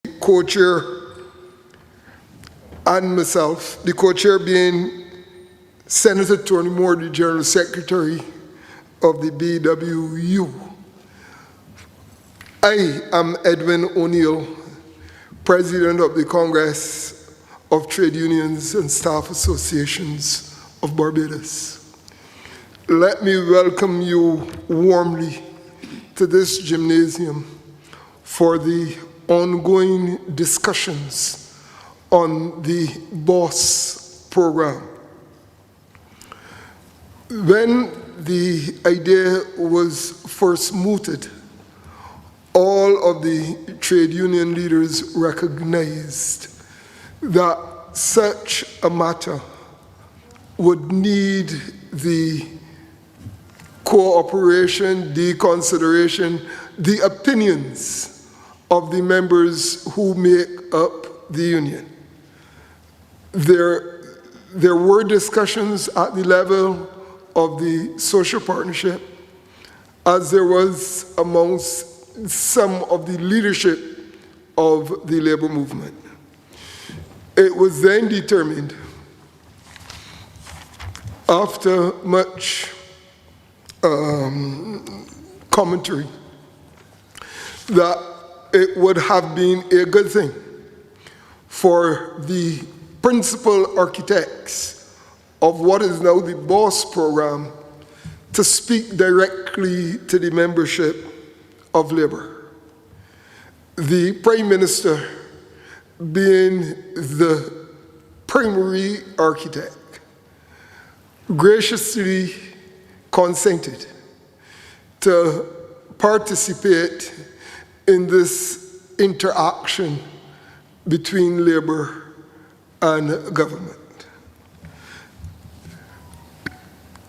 co-chair and myself, the co-chair being Senator Tony Moore, the General Secretary of the BWU. I am Edwin O'Neill, President of the Congress of Trade Unions and Staff Associations of Barbados. Let me welcome you warmly to this gymnasium for the ongoing discussions on the BOSS program. When the idea was first mooted, all of the trade union leaders recognized that such a matter would need the cooperation, the consideration, the opinions of the members who make up the union. There were discussions at the level of the social partnership, as there was amongst some of the leadership of the labor movement. It was then determined, after much commentary, that it would have been a good thing for the principal architects of what is now the BOSS program to speak directly to the membership of labor. The Prime Minister, being the primary architect, graciously consented to participate in this interaction between labor and government.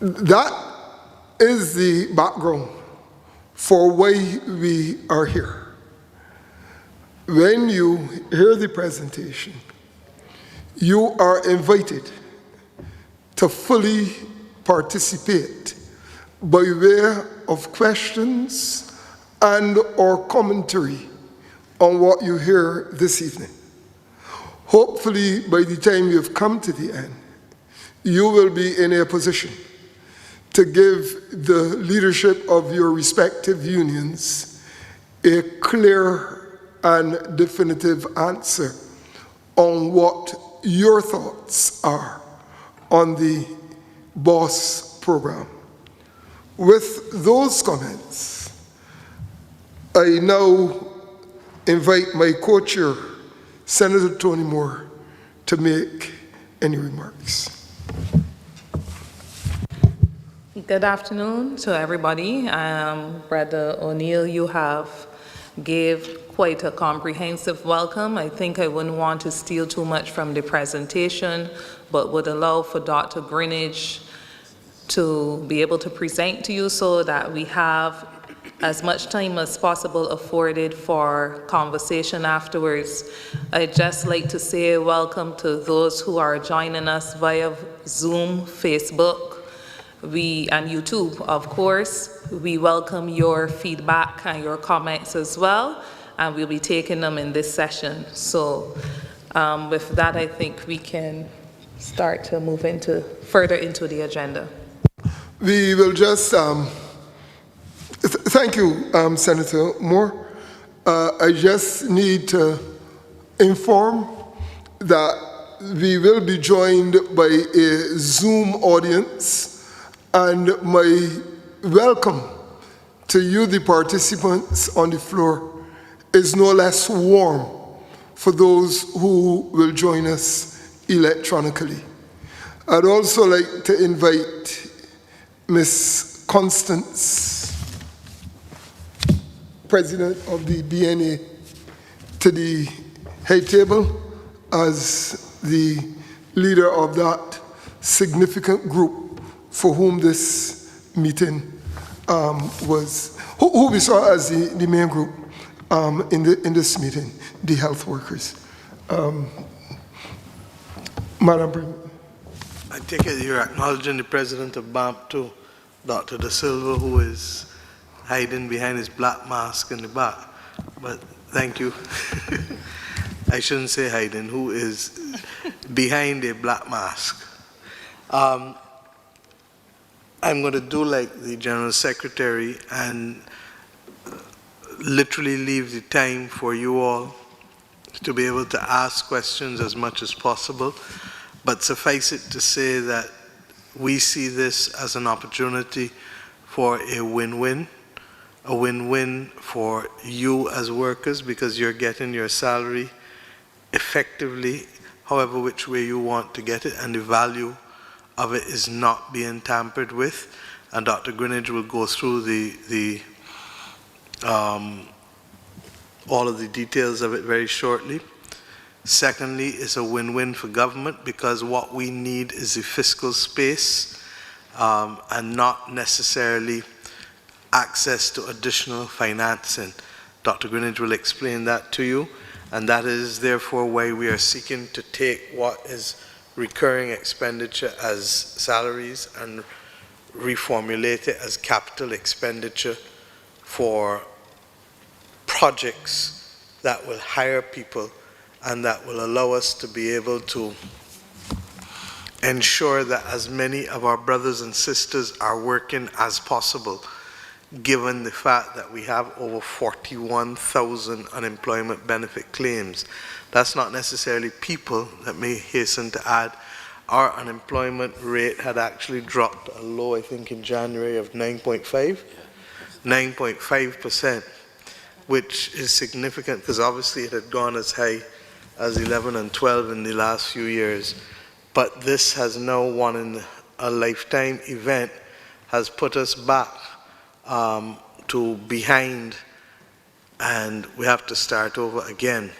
That is the background for why we are here. When you hear the presentation, you are invited to fully participate by way of questions and or commentary on what you hear this evening. Hopefully, by the time you've come to the end, you will be in a position to give the leadership of your respective unions a clear and definitive answer on what your thoughts are on the BOSS program. With those comments, I now invite my co-chair, Senator Tony Moore, to make any remarks. Good afternoon to everybody. Brother O'Neill, you have gave quite a comprehensive welcome. I think I wouldn't want to steal too much from the presentation, but would allow for Dr. Greenidge to be able to present to you so that we have as much time as possible afforded for conversation afterwards. I'd just like to say welcome to those who are joining us via Zoom, Facebook, and YouTube, of course. We welcome your feedback and your comments as well, and we'll be taking them in this session. So with that, I think we can start to move further into the agenda. We will just, thank you, Senator Moore. I just need to inform that we will be joined by a Zoom audience, and my welcome to you, the participants on the floor, is no less warm for those who will join us electronically. I'd also like to invite Ms. Constance, President of the BNA, to the head table as the leader of that significant group for whom this meeting was, who we saw as the main group in this meeting, the health workers. Madam Premier. I take it you're acknowledging the president of BAMP too, Dr. Da Silva, who is hiding behind his black mask in the back. But Thank you. I shouldn't say hiding. Who is behind a black mask? I'm going to do like the General Secretary and literally leave the time for you all to be able to ask questions as much as possible. But suffice it to say that we see this as an opportunity for a win-win for you as workers because you're getting your salary effectively, however which way you want to get it, and the value of it is not being tampered with. And Dr. Greenidge will go through all of the details of it very shortly. Secondly, it's a win-win for government because what we need is a fiscal space and not necessarily access to additional financing. Dr. Greenidge will explain that to you, and that is therefore why we are seeking to take what is recurring expenditure as salaries and reformulate it as capital expenditure for projects that will hire people and that will allow us to be able to ensure that as many of our brothers and sisters are working as possible, given the fact that we have over 41,000 unemployment benefit claims. That's not necessarily people. That may hasten to add. Our unemployment rate had actually dropped a low, I think, in January of 9.5%, which is significant because obviously it had gone as high as 11 and 12 in the last few years. But this has now, one in a lifetime event, has put us back to behind, and we have to start over again.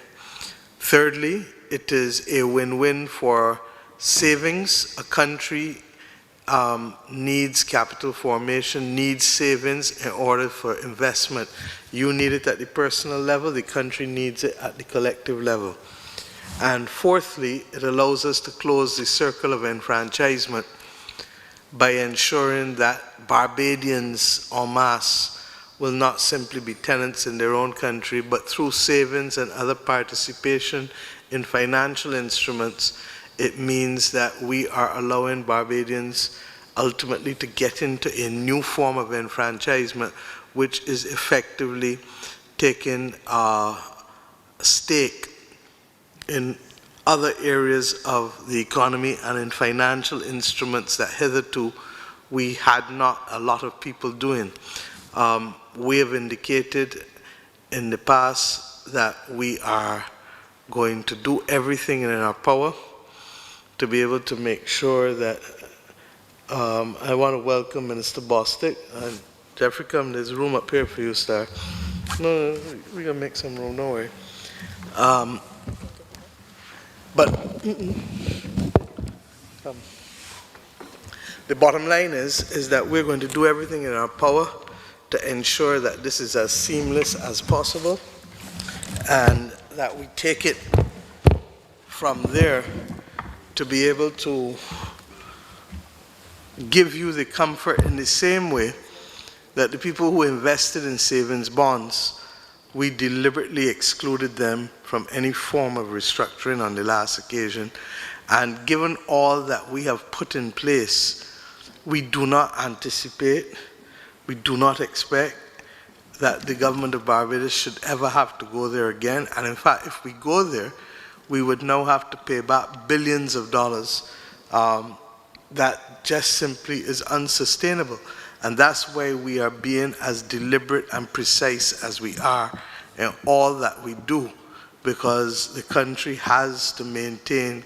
Thirdly, it is a win-win for savings. A country needs capital formation, needs savings in order for investment. You need it at the personal level, the country needs it at the collective level. And fourthly, it allows us to close the circle of enfranchisement by ensuring that Barbadians en masse will not simply be tenants in their own country, but through savings and other participation in financial instruments, it means that we are allowing Barbadians ultimately to get into a new form of enfranchisement, which is effectively taking a stake in other areas of the economy and in financial instruments that hitherto we had not a lot of people doing. We have indicated in the past that we are going to do everything in our power to be able to make sure that I want to welcome Minister Bostic. And Jeffrey, come, there's room up here for you, sir. No, we're going to make some room, don't worry. The bottom line is that we're going to do everything in our power to ensure that this is as seamless as possible and that we take it from there to be able to give you the comfort in the same way that the people who invested in savings bonds, we deliberately excluded them from any form of restructuring on the last occasion. And given all that we have put in place, we do not anticipate, we do not expect that the government of Barbados should ever have to go there again. And in fact, if we go there, we would now have to pay back billions of dollars. That just simply is unsustainable. And that's why we are being as deliberate and precise as we are in all that we do, because the country has to maintain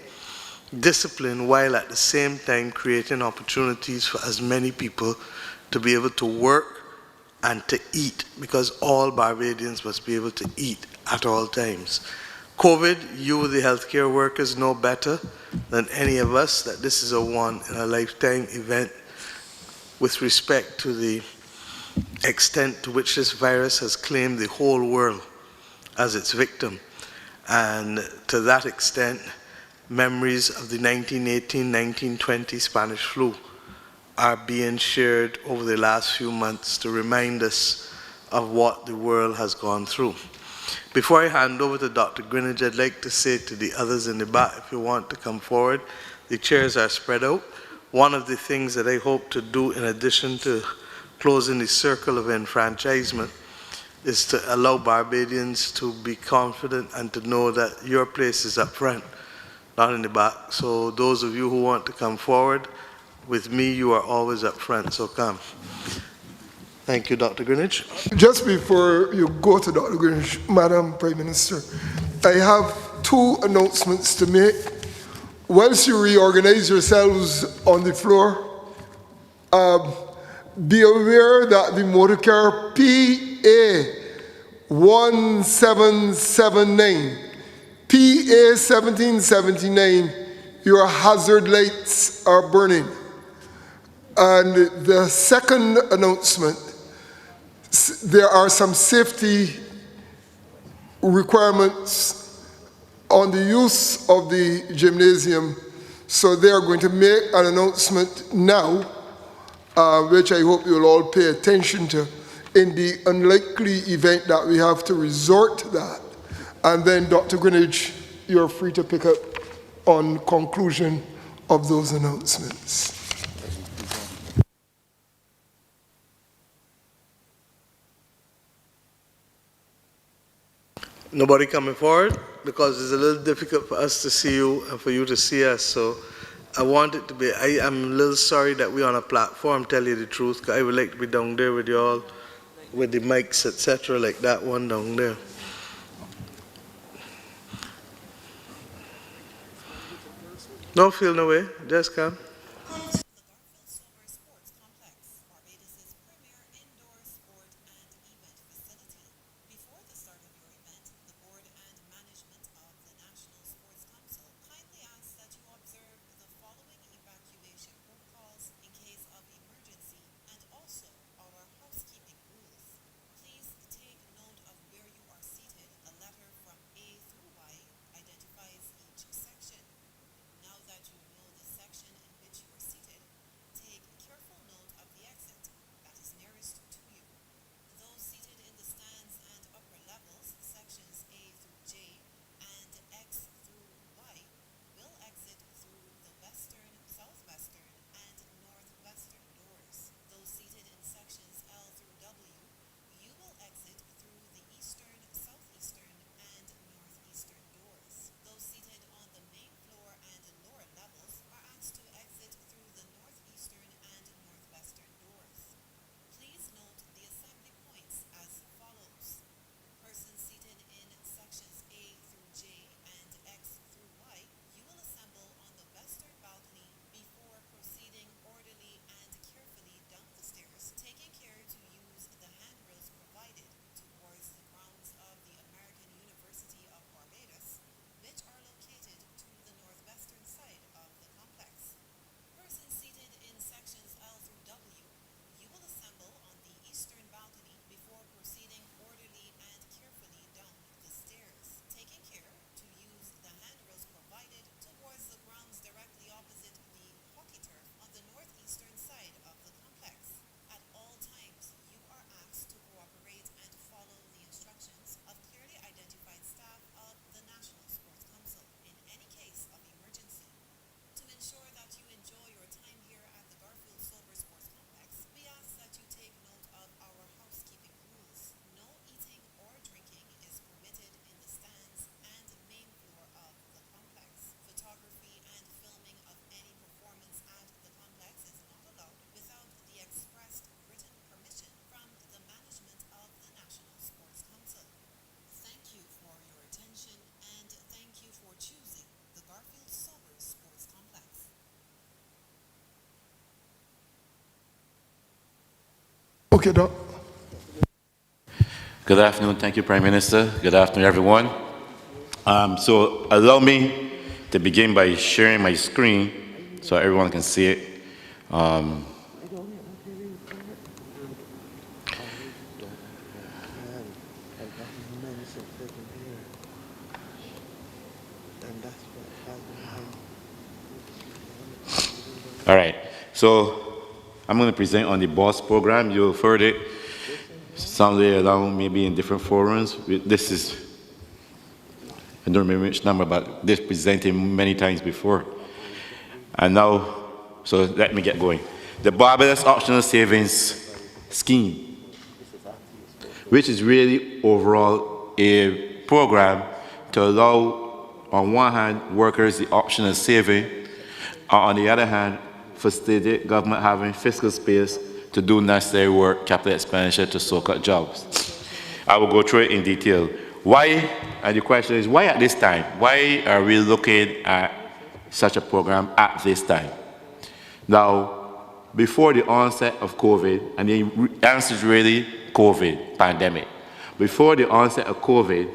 discipline while at the same time creating opportunities for as many people to be able to work and to eat, because all Barbadians must be able to eat at all times. COVID, you, the healthcare workers, know better than any of us that this is a one-in-a-lifetime event with respect to the extent to which this virus has claimed the whole world as its victim. And to that extent, memories of the 1918-1920 Spanish flu are being shared over the last few months to remind us of what the world has gone through. Before I hand over to Dr. Greenidge, I'd like to say to the others in the back, if you want to come forward, the chairs are spread out. One of the things that I hope to do in addition to closing the circle of enfranchisement is to allow Barbadians to be confident and to know that your place is up front, not in the back. So those of you who want to come forward, with me, you are always up front, so come. Thank you, Dr. Greenidge. Just before you go to Dr. Greenidge, Madam Prime Minister, I have two announcements to make. Once you reorganize yourselves on the floor, be aware that the motor car PA 1779, PA 1779, your hazard lights are burning. And the second announcement, there are some safety requirements on the use of the gymnasium, so they are going to make an announcement now, which I hope you'll all pay attention to in the unlikely event that we have to resort to that. And then Dr. Greenidge, you're free to pick up on conclusion of those announcements. Nobody coming forward? Because it's a little difficult for us to see you and for you to see us. So I want it to be, I am a little sorry that we're on a platform, tell you the truth, 'cause I would like to be down there with you all, with the mics, etc., like that one down there. Don't feel no way, just come. Okay, Doc. Good afternoon. Thank you, Prime Minister. Good afternoon, everyone. So allow me to begin by sharing my screen so everyone can see it. All right. So I'm going to present on the BOSS program. You've heard it. somewhere along, maybe in different forums. This is, I don't remember which number, but this presented many times before. And now, so let me get going. The Barbados Optional Savings Scheme, which is really overall a program to allow, on one hand, workers the option of saving, on the other hand, facilitate government having fiscal space to do necessary work, capital expenditure to soak up jobs. I will go through it in detail. Why, and the question is, why at this time? Why are we looking at such a program at this time? Now, before the onset of COVID, and the answer is really COVID, pandemic. Before the onset of COVID,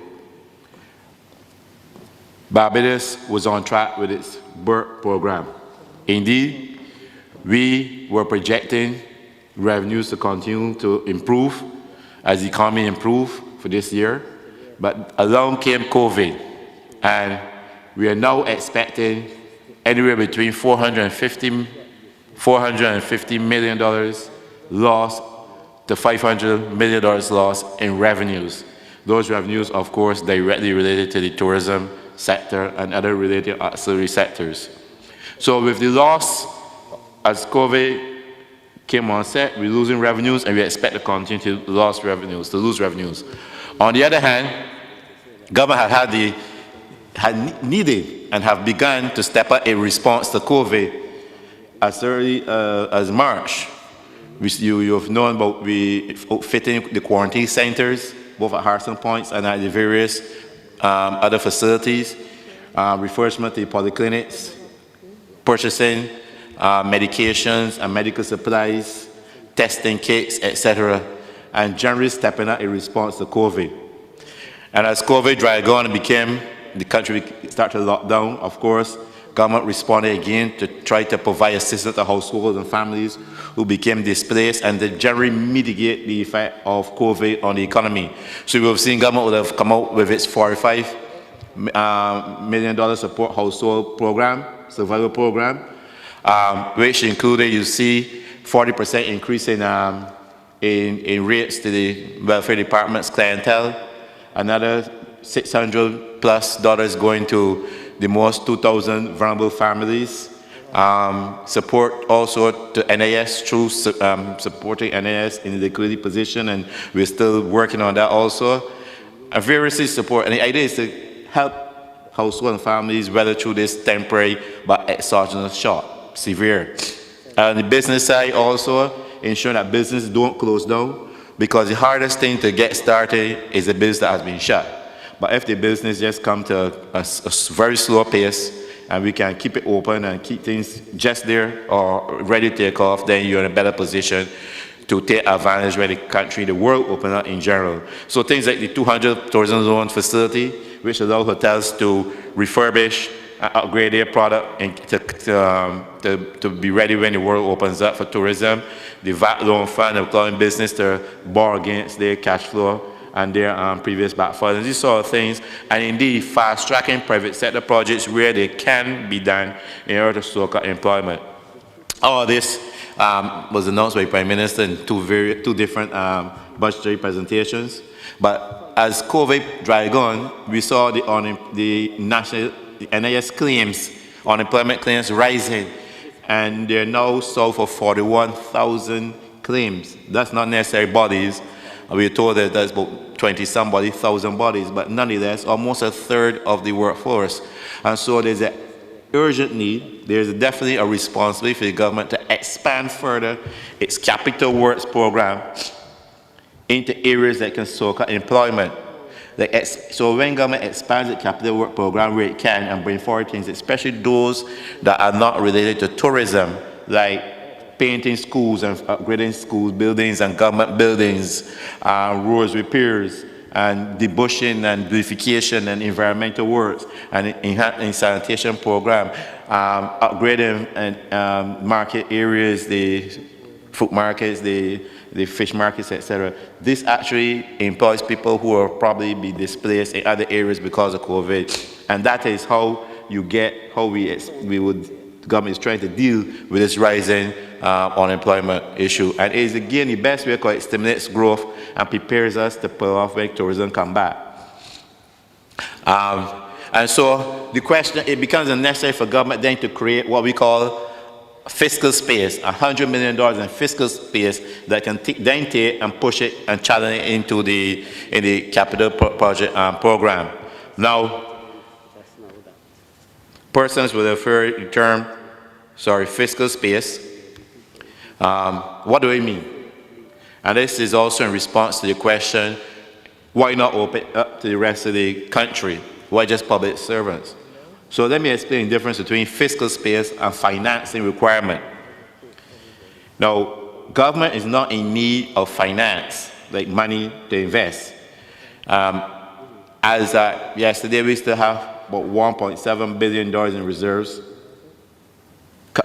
Barbados was on track with its BERT program. Indeed, we were projecting revenues to continue to improve as the economy improved for this year, but along came COVID, and we are now expecting anywhere between $450 million loss to $500 million loss in revenues. Those revenues, of course, directly related to the tourism sector and other related auxiliary sectors. So with the loss, as COVID came on set, we're losing revenues, and we expect to continue to lose revenues. On the other hand, government had needed and have begun to step up in response to COVID as early as March. You have known about fitting the quarantine centers, both at Harrison Points and at the various other facilities, refurbishment to polyclinics, purchasing medications and medical supplies, testing kits, etc., and generally stepping up in response to COVID. And as COVID dragged on and the country started to lock down, of course, government responded again to try to provide assistance to households and families who became displaced and to generally mitigate the effect of COVID on the economy. So we've seen government would have come out with its $45 million support household program, survival program, which included, you see, 40% increase in rates to the welfare department's clientele, another $600+ going to the most 2,000 vulnerable families, support also to NAS through supporting NAS in the liquidity position, and we're still working on that also. And variously support, and the idea is to help households and families weather through this temporary but exogenous shock, severe. On the business side also, ensuring that businesses don't close down, because the hardest thing to get started is a business that has been shut. But if the business just come to a very slow pace, and we can keep it open and keep things just there or ready to take off, then you're in a better position to take advantage when the country, the world open up in general. So things like the 200 tourism zone facility, which allow hotels to refurbish and upgrade their product and to be ready when the world opens up for tourism. The VAT loan fund allowing business to borrow against their cash flow and their previous backfall, these sort of things, and indeed fast-tracking private sector projects where they can be done in order to soak up employment. All of this was announced by Prime Minister in two different budgetary presentations. But as COVID dragged on, we saw the national NIS claims, unemployment claims rising, and they're now south of 41,000 claims. That's not necessarily bodies. We were told that there's about 20-some-thousand bodies, but nonetheless, almost a third of the workforce. And so there's an urgent need. There's definitely a responsibility for the government to expand further its capital works program into areas that can soak up employment. So when government expands its capital work program where it can and bring forward things, especially those that are not related to tourism, like painting schools and upgrading schools, buildings and government buildings, roads repairs, and debushing and beautification and environmental works, and in sanitation program, upgrading and market areas, the fruit markets, the fish markets, etc. This actually employs people who will probably be displaced in other areas because of COVID, and that is how you get the government is trying to deal with this rising unemployment issue. And it is again the best way to stimulate growth and prepares us to pull off when tourism come back. And so the question, it becomes necessary for government then to create what we call fiscal space, $100 million in fiscal space that can then take and push it and channel it into the capital project program. Now, persons will refer to the term, fiscal space. What do I mean? And this is also in response to the question, why not open up to the rest of the country? Why just public servants? So let me explain the difference between fiscal space and financing requirement. Now, government is not in need of finance, like money to invest. Yesterday we still have about $1.7 billion in reserves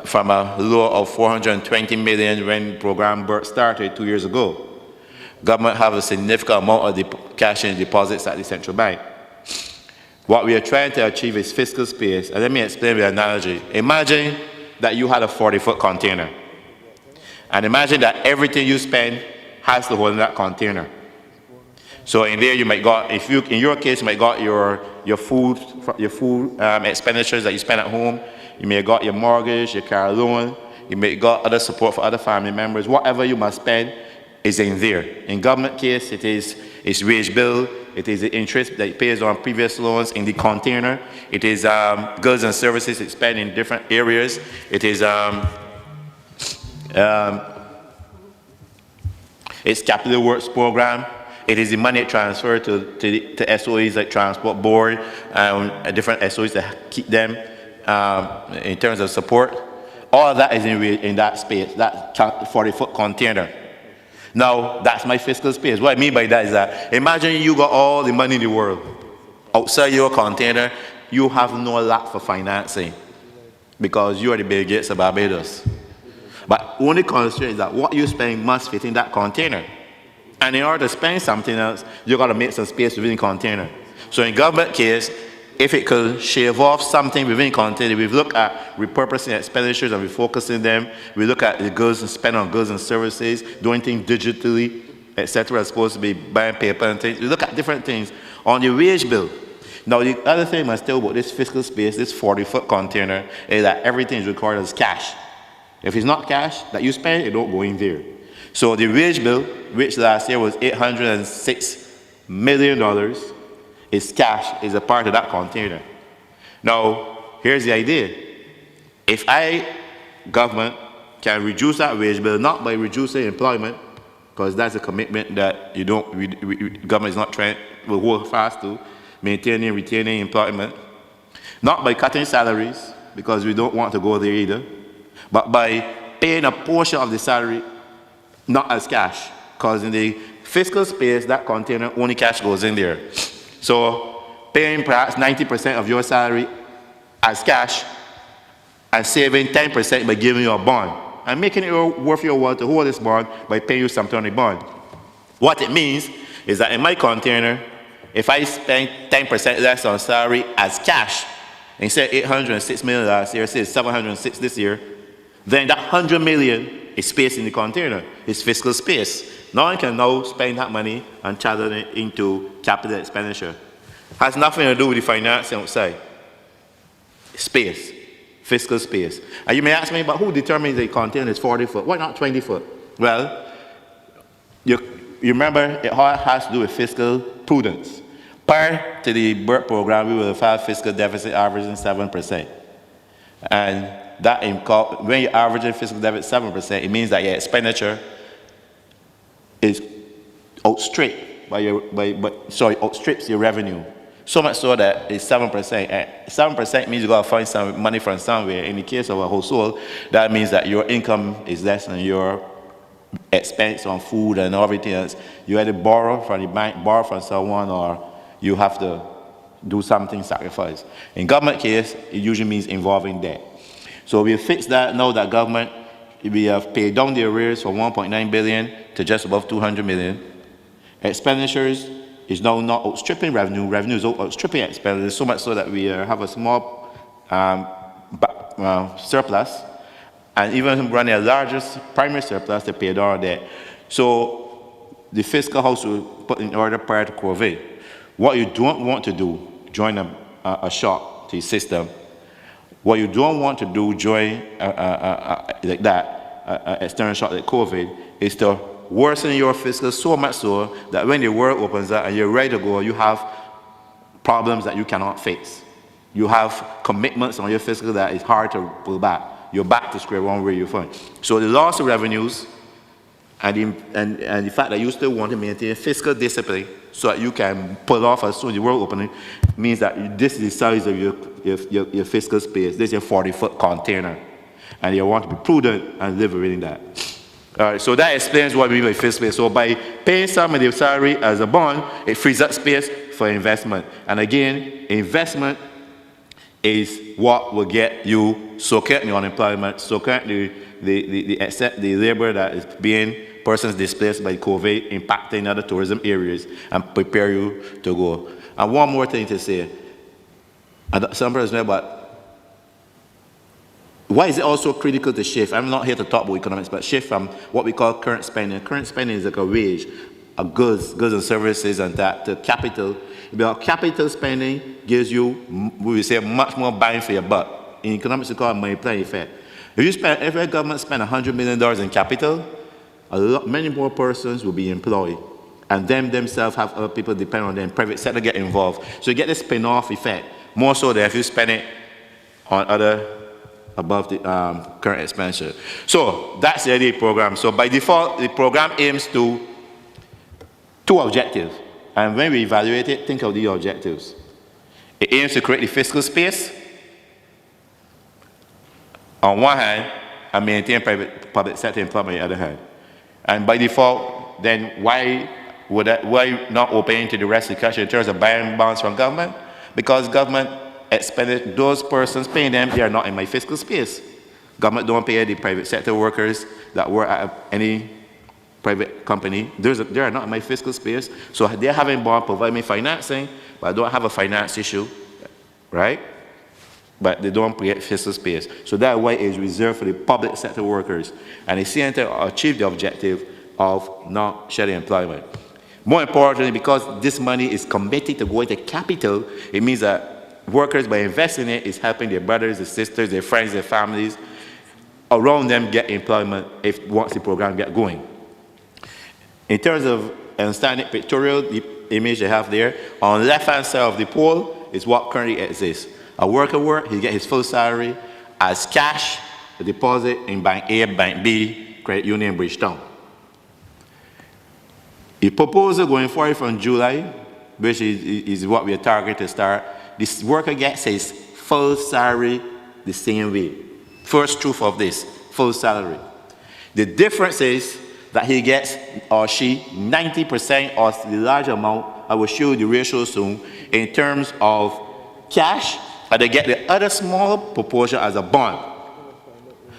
from a low of $420 million when the program started 2 years ago. Government have a significant amount of the cash in deposits at the central bank. What we are trying to achieve is fiscal space. And let me explain the analogy. Imagine that you had a 40-foot container. And imagine that everything you spend has to hold in that container. So in there you might got, in your case, you might got your food expenditures that you spend at home. You may have got your mortgage, your car loan. You may have got other support for other family members. Whatever you must spend is in there. In government case, it's wage bill. It is the interest that it pays on previous loans in the container. It is goods and services it spent in different areas. It is it's capital works program. It is the money transferred to SOEs like Transport Board, different SOEs that keep them in terms of support. All of that is in that space, that 40-foot container. Now, that's my fiscal space. What I mean by that is that imagine you got all the money in the world. Outside your container, you have no lack for financing because you are the Bill Gates of Barbados. But only constraint is that what you spend must fit in that container. And in order to spend something else, you got to make some space within the container. So in government case, if it could shave off something within the container, we look at repurposing expenditures and refocusing them. We look at the goods and spend on goods and services, doing things digitally, etc. as opposed to be buying paper and things. We look at different things on the wage bill. Now, the other thing I must tell about this fiscal space, this 40-foot container, is that everything is recorded as cash. If it's not cash that you spend, it don't go in there. So the wage bill, which last year was $806 million, is cash, is a part of that container. Now, here's the idea. If government, can reduce that wage bill, not by reducing employment, because that's a commitment that government is not trying to hold fast to, maintaining and retaining employment, not by cutting salaries, because we don't want to go there either, but by paying a portion of the salary, not as cash, because in the fiscal space, that container, only cash goes in there. So paying perhaps 90% of your salary as cash and saving 10% by giving you a bond and making it worth your while to hold this bond by paying you something on the bond. What it means is that in my container, if I spend 10% less on salary as cash, instead of $806 million last year, say $706 this year, then that $100 million is space in the container. It's fiscal space. No one can now spend that money and channel it into capital expenditure. Has nothing to do with the financing outside. Space, fiscal space. And you may ask me, but who determines the container is 40 foot? Why not 20 foot? Well, you remember it all has to do with fiscal prudence. Prior to the BERT program, we will have had fiscal deficit averaging 7%. And that when you're averaging fiscal deficit 7%, it means that your expenditure is outstrips your revenue. So much so that it's 7%. 7% means you got to find some money from somewhere. In the case of a household, that means that your income is less than your expense on food and everything else. You either borrow from the bank, borrow from someone, or you have to do something, sacrifice. In government case, it usually means involving debt. So we fixed that. Now that government, we have paid down the arrears from $1.9 billion to just above $200 million. Expenditures is now not outstripping revenue. Revenue is outstripping expenditures, so much so that we have a small surplus, and even running a larger primary surplus to pay down our debt. So the fiscal house was put in order prior to COVID. What you don't want to do, join a shock to your system. What you don't want to do, join like that, external shock like COVID, is to worsen your fiscal so much so that when the world opens up and you're ready to go, you have problems that you cannot fix. You have commitments on your fiscal that is hard to pull back. You're back to square one where you're from. So the loss of revenues and the fact that you still want to maintain fiscal discipline so that you can pull off as soon as the world opening means that this is the size of your fiscal space. This is your 40-foot container. And you want to be prudent and live within that. All right, so that explains what we mean by fiscal space. So by paying some of the salary as a bond, it frees up space for investment. And again, investment is what will get you soaking the unemployment, soaking the labor that is being persons displaced by COVID, impacting other tourism areas, and prepare you to go. And one more thing to say, and some persons know, but why is it also critical to shift? I'm not here to talk about economics, but shift from what we call current spending. Current spending is like a wage, goods and services, and that to capital. Because capital spending gives you, we would say, much more bang for your buck. In economics, we call it multiplying effect. If a government spend $100 million in capital, many more persons will be employed, and them themselves have other people depend on them. Private sector get involved, so you get this spin-off effect. More so than if you spend it on other above the current expenditure. So that's the idea program. So by default, the program aims to two objectives. And when we evaluate it, think of the objectives. It aims to create the fiscal space on one hand and maintain public sector employment on the other hand. And by default, then why not open to the rest of the country in terms of buying bonds from government? Because government expended, those persons paying them, they are not in my fiscal space. Government don't pay the private sector workers that work at any private company. They are not in my fiscal space. So they're having bond provide me financing, but I don't have a finance issue, right? But they don't create fiscal space. So that's why it's reserved for the public sector workers. And it's seen to achieve the objective of not shedding employment. More importantly, because this money is committed to go into capital, it means that workers, by investing in it, is helping their brothers, their sisters, their friends, their families around them get employment once the program gets going. In terms of understanding pictorial, the image they have there, on the left-hand side of the pole is what currently exists. A worker works, he gets his full salary as cash, a deposit in Bank A, Bank B, Credit Union, Bridgetown. The proposal going forward from July, which is what we are targeting to start, this worker gets his full salary the same way. First truth of this, full salary. The difference is that he gets, or she, 90% of the large amount, I will show you the ratio soon, in terms of cash, and they get the other small proportion as a bond.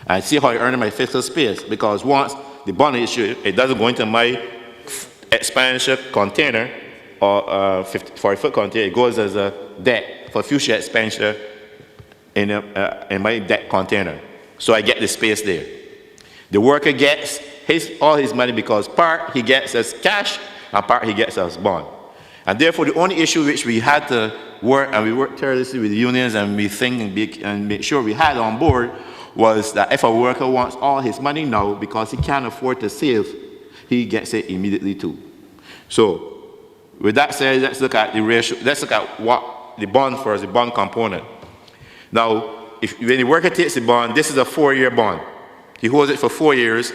And see how I earn in my fiscal space, because once the bond is issued, it doesn't go into my expenditure container, or 40-foot container, it goes as a debt for future expenditure in my debt container. So I get the space there. The worker gets all his money because part he gets as cash and part he gets as bond. And therefore the only issue which we had to work, and we worked tirelessly with the unions and we think and make sure we had on board, was that if a worker wants all his money now because he can't afford to save, he gets it immediately too. So with that said, let's look at the ratio. Let's look at what the bond first, the bond component. Now, when the worker takes the bond, this is a 4-year bond. He holds it for 4 years,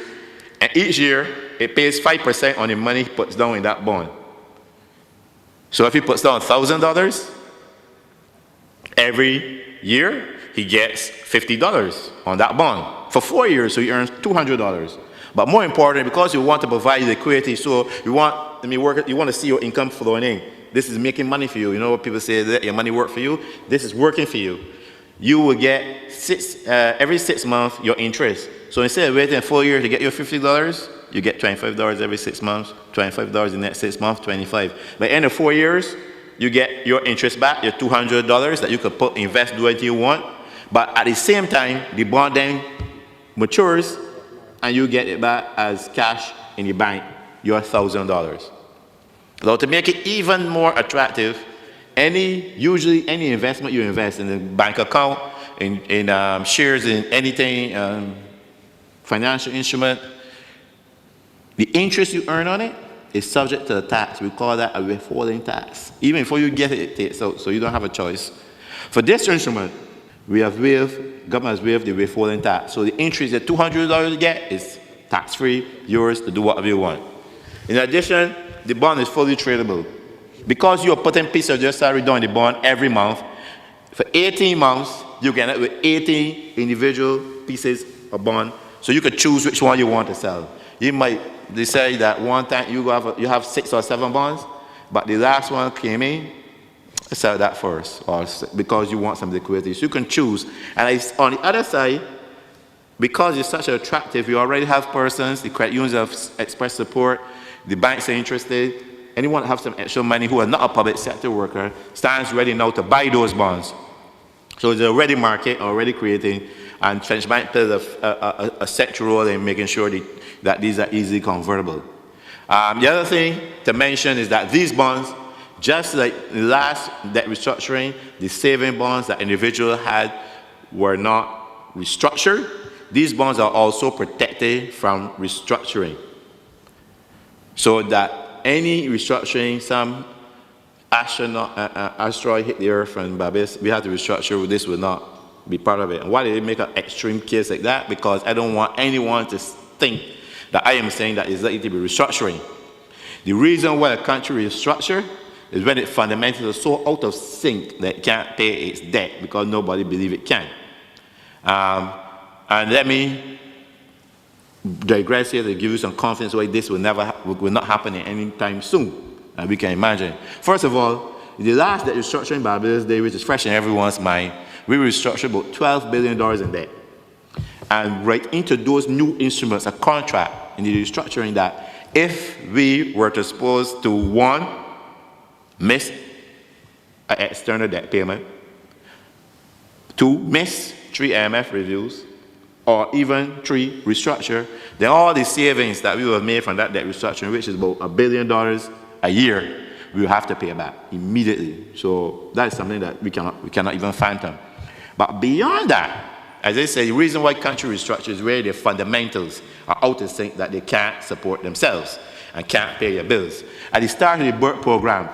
and each year it pays 5% on the money he puts down in that bond. So if he puts down $1,000 every year, he gets $50 on that bond for 4 years, so he earns $200. But more important, because you want to provide liquidity, so you want to see your income flowing in. This is making money for you. You know what people say, that your money work for you? This is working for you. You will get every 6 months your interest. So instead of waiting 4 years to get your $50, you get $25 every 6 months, $25 in the next 6 months, $25. By the end of 4 years, you get your interest back, your $200 that you could invest, do what you want. But at the same time, the bond then matures, and you get it back as cash in your bank your $1,000. Now, to make it even more attractive, usually any investment you invest in a bank account, in shares, in anything, financial instrument, the interest you earn on it is subject to the tax. We call that a withholding tax. Even before you get it, it takes out, so you don't have a choice. For this instrument, government has waived the withholding tax. So the interest that $200 you get is tax-free, yours to do whatever you want. In addition, the bond is fully tradable. Because you're putting a piece of your salary down in the bond every month, for 18 months, you can end up with 18 individual pieces of bond, so you could choose which one you want to sell. You might decide that one time you have 6 or 7 bonds, but the last one came in, sell that first, or because you want some liquidity. So you can choose. And on the other side, because it's such attractive, you already have persons, the credit unions have expressed support, the banks are interested, anyone that have some extra money who are not a public sector worker stands ready now to buy those bonds. So it's a ready market already creating, and French Bank plays a central role in making sure that these are easily convertible. The other thing to mention is that these bonds, just like the last debt restructuring, the saving bonds that individuals had were not restructured. These bonds are also protected from restructuring. So that any restructuring, some asteroid hit the earth and Barbados, we had to restructure, this will not be part of it. And why did they make an extreme case like that? Because I don't want anyone to think that I am saying that it's likely to be restructuring. The reason why a country restructures is when it fundamentally is so out of sync that it can't pay its debt because nobody believes it can. And let me digress here to give you some confidence why this will not happen anytime soon. And we can imagine. First of all, the last debt restructuring by Barbados Day, which is fresh in everyone's mind, we restructured about $12 billion in debt. And right into those new instruments, a contract in the restructuring that if we were to supposed to, one, miss an external debt payment, 2, miss 3 IMF reviews, or even 3, restructure, then all the savings that we will have made from that debt restructuring, which is about $1 billion a year, we will have to pay back immediately. So that is something that we cannot even fathom. But beyond that, as I say, the reason why country restructure is where their fundamentals are out of sync, that they can't support themselves and can't pay their bills. At the start of the BWU program,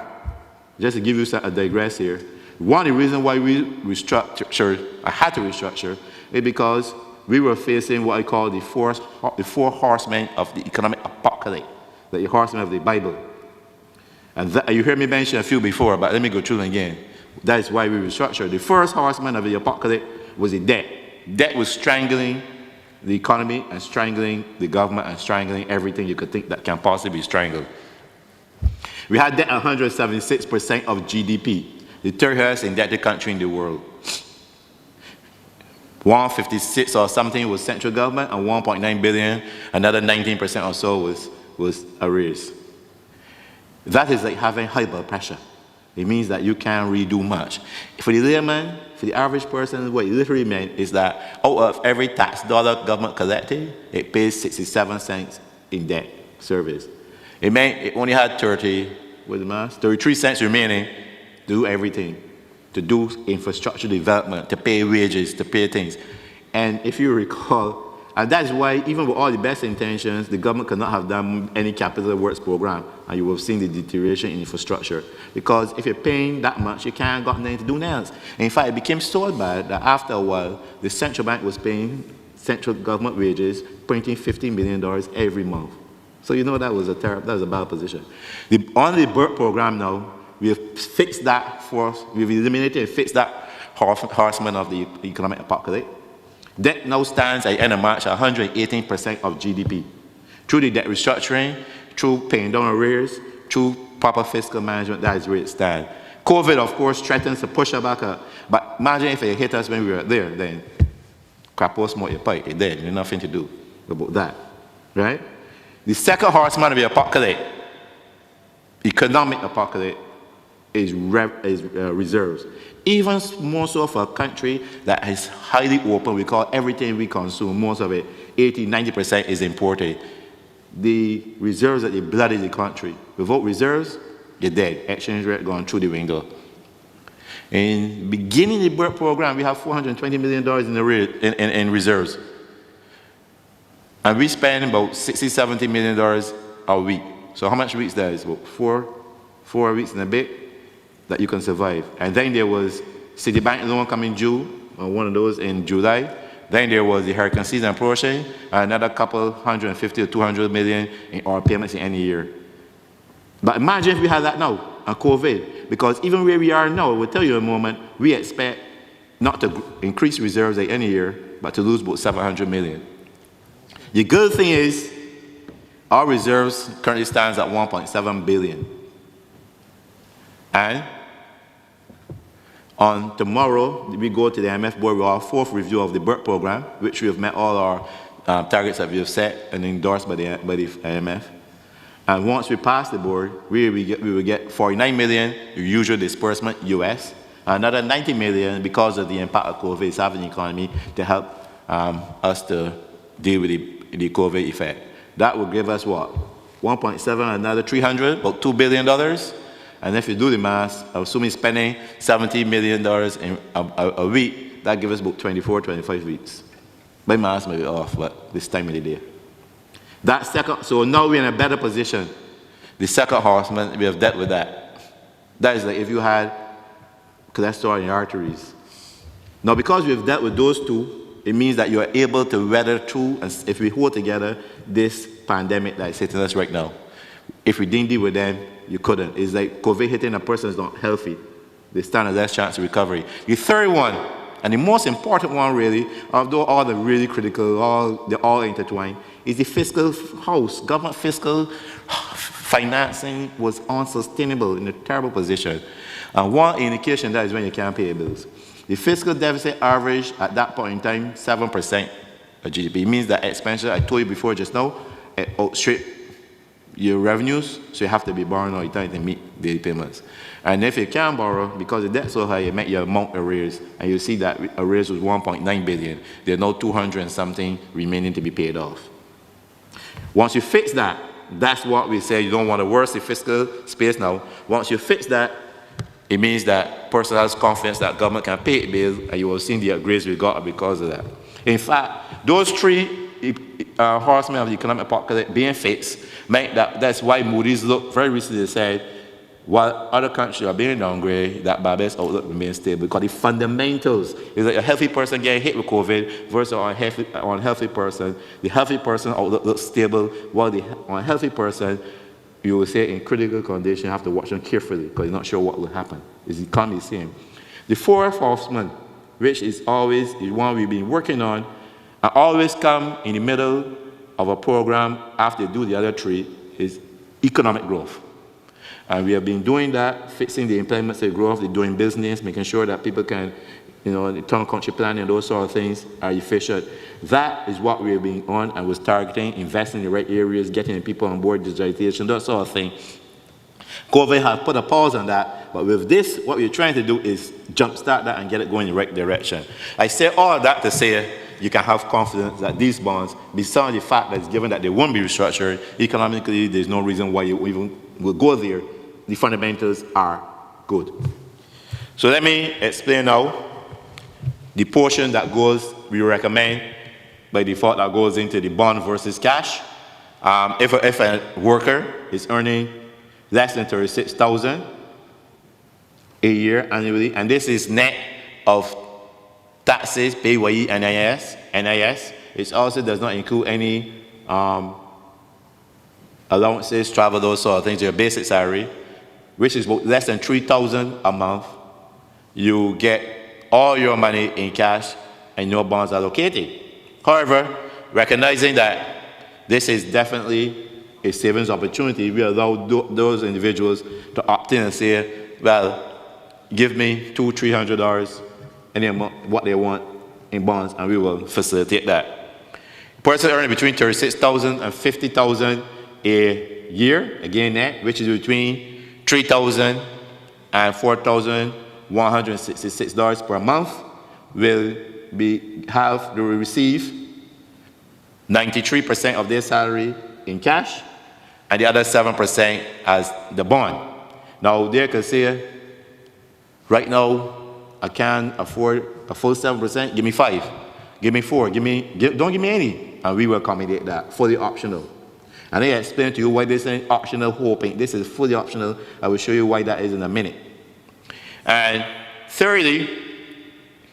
just to give you a digress here, one of the reasons why we had to restructure, is because we were facing what I call the 4 horsemen of the economic apocalypse, the horsemen of the Bible. And you heard me mention a few before, but let me go through them again. That is why we restructured. The first horseman of the apocalypse was the debt. Debt was strangling the economy and strangling the government and strangling everything you could think that can possibly be strangled. We had debt at 176% of GDP, the third highest indebted country in the world. 156 or something was central government, and 1.9 billion, another 19% or so was arrears. That is like having high blood pressure. It means that you can't really do much. For the layman, for the average person, what it literally meant is that out of every tax dollar government collected, it pays 67 cents in debt service. It meant it only had 33 cents remaining to do everything, to do infrastructure development, to pay wages, to pay things. And if you recall, and that's why even with all the best intentions, the government could not have done any capital works program, and you will have seen the deterioration in infrastructure. Because if you're paying that much, you can't got anything to do else. In fact, it became so bad that after a while, the central bank was paying central government wages, printing $15 million every month. So you know that was a bad position. On the BWU program now, we have fixed that force, we've eliminated and fixed that horseman of the economic apocalypse. Debt now stands at the end of March at 118% of GDP. Through the debt restructuring, through paying down arrears, through proper fiscal management, that is where it stands. COVID, of course, threatens to push us back up. But imagine if it hit us when we were there, then crapos more your pipe, it dead. There's nothing to do about that, right? The second horseman of the apocalypse, economic apocalypse, is reserves. Even more so for a country that is highly open, we call everything we consume, most of it, 80-90% is imported. the reserves that they blooded the country. Without reserves, you're dead. Exchange rate gone through the window. In beginning the BWU program, we have $420 million in reserves. And we spend about $60, $70 million a week. So how much weeks that is? About four weeks and a bit that you can survive. And then there was Citibank loan coming due, one of those in July. Then there was the hurricane season approaching, another couple 150 to 200 million in our payments in any year. But imagine if we had that now, on COVID, because even where we are now, I will tell you in a moment, we expect not to increase reserves like any year, but to lose about 700 million. The good thing is, our reserves currently stands at 1.7 billion. And on tomorrow, we go to the IMF board with our 4th review of the BWU program, which we have met all our targets that we have set and endorsed by the IMF. And once we pass the board, we will get 49 million usual disbursement US, another 90 million because of the impact of COVID is having the economy to help us to deal with the COVID effect. That will give us what? 1.7, another 300, about $2 billion. And if you do the math, assuming spending $70 million in a week, that gives us about 24, 25 weeks. My math may be off, but this time of the day. So now we're in a better position. The second horseman, we have dealt with that. That is like if you had cholesterol in your arteries. Now because we have dealt with those two, it means that you are able to weather through, and if we hold together, this pandemic that is hitting us right now. If we didn't deal with them, you couldn't. It's like COVID hitting a person is not healthy. They stand a less chance of recovery. The third one, and the most important one really, although all the really critical, they're all intertwined, is the fiscal house. Government fiscal financing was unsustainable, in a terrible position. And one indication that is when you can't pay your bills. The fiscal deficit averaged at that point in time 7% of GDP. It means that expenditure, I told you before just now, it outstripped your revenues, so you have to be borrowing all the time to meet daily payments. And if you can't borrow, because the debt's so high, you make your amount arrears, and you see that arrears was 1.9 billion. There are now 200 and something remaining to be paid off. Once you fix that, that's what we say, you don't want to worsen the fiscal space now. Once you fix that, it means that person has confidence that government can pay its bills, and you will see the upgrades we got because of that. In fact, those three horsemen of the economic apocalypse being fixed meant that's why Moody's looked very recently said, while other countries are being downgraded, that Barbados outlook remains stable because the fundamentals is like a healthy person getting hit with COVID versus an unhealthy person. The healthy person outlook looks stable, while the unhealthy person, you will say in critical condition, you have to watch them carefully because you're not sure what will happen. Is the economy the same? The fourth horseman, which is always the one we've been working on, and always come in the middle of a program after you do the other three, is economic growth. And we have been doing that, fixing the employment growth, doing business, making sure that people can, the town country planning and those sort of things are efficient. That is what we have been on and was targeting, investing in the right areas, getting people on board, digitization, that sort of thing. COVID has put a pause on that, but with this, what we're trying to do is jumpstart that and get it going in the right direction. I say all of that to say you can have confidence that these bonds, besides the fact that it's given that they won't be restructured, economically there's no reason why you even will go there. The fundamentals are good. So let me explain now the portion that goes, we recommend by default that goes into the bond versus cash. If a worker is earning less than 36,000 a year annually, and this is net of taxes, BWU, NIS. It also does not include any allowances, travel, those sort of things, your basic salary, which is less than 3,000 a month. You get all your money in cash and no bonds allocated. However, recognizing that this is definitely a savings opportunity, we allow those individuals to opt in and say, well, give me $200, $300, any amount, what they want in bonds, and we will facilitate that. Person earning between 36,000 and 50,000 a year, again net, which is between 3,000 and 4,166 per month, will receive 93% of their salary in cash, and the other 7% as the bond. Now, they can say, right now, I can't afford a full 7%, give me 5, give me 4, don't give me any, and we will accommodate that, fully optional. And I explain to you why this is optional hoping. This is fully optional. I will show you why that is in a minute. And thirdly,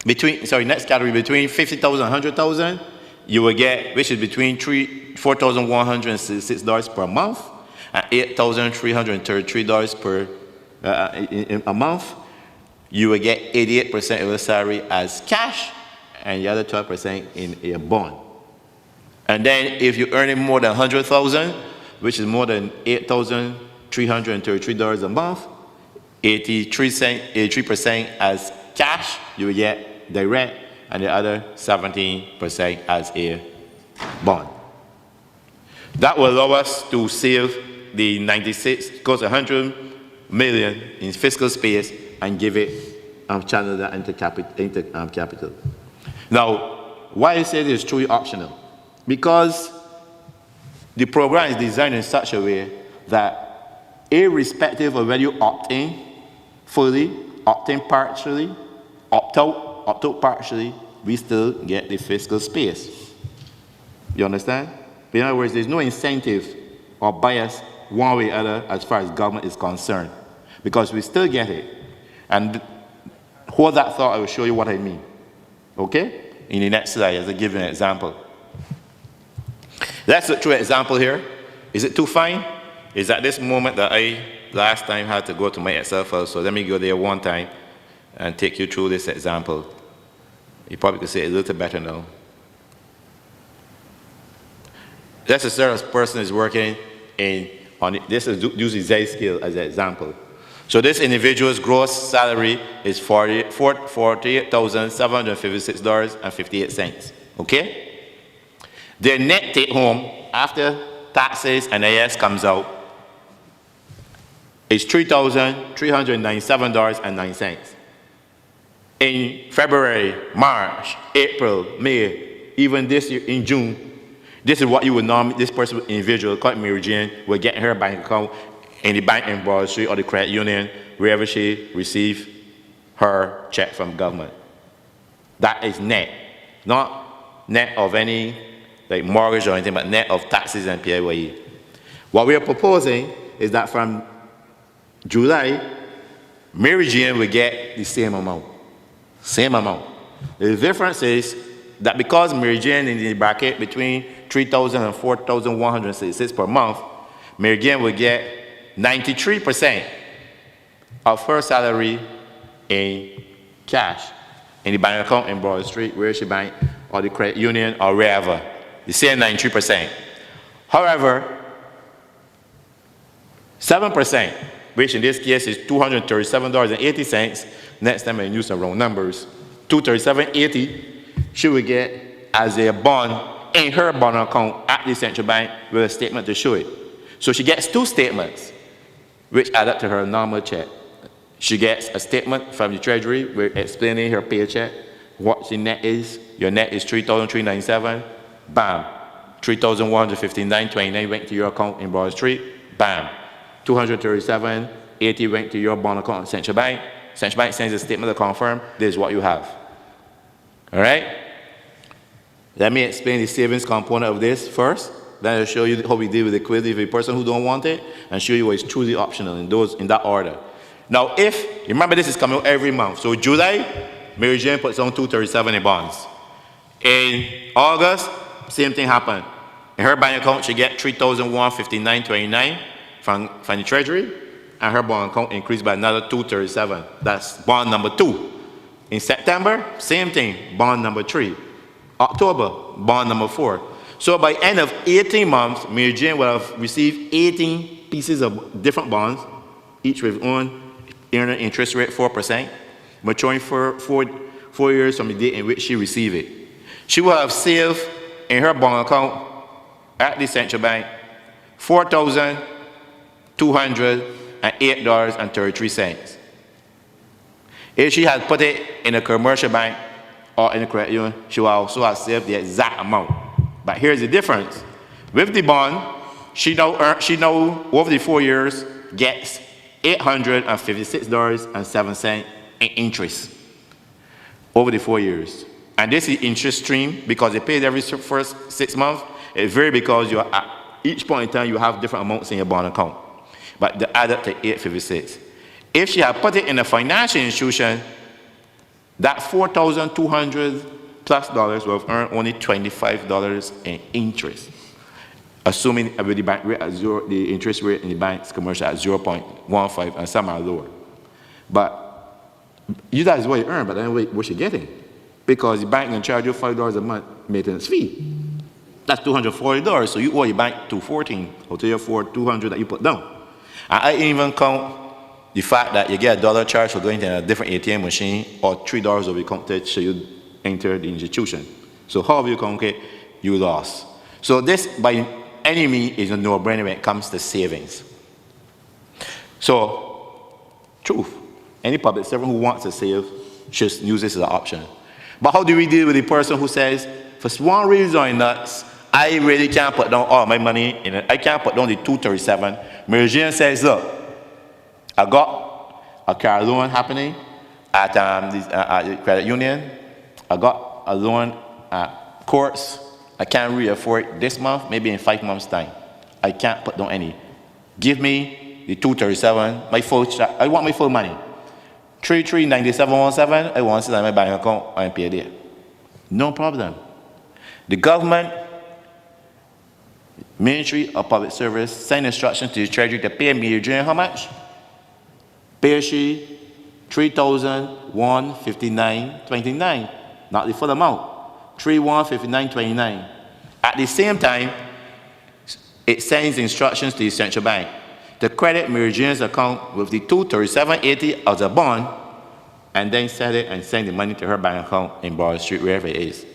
next category, between 50,000 and 100,000, you will get, which is between $4,166 per month and $8,333 per in a month. You will get 88% of your salary as cash and the other 12% in a bond. And then if you're earning more than 100,000, which is more than $8,333 a month, 83% as cash, you will get direct, and the other 17% as a bond. That will allow us to save the 96, goes 100 million in fiscal space and give it, channel that into capital. Now, why I say this is truly optional? Because the program is designed in such a way that irrespective of whether you opt in fully, opt in partially, opt out partially, we still get the fiscal space. You understand? In other words, there's no incentive or bias one way or other as far as government is concerned, because we still get it. And hold that thought, I will show you what I mean. Okay? In the next slide, as I give you an example. Let's look through an example here. Is it too fine? Is at this moment that I last time had to go to my Excel file, so let me go there one time and take you through this example. You probably could see it a little better now. Let's assume a person is working this is using Z scale as an example. So this individual's gross salary is $48,756.58. Okay? Their net take home after taxes and IS comes out is $3,397.09. In February, March, April, May, even this year in June, this is what you would normally, this person, individual, called Mary Jane, will get her bank account in the bank in Broad Street or the credit union, wherever she receives her check from government. That is net, not net of any like mortgage or anything, but net of taxes and PAYE. What we are proposing is that from July, Mary Jane will get the same amount. Same amount. The difference is that because Mary Jane is in the bracket between $3,000 and $4,166 per month, Mary Jane will get 93% of her salary in cash in the bank account in Broad Street, where she bank, or the credit union, or wherever. The same 93%. However, 7%, which in this case is $237.80, next time I use some round numbers, $237.80, she will get as a bond in her bond account at the central bank with a statement to show it. So she gets two statements, which add up to her normal check. She gets a statement from the Treasury explaining her paycheck, what the net is. Your net is $3,397. Bam. $3,159.29 went to your account in Broad Street. Bam. $237.80 went to your bond account in Central Bank. Central Bank sends a statement to confirm this is what you have. All right? Let me explain the savings component of this first. Then I'll show you how we deal with liquidity for a person who don't want it, and show you why it's truly optional in that order. Now, if, remember this is coming out every month. So July, Mary Jane puts on $237 in bonds. In August, same thing happened. In her bank account, she get $3,159.29 from the Treasury, and her bond account increased by another $237. That's bond number 2. In September, same thing, bond number 3. October, bond number 4. So by end of 18 months, Mary Jane will have received 18 pieces of different bonds, each with own earning interest rate 4%, maturing for 4 years from the date in which she received it. She will have saved in her bond account at the central bank $4,208.33. If she had put it in a commercial bank or in a credit union, she will also have saved the exact amount. But here's the difference. With the bond, she now over the 4 years gets $856.07 in interest over the 4 years. And this is interest stream because it pays every first 6 months. It varies because you are, at each point in time you have different amounts in your bond account. But they add up to 856. If she had put it in a financial institution, that $4,200 plus would have earned only $25 in interest, assuming with the bank rate at zero, the interest rate in the bank's commercial at 0.15, and some are lower. But that is what you earn, but then what you're getting, because the bank can charge you $5 a month maintenance fee. That's $240. So you owe your bank $214 or to your $200 that you put down. And I even count the fact that you get $1 charge for going to a different ATM machine, or $3 will be counted so you enter the institution. So however you count it, you lost. So this, by any means, is a no-brainer when it comes to savings. So, truth, any public servant who wants to save should use this as an option. But how do we deal with the person who says, for one reason or another, I really can't put down all my money in it. I can't put down the $237. Meridian says, look, I got a car loan happening at the credit union. I got a loan at courts. I can't really afford it this month, maybe in 5 months' time. I can't put down any. Give me the $237, my full, I want my full money. 339717, I want to sit on my bank account and pay there. No problem. The government, Ministry of Public Service, send instructions to the Treasury to pay me during how much? Pay she $3,159.29, not the full amount. $3,159.29. At the same time, it sends instructions to the central bank to credit Meridian's account with the $237.80 as a bond, and then sell it and send the money to her bank account in Broad Street, wherever it is.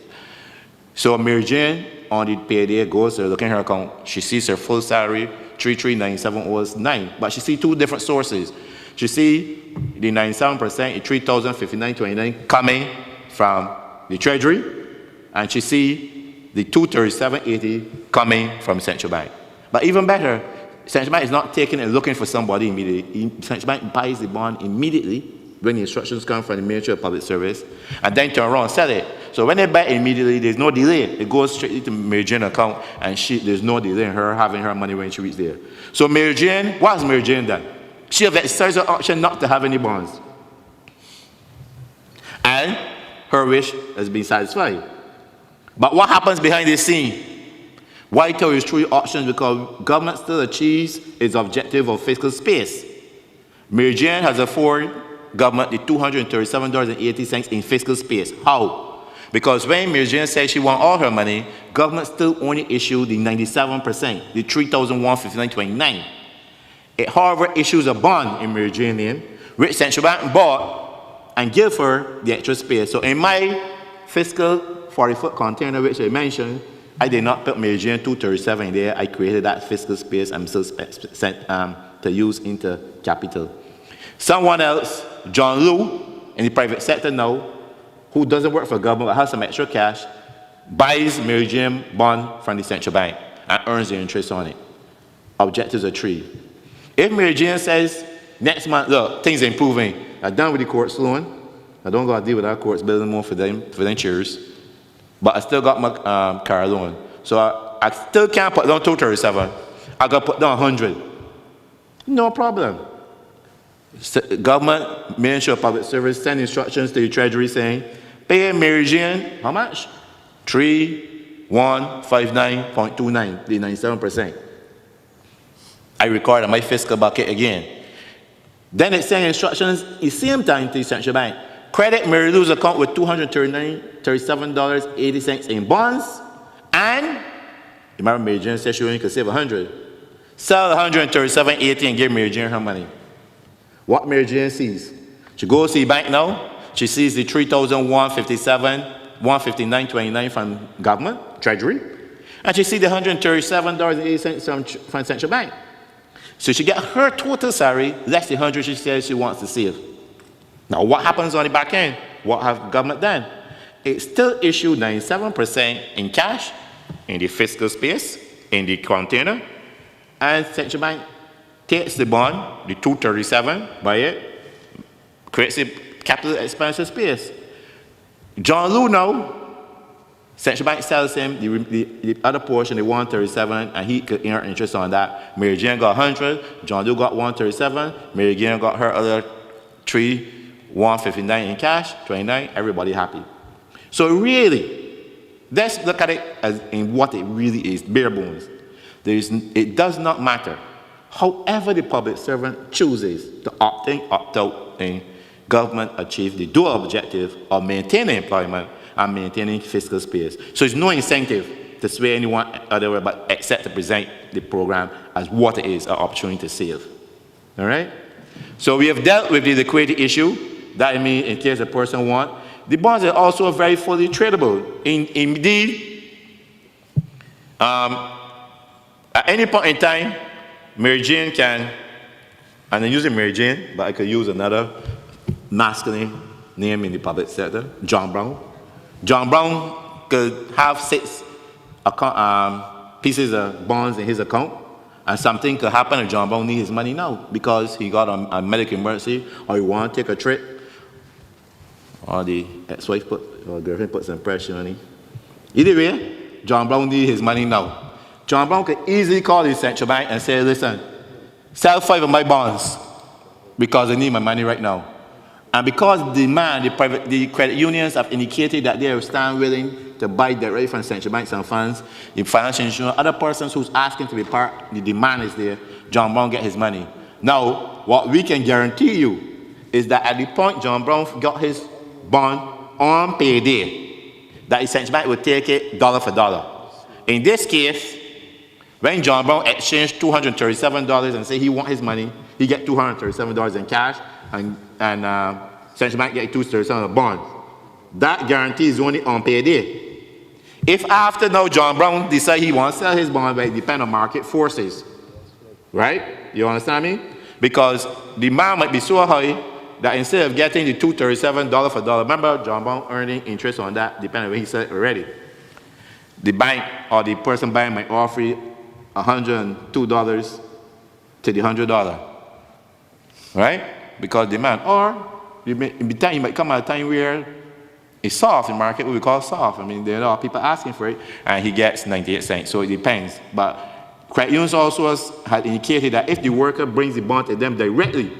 So Meridian on the payday goes to look in her account. She sees her full salary, $3,397.09, but she sees two different sources. She sees the 97%, $3,059.29 coming from the Treasury, and she sees the $237.80 coming from central bank. But even better, central bank is not taking and looking for somebody immediately. Central bank buys the bond immediately when the instructions come from the Ministry of Public Service, and then turn around and sell it. So when they buy it immediately, there's no delay. It goes straight to Mary Jane account, and there's no delay in her having her money when she reaches there. So Mary Jane, what has Mary Jane done? She has exercised her option not to have any bonds. And her wish has been satisfied. But what happens behind the scene? Why tell you through options? Because government still achieves its objective of fiscal space. Mary Jane has afforded government the $237.80 in fiscal space. How? Because when Mary Jane says she wants all her money, government still only issued the 97%, the $3,159.29. It, however, issues a bond in Mary Jane's name, which central bank bought and give her the extra space. So in my fiscal 40-foot container, which I mentioned, I did not put Mary Jane 237 in there. I created that fiscal space I'm still sent to use into capital. Someone else, John Liu, in the private sector now, who doesn't work for government but has some extra cash, buys Mary Jane bond from the central bank and earns the interest on it. Objectives are three. If Mary Jane says, next month, look, things are improving, I'm done with the court's loan, I don't got to deal with our courts building more for them chairs, but I still got my car loan. So I still can't put down 237. I got to put down 100. No problem. Government, Ministry of Public Service, send instructions to the Treasury saying, pay Mary Jane, how much? $3,159.29, the 97%. I record on my fiscal bucket again. Then it sends instructions at the same time to the central bank. Credit Mary Lou's account with $237.80 in bonds, and remember Mary Jane said she only could save 100. Sell $137.80 and give Mary Jane her money. What Mary Jane sees? She goes to the bank now, she sees the $3,159.29 from government, Treasury, and she sees the $137.80 from central bank. So she gets her total salary less the 100 she says she wants to save. Now what happens on the back end? What has government done? It still issued 97% in cash, in the fiscal space, in the container, and central bank takes the bond, the 237, buy it, creates a capital expenditure space. John Lou now, central bank sells him the other portion, the 137, and he could earn interest on that. Mary Jane got 100, John Lou got 137, Mary Jane got her other 159 in cash, 29, everybody happy. So really, let's look at it as in what it really is, bare bones. It does not matter. However the public servant chooses to opt in, opt out, and government achieve the dual objective of maintaining employment and maintaining fiscal space. So there's no incentive to sway anyone other way but except to present the program as what it is, an opportunity to save. All right? So we have dealt with the liquidity issue. That means in case a person wants. The bonds are also very fully tradable. Indeed, at any point in time, Mary Jane can, and I'm using Mary Jane, but I could use another masculine name in the public sector, John Brown. John Brown could have 6 pieces of bonds in his account, and something could happen and John Brown needs his money now because he got a medical emergency or he want to take a trip, or the ex-wife or girlfriend put some pressure on him. Either way, John Brown needs his money now. John Brown could easily call the central bank and say, listen, sell 5 of my bonds because I need my money right now. And because the credit unions have indicated that they stand willing to buy directly from central banks and funds, the financial institution, other persons who's asking to be part, the demand is there, John Brown get his money. Now, what we can guarantee you is that at the point John Brown got his bond on payday, that the central bank would take it dollar for dollar. In this case, when John Brown exchanged $237 and say he want his money, he get $237 in cash, and central bank get $237 in bond. That guarantee is only on payday. If after now John Brown decide he wants to sell his bond, but it depends on market forces, right? You understand me? Because demand might be so high that instead of getting the $237 dollar for dollar, remember John Brown earning interest on that, depending on what he said already. The bank or the person buying might offer you $102 to the $100, right? Because demand. Or you might come at a time where it's soft, the market what we call soft. I mean, there are people asking for it, and he gets 98 cents. So it depends. But credit unions also had indicated that if the worker brings the bond to them directly,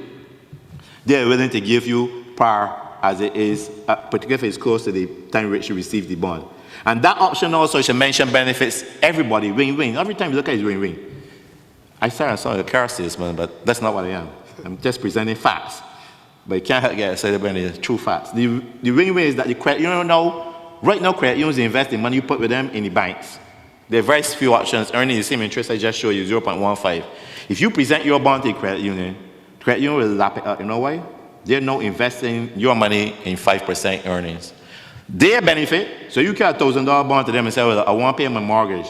they're willing to give you par as it is, particularly if it's close to the time which you receive the bond. And that option also, should mention, benefits everybody, win-win. Every time you look at it, it's win-win. I saw a car salesman, but that's not what I am. I'm just presenting facts. But you can't help get excited about the true facts. The win-win is that the credit union now, right now, credit unions invest the money you put with them in the banks. There are very few options earning the same interest I just showed you, 0.15. If you present your bond to the credit union will lap it up. You know why? They're now investing your money in 5% earnings. They benefit, so you get a $1,000 bond to them and say, well, I want to pay my mortgage.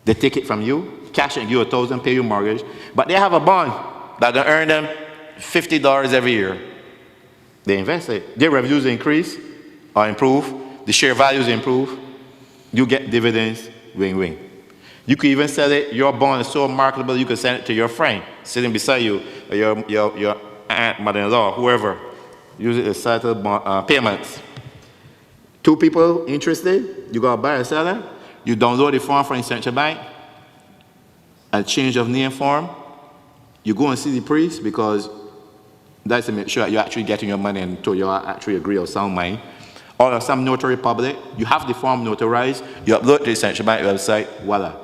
They take it from you, cash it, give you $1,000, pay your mortgage. But they have a bond that will earn them $50 every year. They invest it. Their revenues increase or improve. The share values improve. You get dividends, win-win. You could even sell it. Your bond is so marketable, you could send it to your friend sitting beside you, or your aunt, mother-in-law, whoever. Use it as settle payments. 2 people interested, you got a buyer and seller. You download the form from the central bank, a change of name form. You go and see the priest because that's to make sure you're actually getting your money and to you actually agree or sound mind. Or some notary public, you have the form notarized, you upload to the central bank website, voila,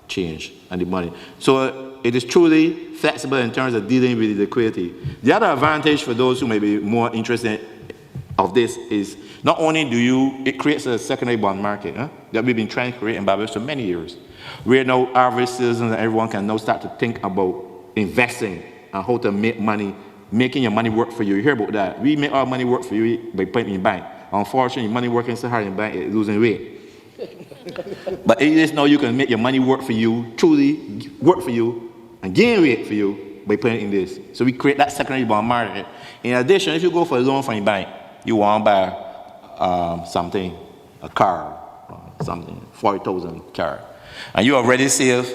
change and the money. So it is truly flexible in terms of dealing with the liquidity. The other advantage for those who may be more interested of this is not only it creates a secondary bond market that we've been trying to create in Barbados for many years, where now average citizens and everyone can now start to think about investing and how to make money, making your money work for you. You hear about that. We make our money work for you by putting it in the bank. Unfortunately, money working so hard in the bank, it's losing weight. But it is now you can make your money work for you, truly work for you, and gain weight for you by putting it in this. So we create that secondary bond market. In addition, if you go for a loan from the bank, you want to buy something, a car, something, 40,000 car, and you already save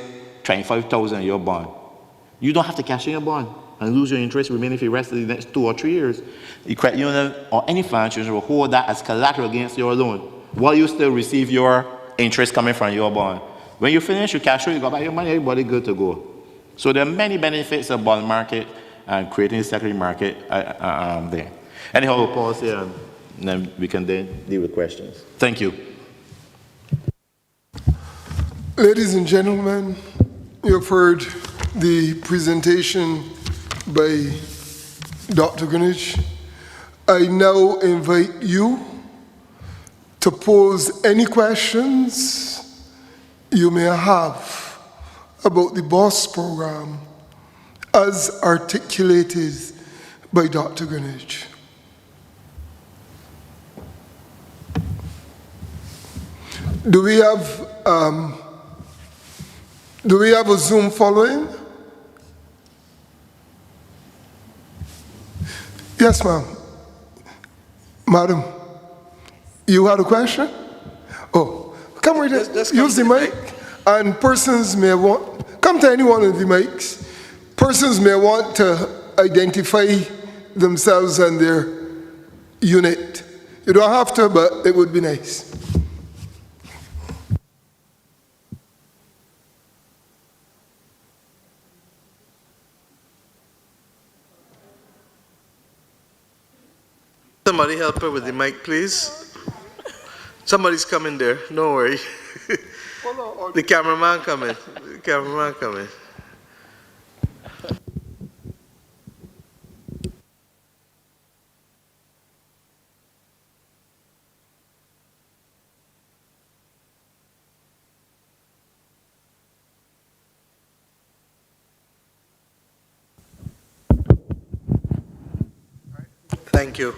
$25,000 in your bond. You don't have to cash in your bond and lose your interest remaining for the rest of the next 2 or 3 years. The credit union or any financial institution will hold that as collateral against your loan while you still receive your interest coming from your bond. When you finish, you cash out, you go back your money, everybody good to go. So there are many benefits of bond market and creating a secondary market there. Anyhow, we'll pause here and then we can then deal with questions. Thank you. Ladies and gentlemen, you have heard the presentation by Dr. Greenwich. I now invite you to pose any questions you may have about the BOSS program as articulated by Dr. Greenwich. Do we have a Zoom following? Yes, ma'am. Madam, you had a question? Oh, come right here. Use the mic. And persons may want, come to any one of the mics. Persons may want to identify themselves and their unit. You don't have to, but it would be nice. Somebody help her with the mic, please. Somebody's coming there. No worry. The cameraman coming. The cameraman coming. Thank you.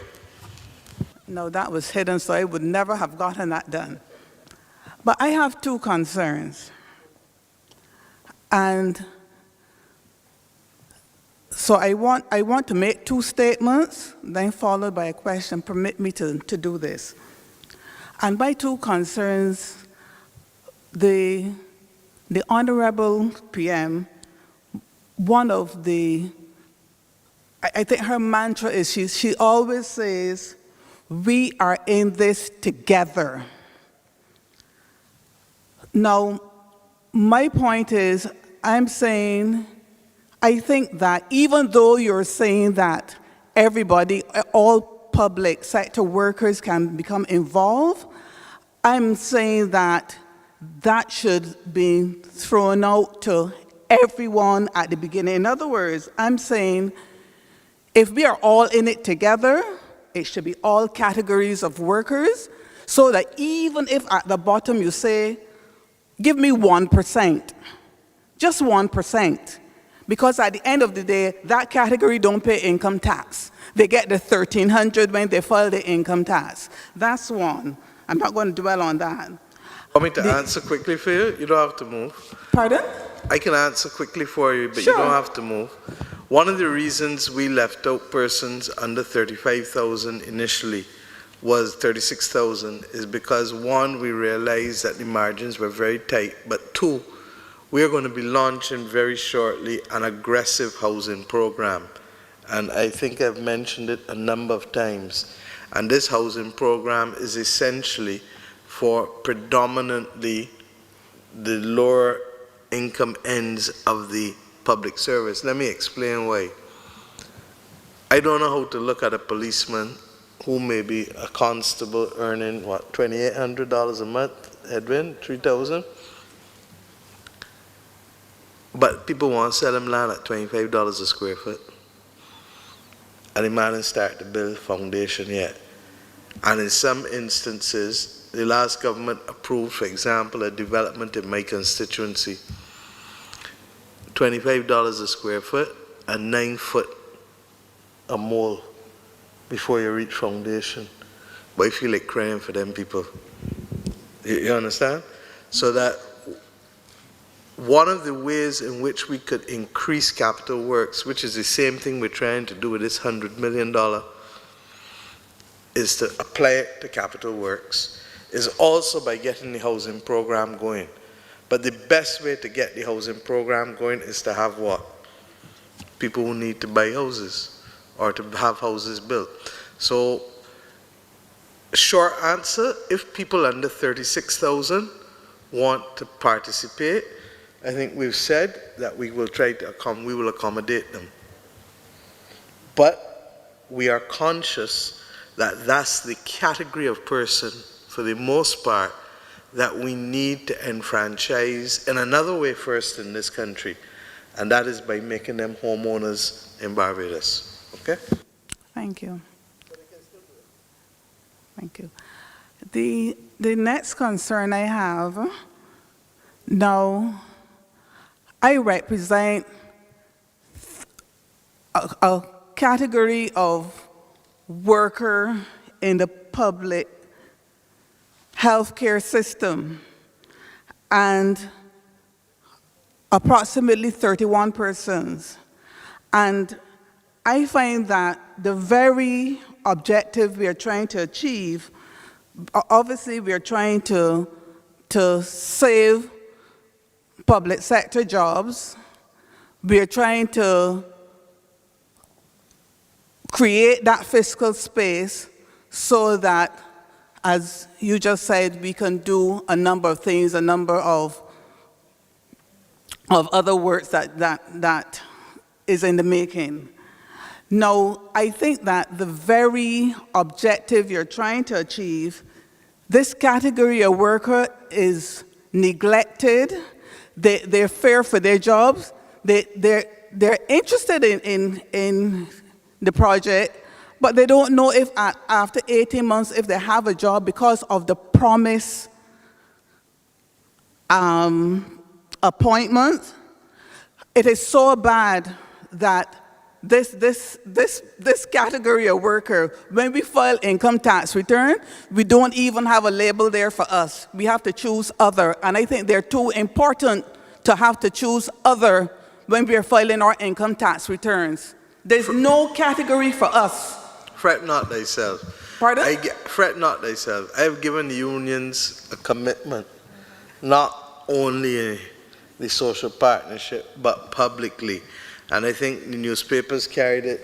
No, that was hidden, so I would never have gotten that done. But I have two concerns. And so I want to make two statements, then followed by a question. Permit me to do this. And my two concerns, the Honorable PM, one of the, I think her mantra is, she always says, we are in this together. Now, my point is, I'm saying, I think that even though you're saying that everybody, all public sector workers can become involved, I'm saying that that should be thrown out to everyone at the beginning. In other words, I'm saying if we are all in it together, it should be all categories of workers, so that even if at the bottom you say, give me 1%, just 1%, because at the end of the day, that category don't pay income tax. They get the $1,300 when they file the income tax. That's one. I'm not going to dwell on that. Want me to answer quickly for you? You don't have to move. Pardon? I can answer quickly for you, but Sure. You don't have to move. One of the reasons we left out persons under 35,000 initially was 36,000 is because, one, we realized that the margins were very tight, but two, we are going to be launching very shortly an aggressive housing program. And I think I've mentioned it a number of times. And this housing program is essentially for predominantly the lower income ends of the public service. Let me explain why. I don't know how to look at a policeman who may be a constable earning, what, $2,800 a month, Edwin, 3,000? But people want to sell him land at $25 a square foot. And the man didn't start to build foundation yet. And in some instances, the last government approved, for example, a development in my constituency, $25 a square foot and 9 foot a mole before you reach foundation. But I feel like crying for them people. You understand? So that one of the ways in which we could increase capital works, which is the same thing we're trying to do with this $100 million, is to apply it to capital works, is also by getting the housing program going. But the best way to get the housing program going is to have what? People who need to buy houses or to have houses built. So, short answer, if people under 36,000 want to participate, I think we've said that we will try to we will accommodate them. But we are conscious that that's the category of person, for the most part, that we need to enfranchise in another way first in this country, and that is by making them homeowners in Barbados. Okay? Thank you. Thank you. The next concern I have, now, I represent a category of worker in the public healthcare system, and approximately 31 persons. And I find that the very objective we are trying to achieve, obviously we are trying to save public sector jobs, we are trying to create that fiscal space so that, as you just said, we can do a number of things, a number of other works that is in the making. Now, I think that the very objective you're trying to achieve, this category of worker is neglected. They're fair for their jobs. They're interested in the project, but they don't know if after 18 months if they have a job because of the promise appointment. It is so bad that this category of worker, when we file income tax return, we don't even have a label there for us. We have to choose other, and I think they're too important to have to choose other when we are filing our income tax returns. There's no category for us. Fret not thyself. Pardon? Fret not thyself. I have given the unions a commitment, not only in the social partnership, but publicly. And I think the newspapers carried it,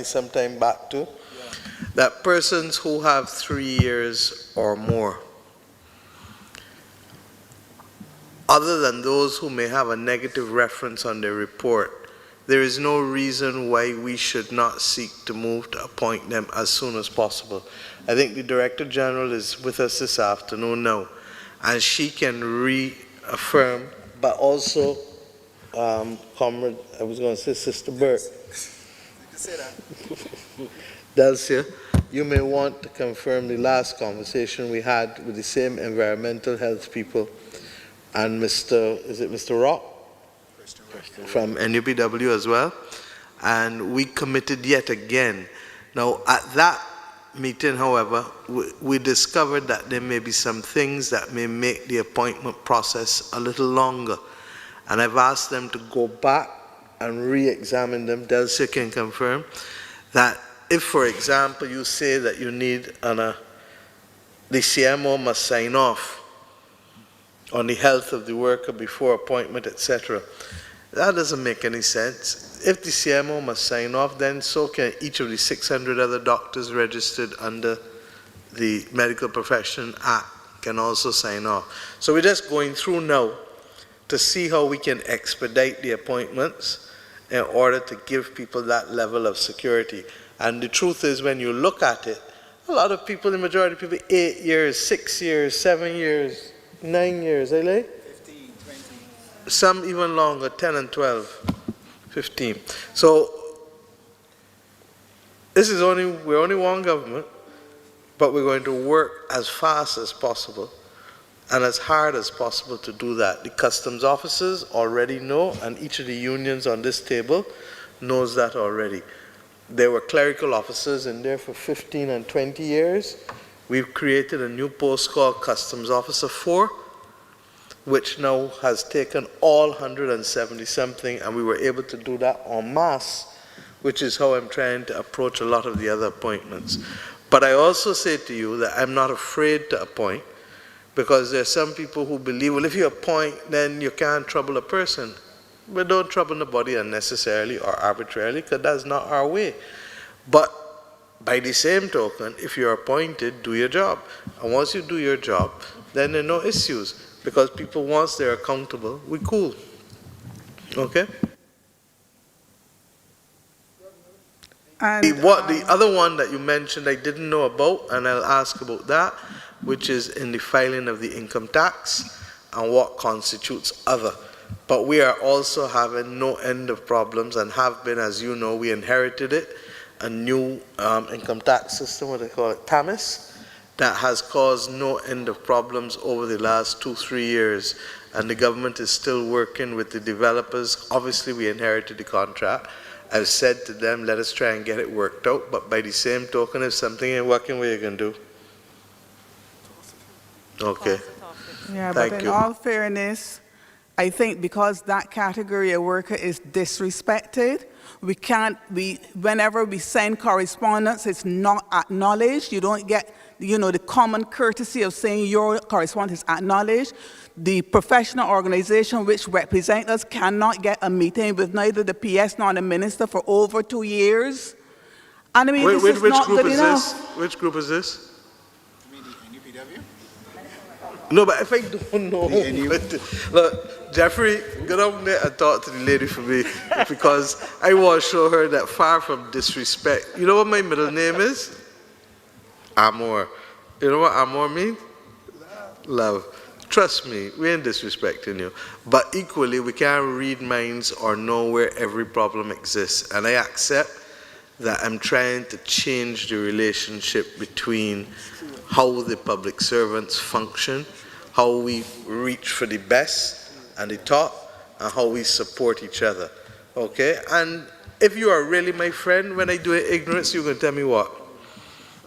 some time back too, that persons who have 3 years or more, other than those who may have a negative reference on their report, there is no reason why we should not seek to move to appoint them as soon as possible. I think the Director General is with us this afternoon now, and she can reaffirm, but also, Comrade, I was going to say Sister Burke. You can say that. Delcia, you may want to confirm the last conversation we had with the same environmental health people and Mr. Rock? From NUPW as well, and we committed yet again. Now, at that meeting, however, we discovered that there may be some things that may make the appointment process a little longer, and I've asked them to go back and re-examine them. Delcia can confirm that if, for example, you say that you need the CMO must sign off on the health of the worker before appointment, etc., that doesn't make any sense. If the CMO must sign off, then so can each of the 600 other doctors registered under the Medical Profession Act can also sign off. So we're just going through now to see how we can expedite the appointments in order to give people that level of security. And the truth is, when you look at it, a lot of people, the majority of people, 8 years, 6 years, 7 years, 9 years, eh, Lay? Some even longer, 10 and 12, 15. So this is we're only one government, but we're going to work as fast as possible and as hard as possible to do that. The customs officers already know, and each of the unions on this table knows that already. There were clerical officers in there for 15 and 20 years. We've created a new post called Customs Officer 4, which now has taken all 170-something, and we were able to do that en masse, which is how I'm trying to approach a lot of the other appointments. But I also say to you that I'm not afraid to appoint, Because there are some people who believe, well, if you appoint, then you can't trouble a person. But don't trouble nobody unnecessarily or arbitrarily, because that's not our way. But by the same token, if you're appointed, do your job. And once you do your job, then there are no issues. Because people, once they're accountable, we're cool. Okay? And, The other one that you mentioned I didn't know about, and I'll ask about that, which is in the filing of the income tax and what constitutes other. But we are also having no end of problems and have been, as you know, we inherited it, a new income tax system, what they call it, TAMIS, that has caused no end of problems over the last 2-3 years. And the government is still working with the developers. Obviously, we inherited the contract. I've said to them, let us try and get it worked out. But by the same token, if something ain't working, what are you going to do? Okay. yeah, Thank but in you. all fairness, I think because that category of worker is disrespected, whenever we send correspondence, it's not acknowledged. You don't get, the common courtesy of saying your correspondence is acknowledged. The professional organization which represent us cannot get a meeting with neither the PS nor the minister for over 2 years. And I mean, this is not good enough. Which group is this? No, but if I don't know, look, Jeffrey, get up there and talk to the lady for me, because I want to show her that far from disrespect. You know what my middle name is? Amor. You know what Amor means? Love. Trust me, we ain't disrespecting you. But equally, we can't read minds or know where every problem exists. And I accept that I'm trying to change the relationship between how the public servants function, how we reach for the best and the top, and how we support each other. Okay? And if you are really my friend, when I do ignorance, you're going to tell me what?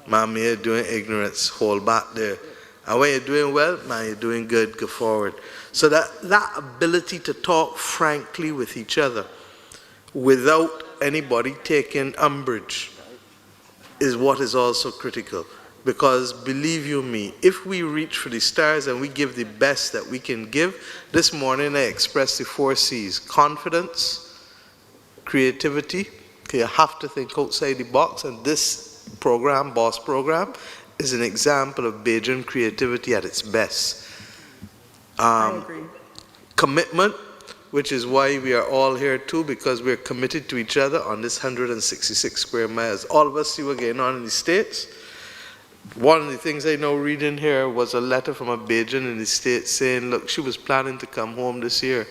Man, you're doing ignorance, hold back there. And when you're doing well, man, you're doing good, go forward. So that ability to talk frankly with each other without anybody taking umbrage is what is also critical. Because believe you me, if we reach for the stars and we give the best that we can give, this morning I expressed the 4 C's: confidence, creativity. Okay, you have to think outside the box, and this program, BOSS program, is an example of Bajan creativity at its best. I agree. Commitment, which is why we are all here too, because we're committed to each other on this 166 square miles. All of us see what's going on in the States. One of the things I know reading here was a letter from a Bajan in the States saying, look, she was planning to come home this year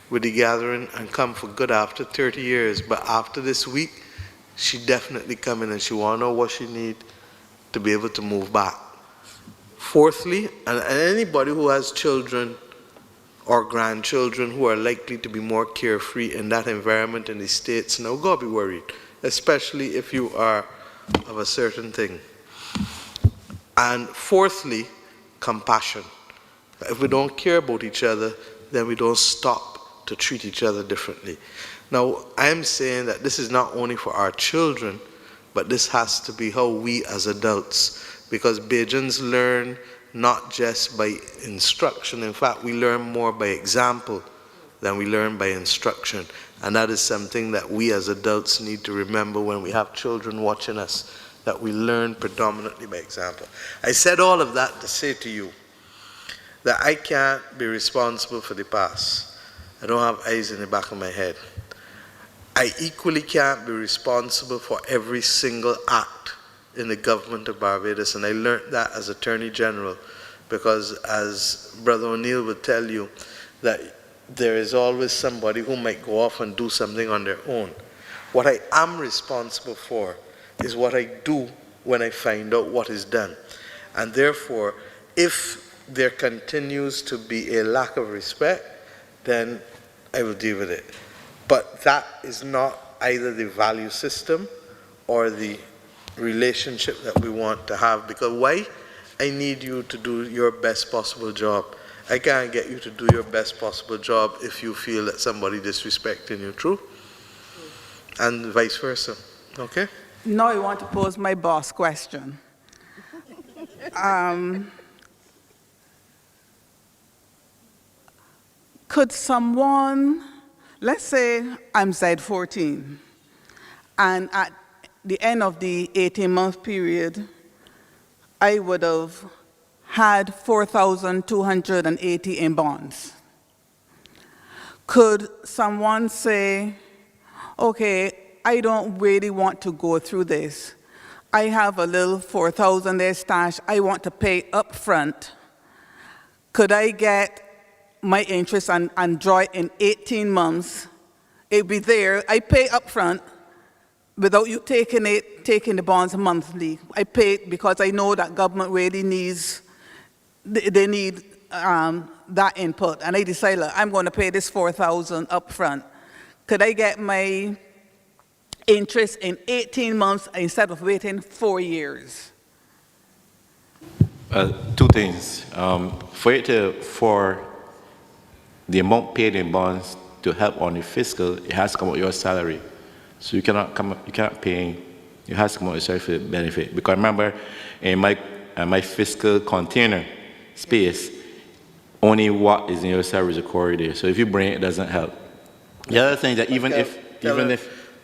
with the gathering and come for good after 30 years. But after this week, she definitely coming, and she want to know what she need to be able to move back. Fourthly, and anybody who has children or grandchildren who are likely to be more carefree in that environment in the States, now go be worried, especially if you are of a certain thing. And fourthly, compassion. If we don't care about each other, then we don't stop to treat each other differently. Now, I'm saying that this is not only for our children, but this has to be how we as adults, because Bajans learn not just by instruction. In fact, we learn more by example than we learn by instruction. And that is something that we as adults need to remember when we have children watching us, that we learn predominantly by example. I said all of that to say to you that I can't be responsible for the past. I don't have eyes in the back of my head. I equally can't be responsible for every single act in the government of Barbados, and I learned that as Attorney General, because as Brother O'Neill would tell you, that there is always somebody who might go off and do something on their own. What I am responsible for is what I do when I find out what is done. And therefore, if there continues to be a lack of respect, then I will deal with it. But that is not either the value system or the relationship that we want to have. Because why? I need you to do your best possible job. I can't get you to do your best possible job if you feel that somebody disrespecting you, true? And vice versa, okay? Now I want to pose my boss question. could someone, let's say I'm Z14, and at the end of the 18-month period, I would have had 4,280 in bonds. Could someone say, okay, I don't really want to go through this. I have a little 4,000 there stashed. I want to pay up front. Could I get my interest and draw it in 18 months? It'd be there. I pay up front without you taking the bonds monthly. I pay it because I know that government really needs, they need that input. And I decide, look, I'm going to pay this 4,000 up front. Could I get my interest in 18 months instead of waiting 4 years? Two things. For the amount paid in bonds to help on the fiscal, it has to come out of your salary. So you cannot pay. It has to come out of your salary for the benefit. Because remember, in my fiscal container space, only what is in your salary is recorded there. So if you bring it, it doesn't help. The other thing that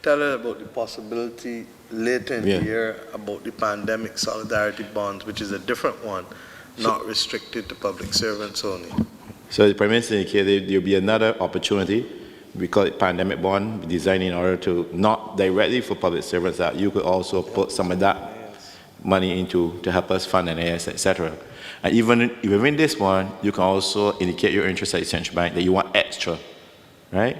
Tell her about the possibility later in the year about the pandemic solidarity bonds, which is a different one, not restricted to public servants only. So the Prime Minister indicated there will be another opportunity, we call it pandemic bond, designed in order to not directly for public servants, that you could also put some of that money into to help us fund NAS, etc. And even within this one, you can also indicate your interest at the central bank that you want extra, right?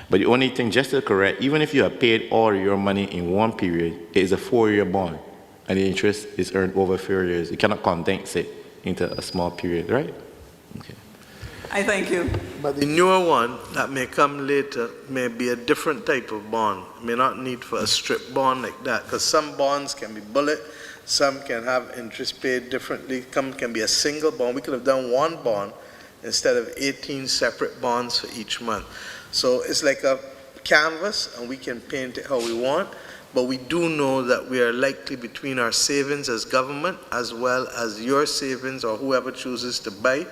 But the only thing, just to correct, even if you have paid all your money in one period, it is a 4-year bond, and the interest is earned over 4 years. You cannot condense it into a small period, right? Okay. I thank you. But the newer one that may come later may be a different type of bond. May not need for a strip bond like that, because some bonds can be bullet, some can have interest paid differently, some can be a single bond. We could have done one bond instead of 18 separate bonds for each month. So it's like a canvas, and we can paint it how we want, but we do know that we are likely, between our savings as government as well as your savings or whoever chooses to buy,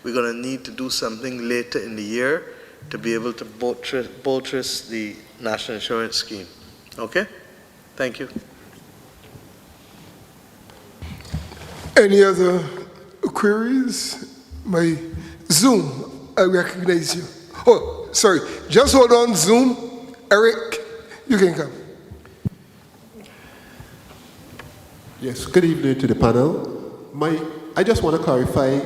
we're going to need to do something later in the year to be able to buttress the national insurance scheme. Okay? Thank you. Any other queries? My Zoom, I recognize you. Oh, sorry, just hold on, Zoom. Eric, you can come. Yes, good evening to the panel. I just want to clarify,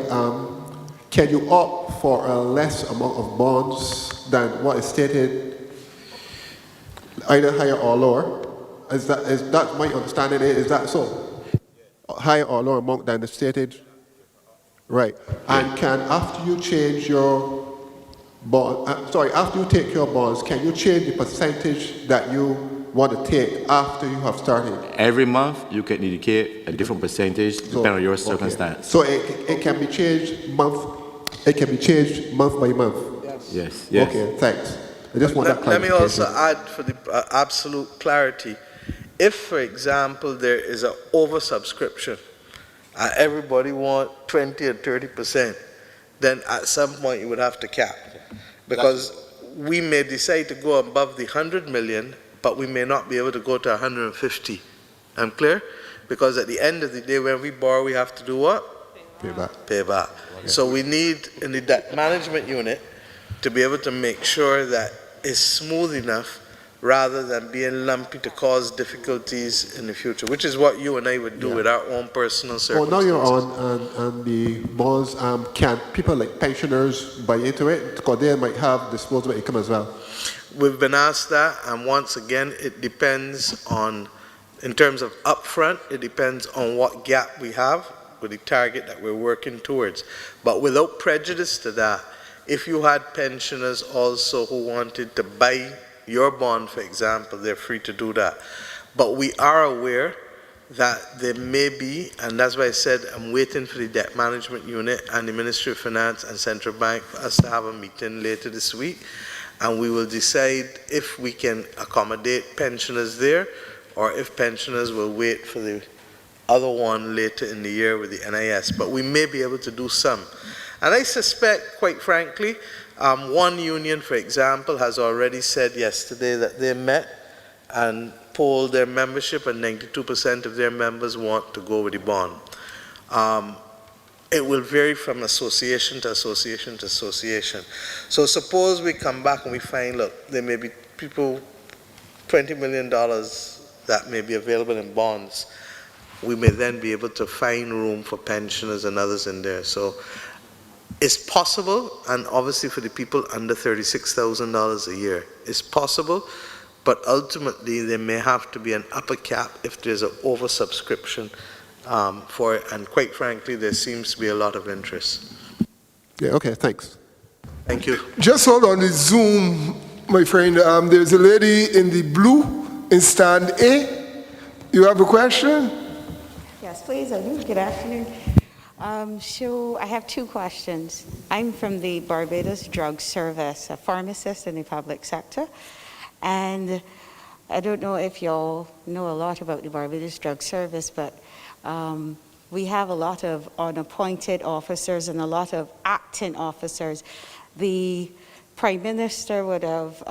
can you opt for a less amount of bonds than what is stated, either higher or lower? Is that my understanding? Is that so? Higher or lower amount than the stated? Right. And can, after you change your bond, after you take your bonds, can you change the percentage that you want to take after you have started? Every month, you can indicate a different percentage depending on your circumstance. So it can be changed month by month? Yes. Okay, thanks. I just want that Let me clarification. also add, for the absolute clarity, if, for example, there is an oversubscription, everybody want 20 or 30%, then at some point you would have to cap. Because we may decide to go above the 100 million, but we may not be able to go to 150. I'm clear? Because at the end of the day, when we borrow, we have to do what? Pay back. Pay back. Okay. So we need, in the debt management unit, to be able to make sure that it's smooth enough rather than being lumpy to cause difficulties in the future, which is what you and I would do with our own personal circumstances. Well, now you're on the bonds. Can people like pensioners buy into it? Because they might have disposable income as well. We've been asked that, and once again, it depends on, in terms of upfront, it depends on what gap we have with the target that we're working towards. But without prejudice to that, if you had pensioners also who wanted to buy your bond, for example, they're free to do that. But we are aware that there may be, and that's why I said I'm waiting for the debt management unit and the Ministry of Finance and Central Bank for us to have a meeting later this week, and we will decide if we can accommodate pensioners there, or if pensioners will wait for the other one later in the year with the NIS. But we may be able to do some. And I suspect, quite frankly, One union, for example, has already said yesterday that they met and polled their membership, and 92% of their members want to go with the bond. It will vary from association to association to association. So suppose we come back and we find, look, there may be people, $20 million that may be available in bonds. We may then be able to find room for pensioners and others in there. So it's possible, and obviously for the people under $36,000 a year, it's possible, but ultimately there may have to be an upper cap if there's an oversubscription for it, and quite frankly, there seems to be a lot of interest. Yeah, okay, thanks. Thank you. Just hold on the Zoom, my friend. There's a lady in the blue in stand A. You have a question? Yes, please. Good afternoon. So I have two questions. I'm from the Barbados Drug Service, a pharmacist in the public sector, and I don't know if y'all know a lot about the Barbados Drug Service, but we have a lot of unappointed officers and a lot of acting officers. The Prime Minister would have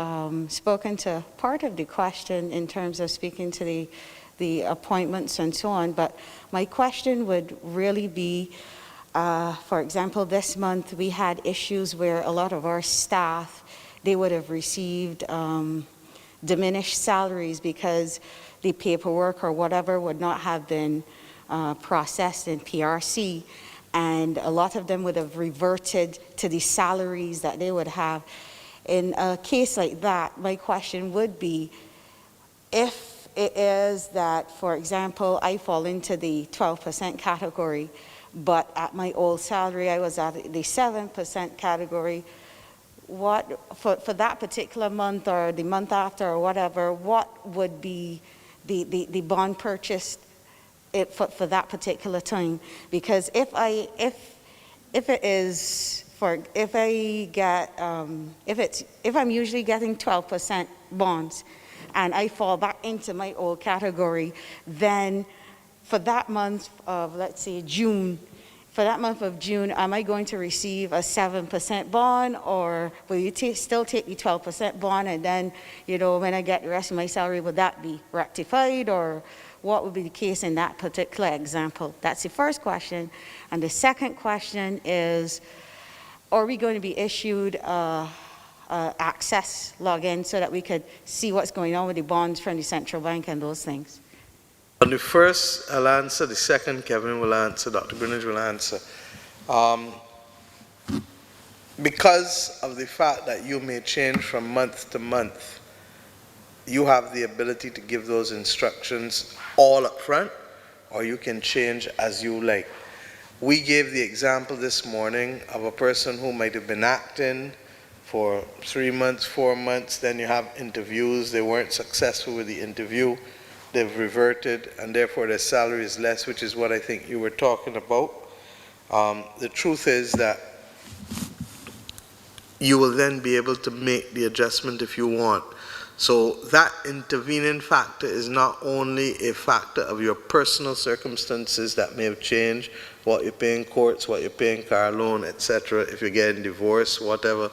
spoken to part of the question in terms of speaking to the appointments and so on, but my question would really be, for example, this month we had issues where a lot of our staff, they would have received diminished salaries because the paperwork or whatever would not have been processed in PRC, and a lot of them would have reverted to the salaries that they would have. In a case like that, my question would be, if it is that, for example, I fall into the 12% category, but at my old salary I was at the 7% category, what, for that particular month or the month after or whatever, what would be the bond purchased for that particular time? Because if I'm usually getting 12% bonds and I fall back into my old category, then for that month of, let's say, June, for that month of June, am I going to receive a 7% bond, or will you still take the 12% bond, and then, you know, when I get the rest of my salary, would that be rectified, or what would be the case in that particular example? That's the first question. And the second question is, are we going to be issued access login so that we could see what's going on with the bonds from the central bank and those things? On the first, I'll answer. The second, Kevin will answer. Dr. Greenidge will answer. Because of the fact that you may change from month to month, you have the ability to give those instructions all up front, or you can change as you like. We gave the example this morning of a person who might have been acting for 3 months, 4 months, then you have interviews, they weren't successful with the interview, they've reverted, and therefore their salary is less, which is what I think you were talking about. The truth is that you will then be able to make the adjustment if you want. So that intervening factor is not only a factor of your personal circumstances that may have changed, what you pay in courts, what you pay in car loan, etc., if you're getting divorced, whatever,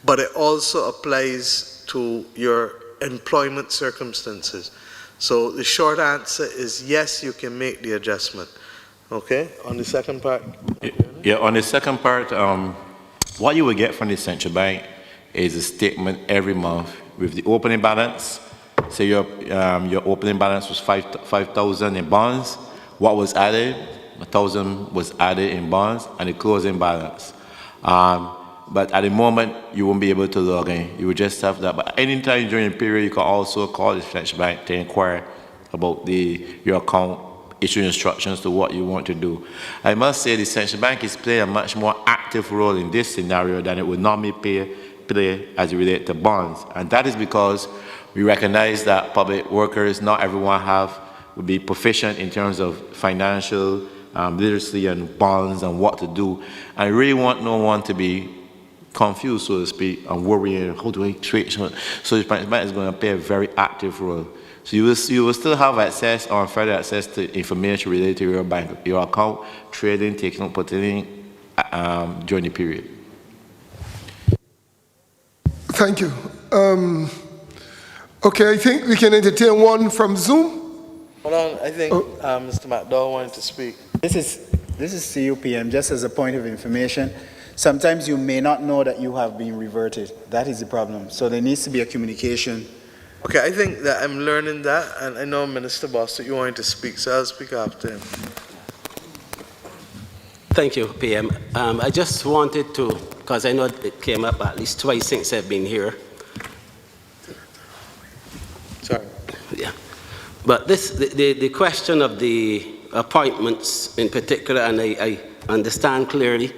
but it also applies to your employment circumstances. So the short answer is yes, you can make the adjustment. Okay, on the second part? Yeah, on the second part, what you will get from the central bank is a statement every month with the opening balance. Say your opening balance was 5,000 in bonds. What was added? 1,000 was added in bonds, and the closing balance. But at the moment, you won't be able to log in. You will just have that. But anytime during the period, you can also call the central bank to inquire about your account, issue instructions to what you want to do. I must say the central bank is playing a much more active role in this scenario than it would normally play as it relates to bonds. And that is because we recognize that public workers, not everyone would be proficient in terms of financial literacy and bonds and what to do. I really want no one to be confused, so to speak, and worrying, how do I trade? So the bank is going to play a very active role. So you will still have access or further access to information related to your bank, your account, trading, taking, putting in during the period. Thank you. Okay, I think we can entertain one from Zoom. Hold on, I think Mr. McDowell wanted to speak. This is CUPM, just as a point of information. Sometimes you may not know that you have been reverted. That is the problem. So there needs to be a communication. Okay, I think that I'm learning that, and I know Minister Bostic, you wanted to speak, so I'll speak after him. Thank you, PM. I just wanted to, because I know it came up at least twice since I've been here. Sorry. Yeah. But the question of the appointments in particular, and I understand clearly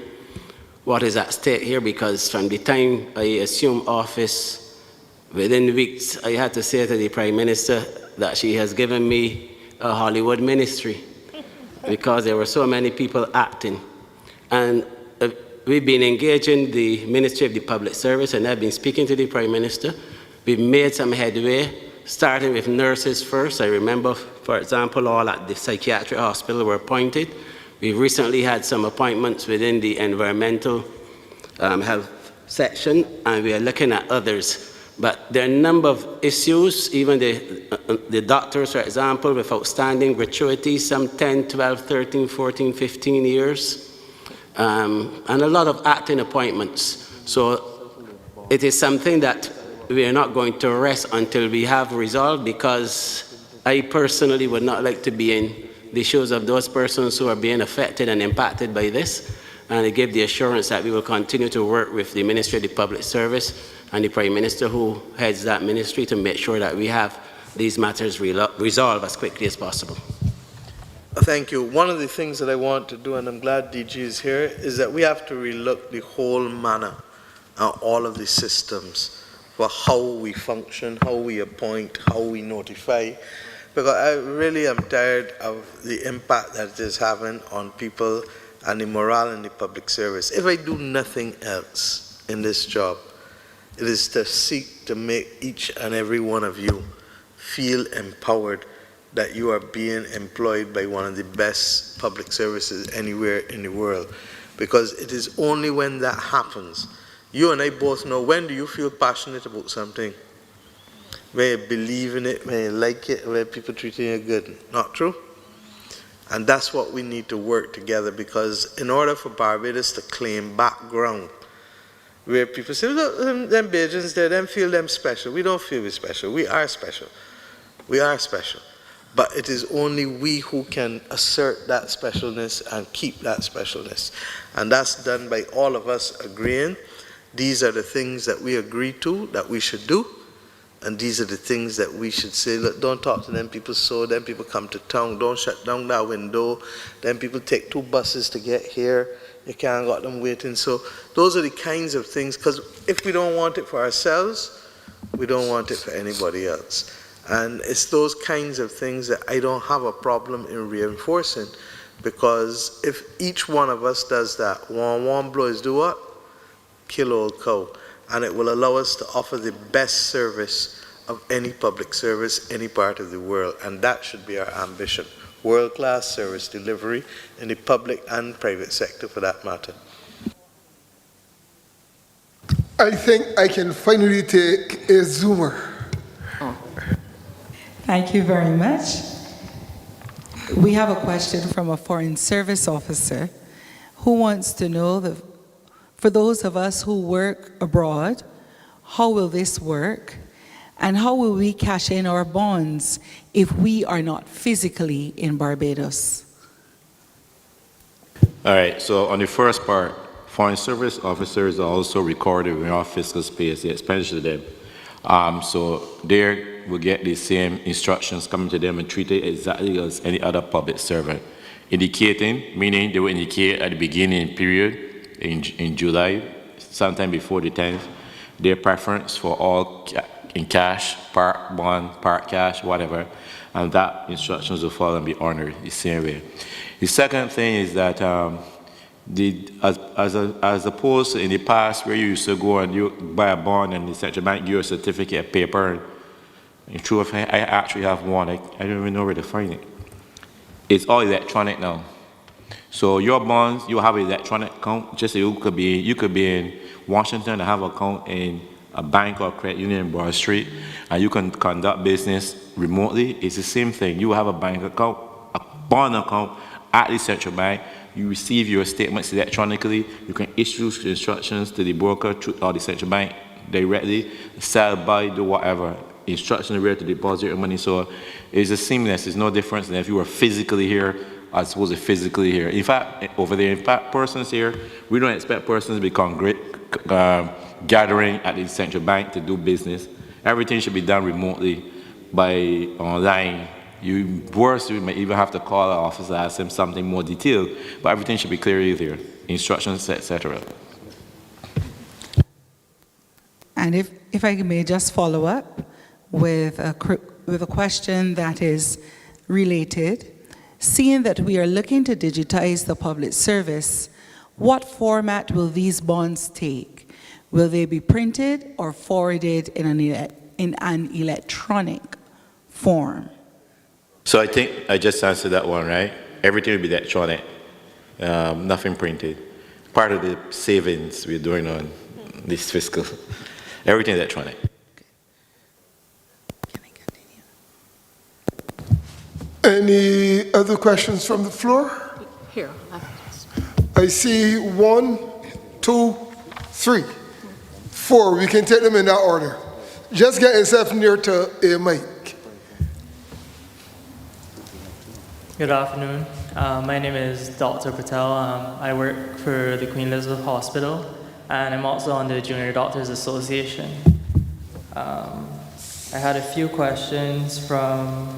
what is at stake here, because from the time I assumed office, within weeks, I had to say to the Prime Minister that she has given me a Hollywood ministry because there were so many people acting. And we've been engaging the Ministry of the Public Service, and I've been speaking to the Prime Minister. We've made some headway, starting with nurses first. I remember, for example, all at the psychiatric hospital were appointed. We've recently had some appointments within the environmental health section, and we are looking at others. But there are a number of issues, even the doctors, for example, with outstanding gratuities, some 10, 12, 13, 14, 15 years, and a lot of acting appointments. So it is something that we are not going to rest until we have resolved, because I personally would not like to be in the shoes of those persons who are being affected and impacted by this. And I give the assurance that we will continue to work with the Ministry of the Public Service and the Prime Minister who heads that ministry to make sure that we have these matters resolved as quickly as possible. Thank you. One of the things that I want to do, and I'm glad DG is here, is that we have to relook the whole manner and all of the systems for how we function, how we appoint, how we notify. Because I really am tired of the impact that it is having on people and the morale in the public service. If I do nothing else in this job, it is to seek to make each and every one of you feel empowered that you are being employed by one of the best public services anywhere in the world. Because it is only when that happens, you and I both know, when do you feel passionate about something? When you believe in it, when you like it, when people treat you good. Not true? And that's what we need to work together, because in order for Barbados to claim back ground, where people say, look, them Bajans there, them feel them special. We don't feel we're special. We are special. We are special. But it is only we who can assert that specialness and keep that specialness. And that's done by all of us agreeing. These are the things that we agree to, that we should do. And these are the things that we should say, look, don't talk to them people so, then people come to town, don't shut down that window, then people take 2 buses to get here, you can't got them waiting. So those are the kinds of things, because if we don't want it for ourselves, we don't want it for anybody else. And it's those kinds of things that I don't have a problem in reinforcing, because if each one of us does that, one blow is do what? Kill old cow. And it will allow us to offer the best service of any public service, any part of the world. And that should be our ambition. World-class service delivery in the public and private sector for that matter. I think I can finally take a Zoomer. Thank you very much. We have a question from a Foreign Service officer who wants to know that for those of us who work abroad, how will this work? And how will we cash in our bonds if we are not physically in Barbados? All right, so on the first part, Foreign Service officers are also recorded in our fiscal space, the expenditure to them. So they will get the same instructions coming to them and treat it exactly as any other public servant. Indicating, meaning they will indicate at the beginning period, in July, sometime before the 10th, their preference for all in cash, part bond, part cash, whatever, and that instructions will follow and be honored the same way. The second thing is that as opposed to in the past where you used to go and you buy a bond and the central bank give you a certificate of paper, and true, if I actually have one, I don't even know where to find it. It's all electronic now. So your bonds, you have an electronic account. Just so you could be in Washington and have an account in a bank or credit union in Broad Street, and you can conduct business remotely, it's the same thing. You have a bank account, a bond account at the central bank. You receive your statements electronically. You can issue instructions to the broker or the central bank directly, sell, buy, do whatever. Instructions where to deposit your money. So it's a seamless. There's no difference than if you were physically here as opposed to physically here. In fact, over there, in fact, persons here, we don't expect persons to be gathering at the central bank to do business. Everything should be done remotely by online. Worse, you may even have to call an officer, ask him something more detailed, but everything should be clearly there, instructions, etc. And if I may just follow up with a question that is related, seeing that we are looking to digitize the public service, what format will these bonds take? Will they be printed or forwarded in an electronic form? So I think I just answered that one, right? Everything will be electronic, nothing printed. Part of the savings we're doing on this fiscal, everything electronic. Can I continue? Any other questions from the floor? Here. I see 1, 2, 3, 4. We can take them in that order. Just get yourself near to a mic. Good afternoon. My name is Dr. Patel. I work for the Queen Elizabeth Hospital, and I'm also on the Junior Doctors Association. I had a few questions from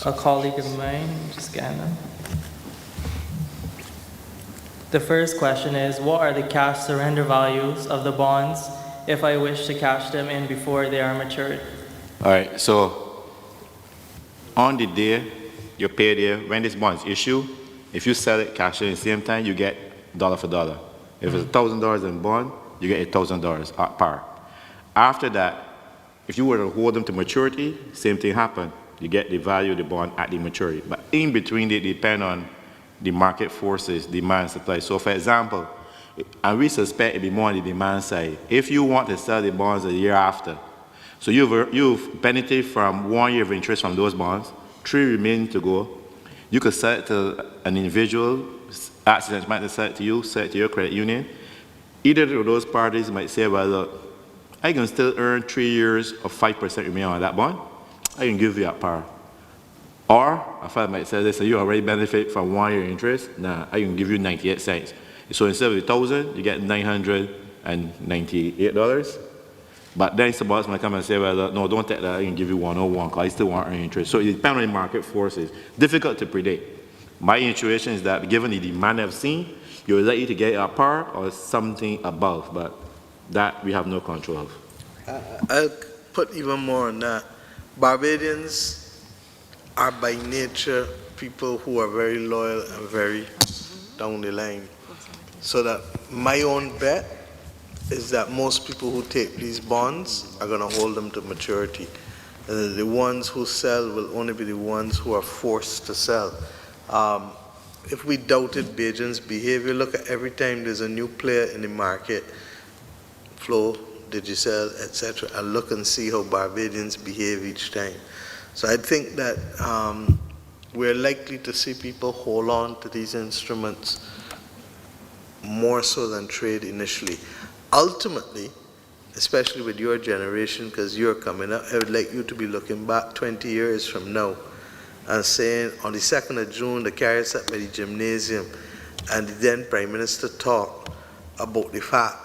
a colleague of mine. Just getting them. The first question is, what are the cash surrender values of the bonds if I wish to cash them in before they are matured? All right, so on the day you pay there, when this bond is issued, if you sell it cash in at the same time, you get dollar for dollar. If it's $1,000 in bond, you get $1,000 at par. After that, if you were to hold them to maturity, same thing happen. You get the value of the bond at the maturity. But in between, they depend on the market forces, demand and supply. So for example, and we suspect it be more on the demand side. If you want to sell the bonds a year after, so you've benefited from 1 year of interest from those bonds, 3 remain to go, you could sell it to an individual, ask the bank to sell it to you, sell it to your credit union. Either of those parties might say, well, look, I can still earn 3 years of 5% remaining on that bond. I can give you at par. Or a firm might say, listen, you already benefit from 1 year interest. Nah, I can give you 98 cents. So instead of $1,000, you get $998. But then somebody else might come and say, well, no, don't take that. I can give you 101 because I still want earning interest. So it depends on the market forces. Difficult to predict. My intuition is that given the demand I've seen, you're likely to get a par or something above, but that we have no control of. I'll put even more on that. Barbadians are by nature people who are very loyal and very down the line. So that my own bet is that most people who take these bonds are going to hold them to maturity. The ones who sell will only be the ones who are forced to sell. If we doubted Bajan's behavior, look at every time there's a new player in the market, Flow, Digicel, etc., and look and see how Barbadians behave each time. So I think that we're likely to see people hold on to these instruments more so than trade initially. Ultimately, especially with your generation, because you're coming up, I would like you to be looking back 20 years from now and saying, on the 2nd of June, the carrier sat by the gymnasium, and the then Prime Minister talked about the fact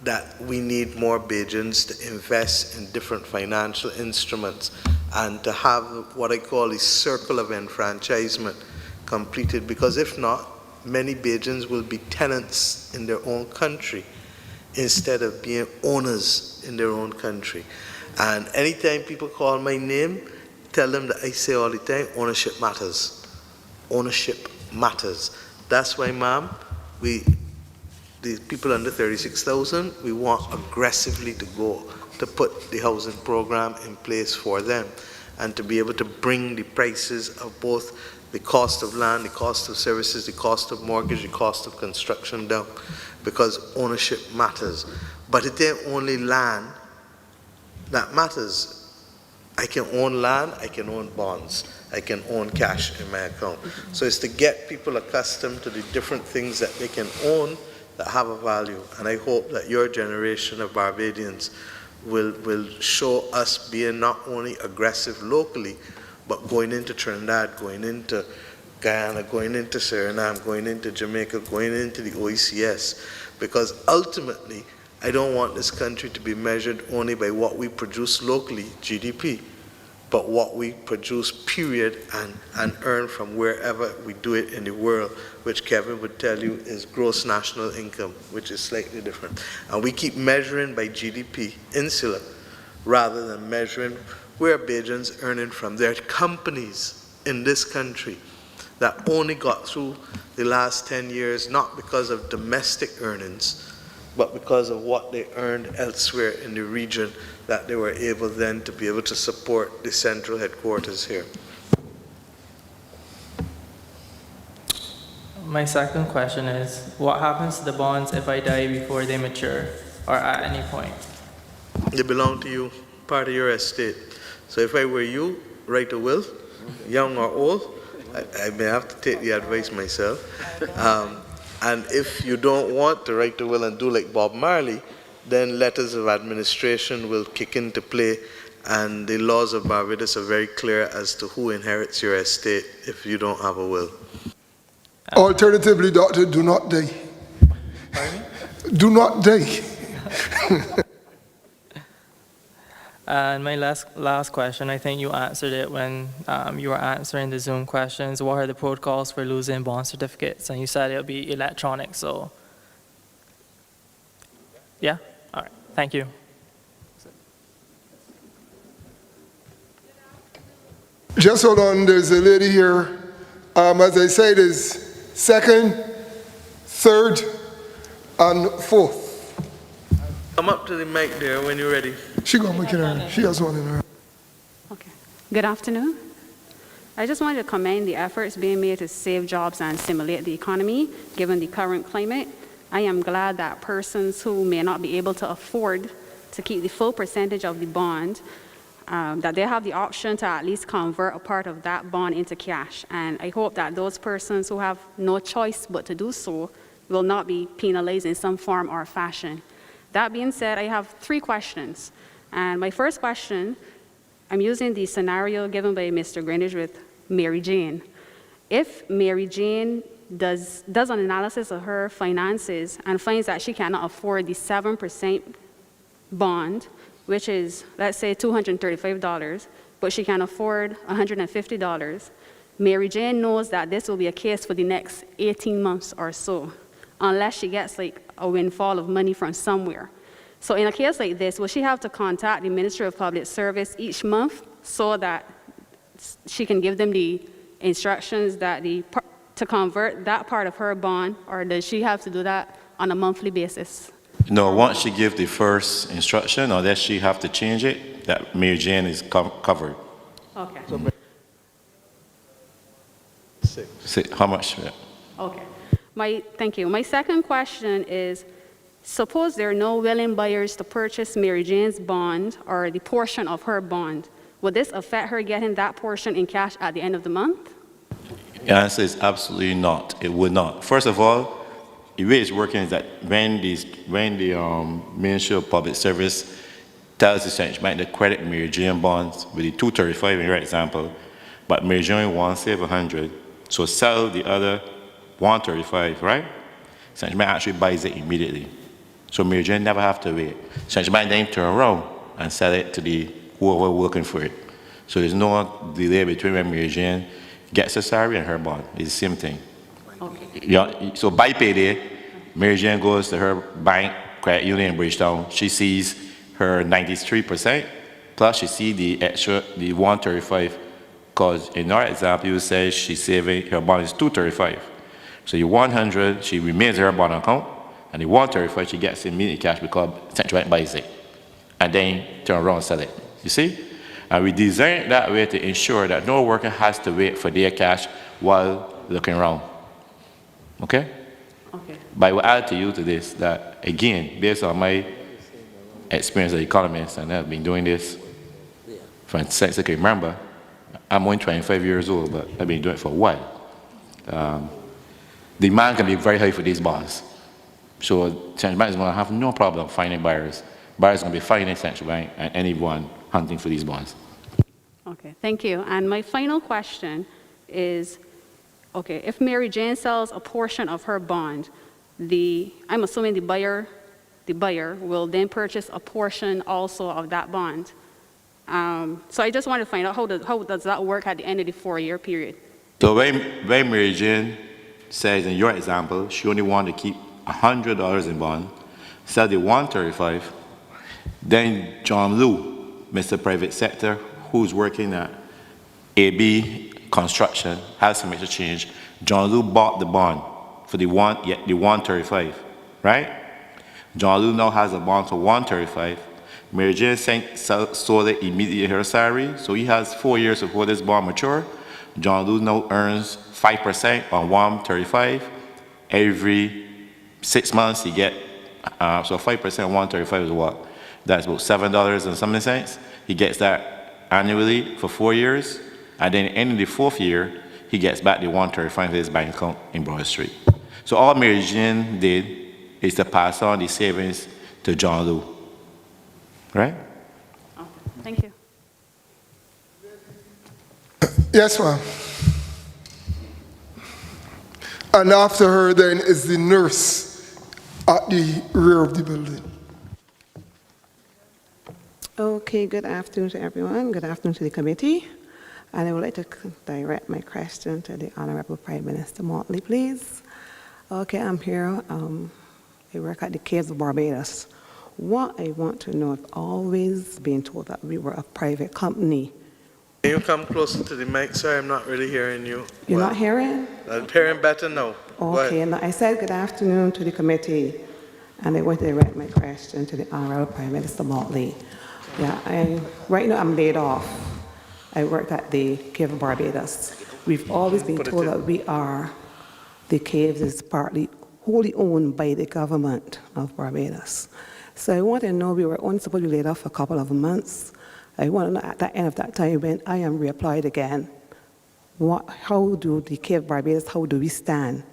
that we need more Bajans to invest in different financial instruments and to have what I call a circle of enfranchisement completed, because if not, many Bajans will be tenants in their own country instead of being owners in their own country. And anytime people call my name, tell them that I say all the time, ownership matters. Ownership matters. That's why, ma'am, the people under 36,000, we want aggressively to go to put the housing program in place for them and to be able to bring the prices of both the cost of land, the cost of services, the cost of mortgage, the cost of construction down, because ownership matters. But it ain't only land that matters. I can own land, I can own bonds, I can own cash in my account. So it's to get people accustomed to the different things that they can own that have a value. And I hope that your generation of Barbadians will show us being not only aggressive locally, but going into Trinidad, going into Guyana, going into Suriname, going into Jamaica, going into the OECS. Because ultimately, I don't want this country to be measured only by what we produce locally, GDP, but what we produce, period, and earn from wherever we do it in the world, which Kevin would tell you is gross national income, which is slightly different. And we keep measuring by GDP, insular, rather than measuring where Bajans earning from their companies in this country that only got through the last 10 years, not because of domestic earnings, but because of what they earned elsewhere in the region, that they were able then to be able to support the central headquarters here. My second question is, what happens to the bonds if I die before they mature or at any point? They belong to you, part of your estate. So if I were you, write a will, young or old. I may have to take the advice myself. And if you don't want to write a will and do like Bob Marley, then letters of administration will kick into play, and the laws of Barbados are very clear as to who inherits your estate if you don't have a will. Alternatively, doctor, do not die. Do not die. And my last question, I think you answered it when you were answering the Zoom questions. What are the protocols for losing bond certificates? And you said it'll be electronic, so yeah? All right, thank you. Just hold on, there's a lady here. As I said, is second, third, and fourth. Come up to the mic there when you're ready. She got my kid. She has one in her. Okay. Good afternoon. I just wanted to commend the efforts being made to save jobs and stimulate the economy, given the current climate. I am glad that persons who may not be able to afford to keep the full percentage of the bond, that they have the option to at least convert a part of that bond into cash. And I hope that those persons who have no choice but to do so will not be penalized in some form or fashion. That being said, I have 3 questions. And my first question, I'm using the scenario given by Mr. Greenidge with Mary Jane. If Mary Jane does an analysis of her finances and finds that she cannot afford the 7% bond, which is, let's say, $235, but she can afford $150, Mary Jane knows that this will be a case for the next 18 months or so, unless she gets like a windfall of money from somewhere. So in a case like this, will she have to contact the Ministry of Public Service each month so that she can give them the instructions that to convert that part of her bond, or does she have to do that on a monthly basis? No, once she gives the first instruction, or that she have to change it, that Mary Jane is covered. Okay. How much? Yeah. Okay. Thank you. My second question is, suppose there are no willing buyers to purchase Mary Jane's bond or the portion of her bond. Would this affect her getting that portion in cash at the end of the month? The answer is absolutely not. It would not. First of all, the way it's working is that when the Ministry of Public Service tells the central bank to credit Mary Jane bonds with the 235 in your example, but Mary Jane wants save 100, so sell the other 135, right? Central bank actually buys it immediately. So Mary Jane never have to wait. Central bank then turn around and sell it to the whoever working for it. So there's no delay between when Mary Jane gets a salary and her bond. It's the same thing. Okay. Yeah, so by payday, Mary Jane goes to her bank, credit union in Bridgetown. She sees her 93%, plus she sees the extra, the 135. Because in our example, you say she's saving, her bond is 235. So the 100, she remains in her bond account, and the 135, she gets immediate cash because central bank buys it, and then turn around and sell it. You see? And we design it that way to ensure that no worker has to wait for their cash while looking around. Okay? Okay. But I will add to you to this that, again, based on my experienced economist, and I've been doing this since I can remember. I'm only 25 years old, but I've been doing it for a while. Demand can be very high for these bonds. So central bank is going to have no problem finding buyers. Buyers are going to be finding central bank and anyone hunting for these bonds. Okay, thank you. And my final question is, okay, if Mary Jane sells a portion of her bond, I'm assuming the buyer will then purchase a portion also of that bond. So I just want to find out how does that work at the end of the 4-year period? So when Mary Jane says in your example, she only wanted to keep $100 in bond, sell the 135, then John Lou, Mr. Private Sector, who's working at AB Construction, has to make a change. John Lou bought the bond for the 135, right? John Lou now has a bond for 135. Mary Jane sold it immediately in her salary, so he has 4 years before this bond mature. John Lou now earns 5% on 135. Every 6 months he get, so 5% on 135 is what? That's about $7 and something cents. He gets that annually for 4 years, and then in the 4th year, he gets back the 135 in his bank account in Broad Street. So all Mary Jane did is to pass on the savings to John Lou, right? Okay, thank you. Yes, ma'am. And after her then is the nurse at the rear of the building. Okay, good afternoon to everyone. Good afternoon to the committee. And I would like to direct my question to the Honorable Prime Minister Motley, please. Okay, I'm here. I work at the Caves of Barbados. What I want to know, I've always been told that we were a private company. Can you come closer to the mic, sir? I'm not really hearing you. You're not hearing? I'm hearing better now. Okay, and I said good afternoon to the committee, and I want to direct my question to the Honorable Prime Minister Motley. Yeah, right now I'm laid off. I work at the Cave of Barbados. We've always been told that the caves is partly wholly owned by the government of Barbados. So I want to know, we were only supposed to be laid off for a couple of months. I want to know at the end of that time when I am reapplied again, how do the Cave of Barbados, how do we stand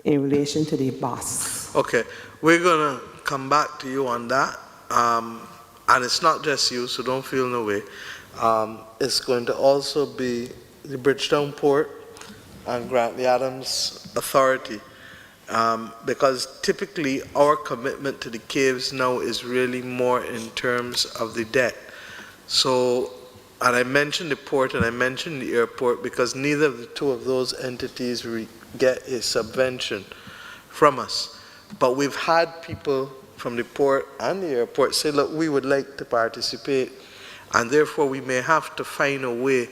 in relation to the boss? Okay, we're going to come back to you on that. And it's not just you, so don't feel no way. It's going to also be the Bridgetown Port and Grantley Adams Authority. Because typically our commitment to the caves now is really more in terms of the debt. So, and I mentioned the port and I mentioned the airport because neither of the two of those entities get a subvention from us. But we've had people from the port and the airport say, look, we would like to participate, and therefore we may have to find a way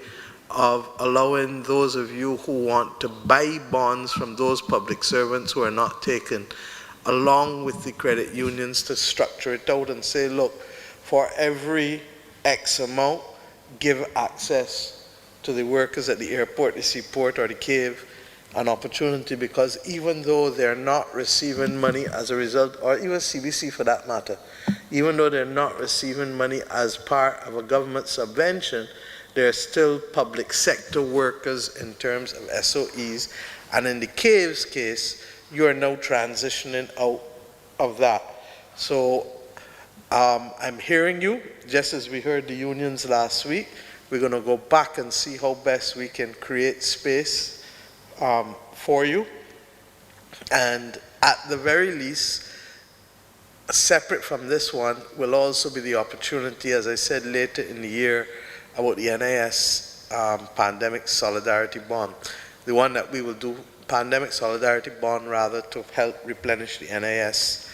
of allowing those of you who want to buy bonds from those public servants who are not taken, along with the credit unions, to structure it out and say, look, for every X amount, give access to the workers at the airport, the seaport, or the cave an opportunity, because even though they're not receiving money as a result, or even CBC for that matter, even though they're not receiving money as part of a government subvention, they're still public sector workers in terms of SOEs. And in the caves case, you are now transitioning out of that. So I'm hearing you, just as we heard the unions last week. We're going to go back and see how best we can create space for you. And at the very least, separate from this one, will also be the opportunity, as I said later in the year, about the NIS Pandemic Solidarity Bond. The one that we will do, Pandemic Solidarity Bond rather, to help replenish the NIS,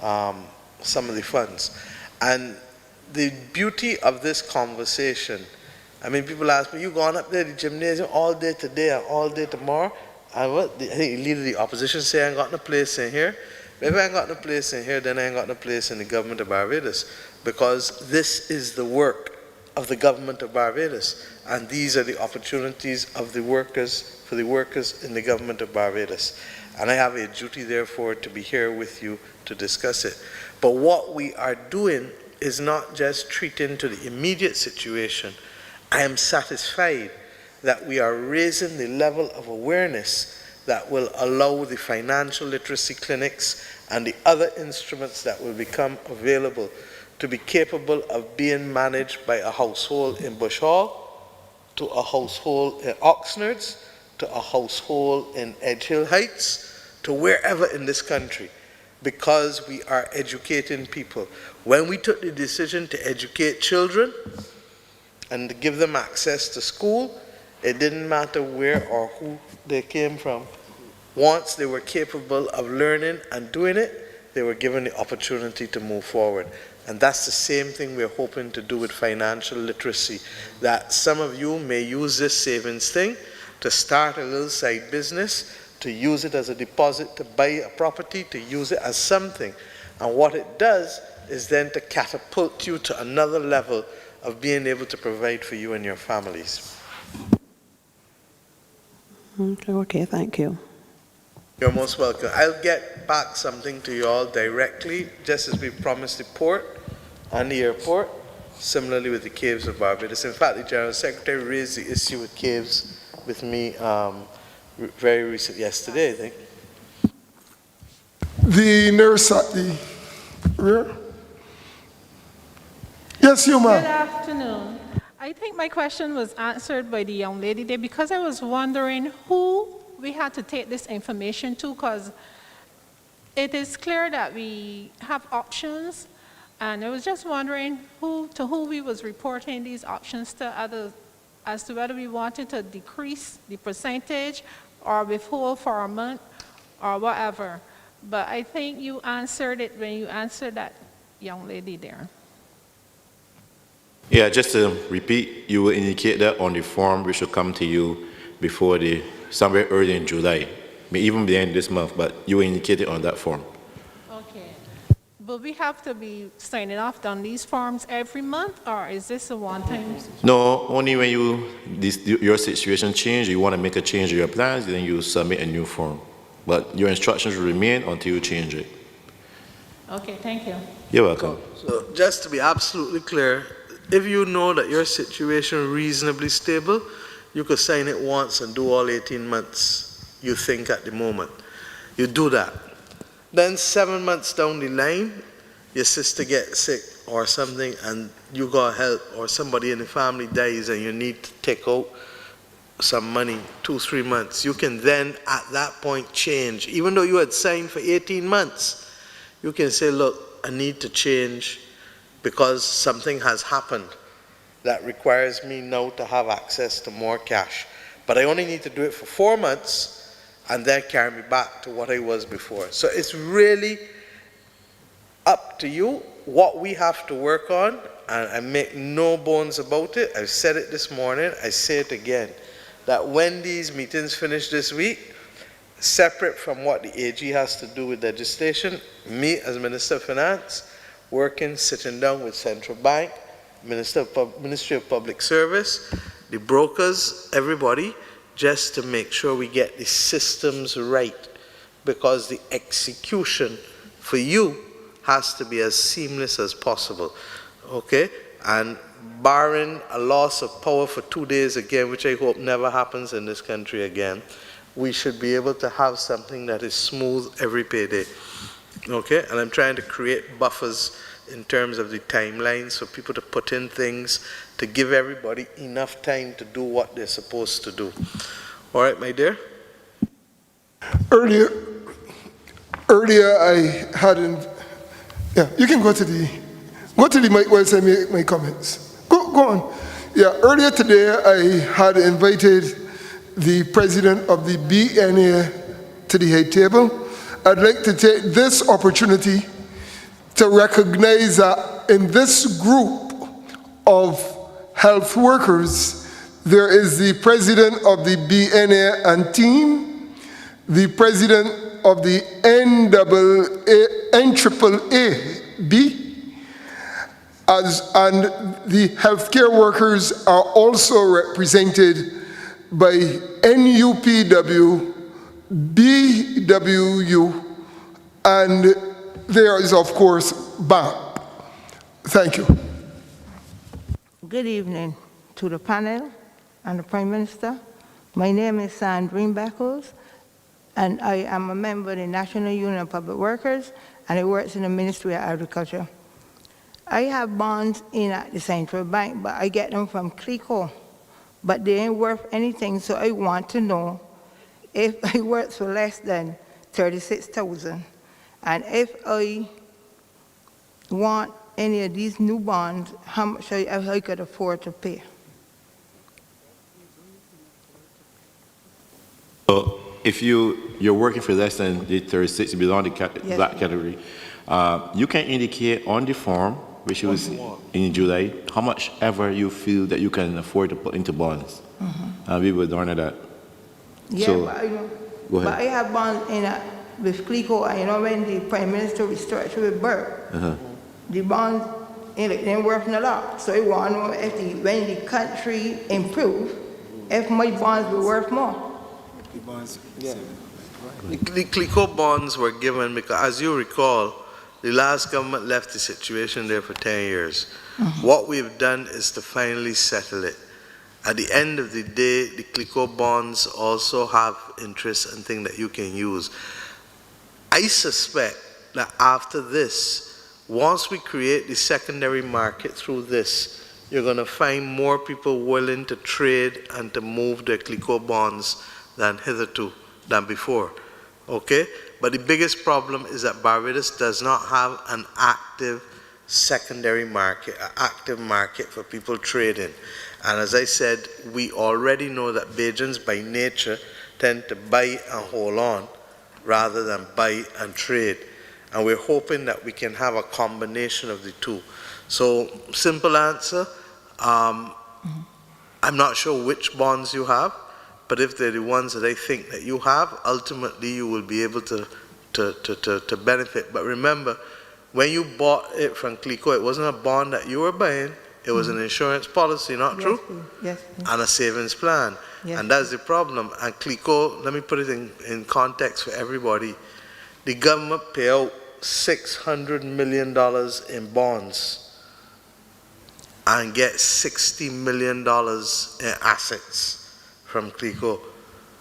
some of the funds. And the beauty of this conversation, I mean, people ask me, you going up there to the gymnasium all day today and all day tomorrow? And what, I think the leader of the opposition say I ain't got no place in here. But if I ain't got no place in here, then I ain't got no place in the government of Barbados. Because this is the work of the government of Barbados. And these are the opportunities of the workers, for the workers in the government of Barbados. And I have a duty, therefore, to be here with you to discuss it. But what we are doing is not just treating to the immediate situation. I am satisfied that we are raising the level of awareness that will allow the financial literacy clinics and the other instruments that will become available to be capable of being managed by a household in Bush Hall, to a household in Oxnards, to a household in Edge Hill Heights, to wherever in this country, because we are educating people. When we took the decision to educate children and to give them access to school, it didn't matter where or who they came from. Once they were capable of learning and doing it, they were given the opportunity to move forward. And that's the same thing we're hoping to do with financial literacy, that some of you may use this savings thing to start a little side business, to use it as a deposit, to buy a property, to use it as something. And what it does is then to catapult you to another level of being able to provide for you and your families. Okay, thank you. You're most welcome. I'll get back something to you all directly, just as we promised the port and the airport, similarly with the Caves of Barbados. In fact, the General Secretary raised the issue with Caves with me very recently, yesterday, I think. The nurse at the rear. Yes, you ma'am. Good afternoon. I think my question was answered by the young lady there, because I was wondering who we had to take this information to, because it is clear that we have options, and I was just wondering to who we was reporting these options to, as to whether we wanted to decrease the percentage or withhold for a month or whatever. But I think you answered it when you answered that young lady there. Yeah, just to repeat, you will indicate that on the form which will come to you before somewhere early in July, even the end of this month, but you will indicate it on that form. Okay. But we have to be signing off on these forms every month, or is this a one-time? No, only when your situation changes, you want to make a change in your plans, then you submit a new form. But your instructions will remain until you change it. Okay, thank you. You're welcome. So just to be absolutely clear, if you know that your situation is reasonably stable, you could sign it once and do all 18 months you think at the moment. You do that. Then 7 months down the line, your sister gets sick or something and you got help, or somebody in the family dies and you need to take out some money, 2-3 months. You can then at that point change. Even though you had signed for 18 months, you can say, look, I need to change because something has happened that requires me now to have access to more cash. But I only need to do it for 4 months and then carry me back to what I was before. So it's really up to you what we have to work on, and I make no bones about it. I've said it this morning, I say it again, that when these meetings finish this week, separate from what the AG has to do with legislation, me as Minister of Finance, sitting down with Central Bank, Ministry of Public Service, the brokers, everybody, just to make sure we get the systems right, because the execution for you has to be as seamless as possible, okay? And barring a loss of power for 2 days again, which I hope never happens in this country again, we should be able to have something that is smooth every payday, okay? And I'm trying to create buffers in terms of the timelines for people to put in things, to give everybody enough time to do what they're supposed to do. All right, my dear? Earlier I had, yeah, you can go to the mic while I make my comments. Go on. Yeah, earlier today I had invited the president of the BNA to the head table. I'd like to take this opportunity to recognize that in this group of health workers, there is the president of the BNA and team, the president of the NAAAB, and the healthcare workers are also represented by NUPW, BWU, and there is, of course, BAP. Thank you. Good evening to the panel and the Prime Minister. My name is Sandrine Beckles, and I am a member of the National Union of Public Workers, and I work in the Ministry of Agriculture. I have bonds in at the Central Bank, but I get them from CLICO, but they ain't worth anything, so I want to know if I work for less than $36,000, and if I want any of these new bonds, how much I could afford to pay. So if you're working for less than the 36, belong the Yes, black please. category, you can indicate on the form, which was in July, how much ever you feel that you can afford to put into bonds. We will honor that. Yeah, So, but, go ahead. but I have bonds in with CLICO, and when the Prime Minister restructured with Burke, the bonds ain't worth a lot. So I want to know if when the country improve, if my bonds will worth more. The CLICO bonds were given because, as you recall, the last government left the situation there for 10 years. What we've done is to finally settle it. At the end of the day, the CLICO bonds also have interest and things that you can use. I suspect that after this, once we create the secondary market through this, you're going to find more people willing to trade and to move their CLICO bonds than before. Okay? But the biggest problem is that Barbados does not have an active secondary market, an active market for people trading. And as I said, we already know that Bajans by nature tend to buy and hold on rather than buy and trade. And we're hoping that we can have a combination of the two. So, simple answer, I'm not sure which bonds you have, but if they're the ones that I think that you have, ultimately you will be able to benefit. But remember, when you bought it from CLICO, it wasn't a bond that you were buying, it was an insurance policy, not true? Yes, please. And a savings plan. Yes. And that's the problem. And CLICO, let me put it in context for everybody. The government pay out $600 million in bonds and get $60 million in assets from CLICO.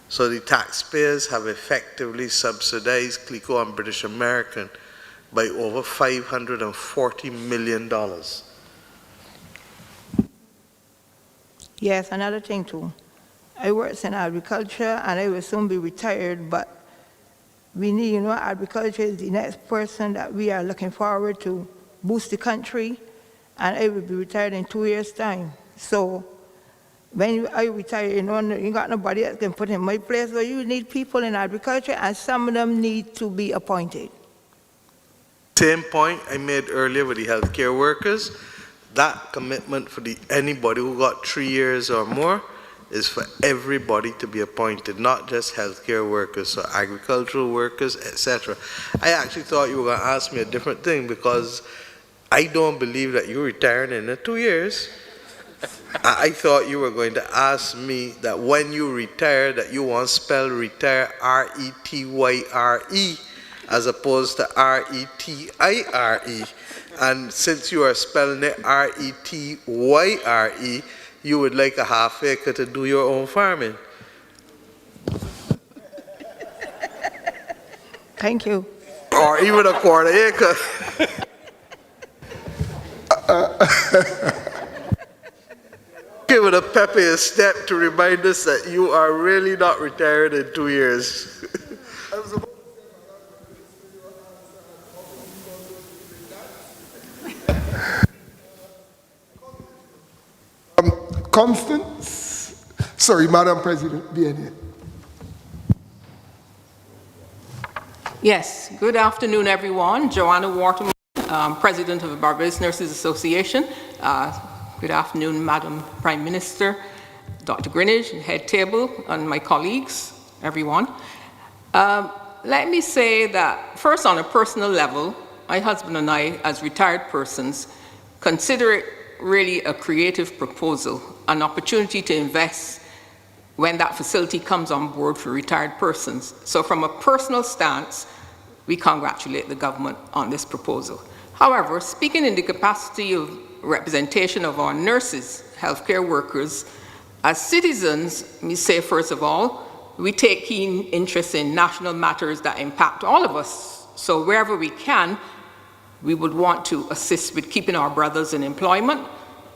So the taxpayers have effectively subsidized CLICO and British American by over $540 million. Yes, another thing too. I work in agriculture and I will soon be retired, but we need, agriculture is the next person that we are looking forward to boost the country, and I will be retired in 2 years' time. So when I retire, you got nobody that can put in my place, but you need people in agriculture, and some of them need to be appointed. Same point I made earlier with the healthcare workers. That commitment for anybody who got 3 years or more is for everybody to be appointed, not just healthcare workers, so agricultural workers, etc. I actually thought you were going to ask me a different thing, because I don't believe that you're retiring in 2 years. I thought you were going to ask me that when you retire, that you want to spell retire R-E-T-Y-R-E as opposed to R-E-T-I-R-E. And since you are spelling it R-E-T-Y-R-E, you would like a half acre to do your own farming. Thank you. Or even a quarter acre. Give it a peppy step to remind us that you are really not retired in 2 years. Constance? Sorry, Madam President, BNA. Yes, good afternoon, everyone. Joanna Waterman, President of the Barbados Nurses Association. Good afternoon, Madam Prime Minister, Dr. Greenidge, head table, and my colleagues, everyone. Let me say that, first, on a personal level, my husband and I, as retired persons, consider it really a creative proposal, an opportunity to invest when that facility comes on board for retired persons. So from a personal stance, we congratulate the government on this proposal. However, speaking in the capacity of representation of our nurses, healthcare workers, as citizens, let me say first of all, we take keen interest in national matters that impact all of us. So wherever we can, we would want to assist with keeping our brothers in employment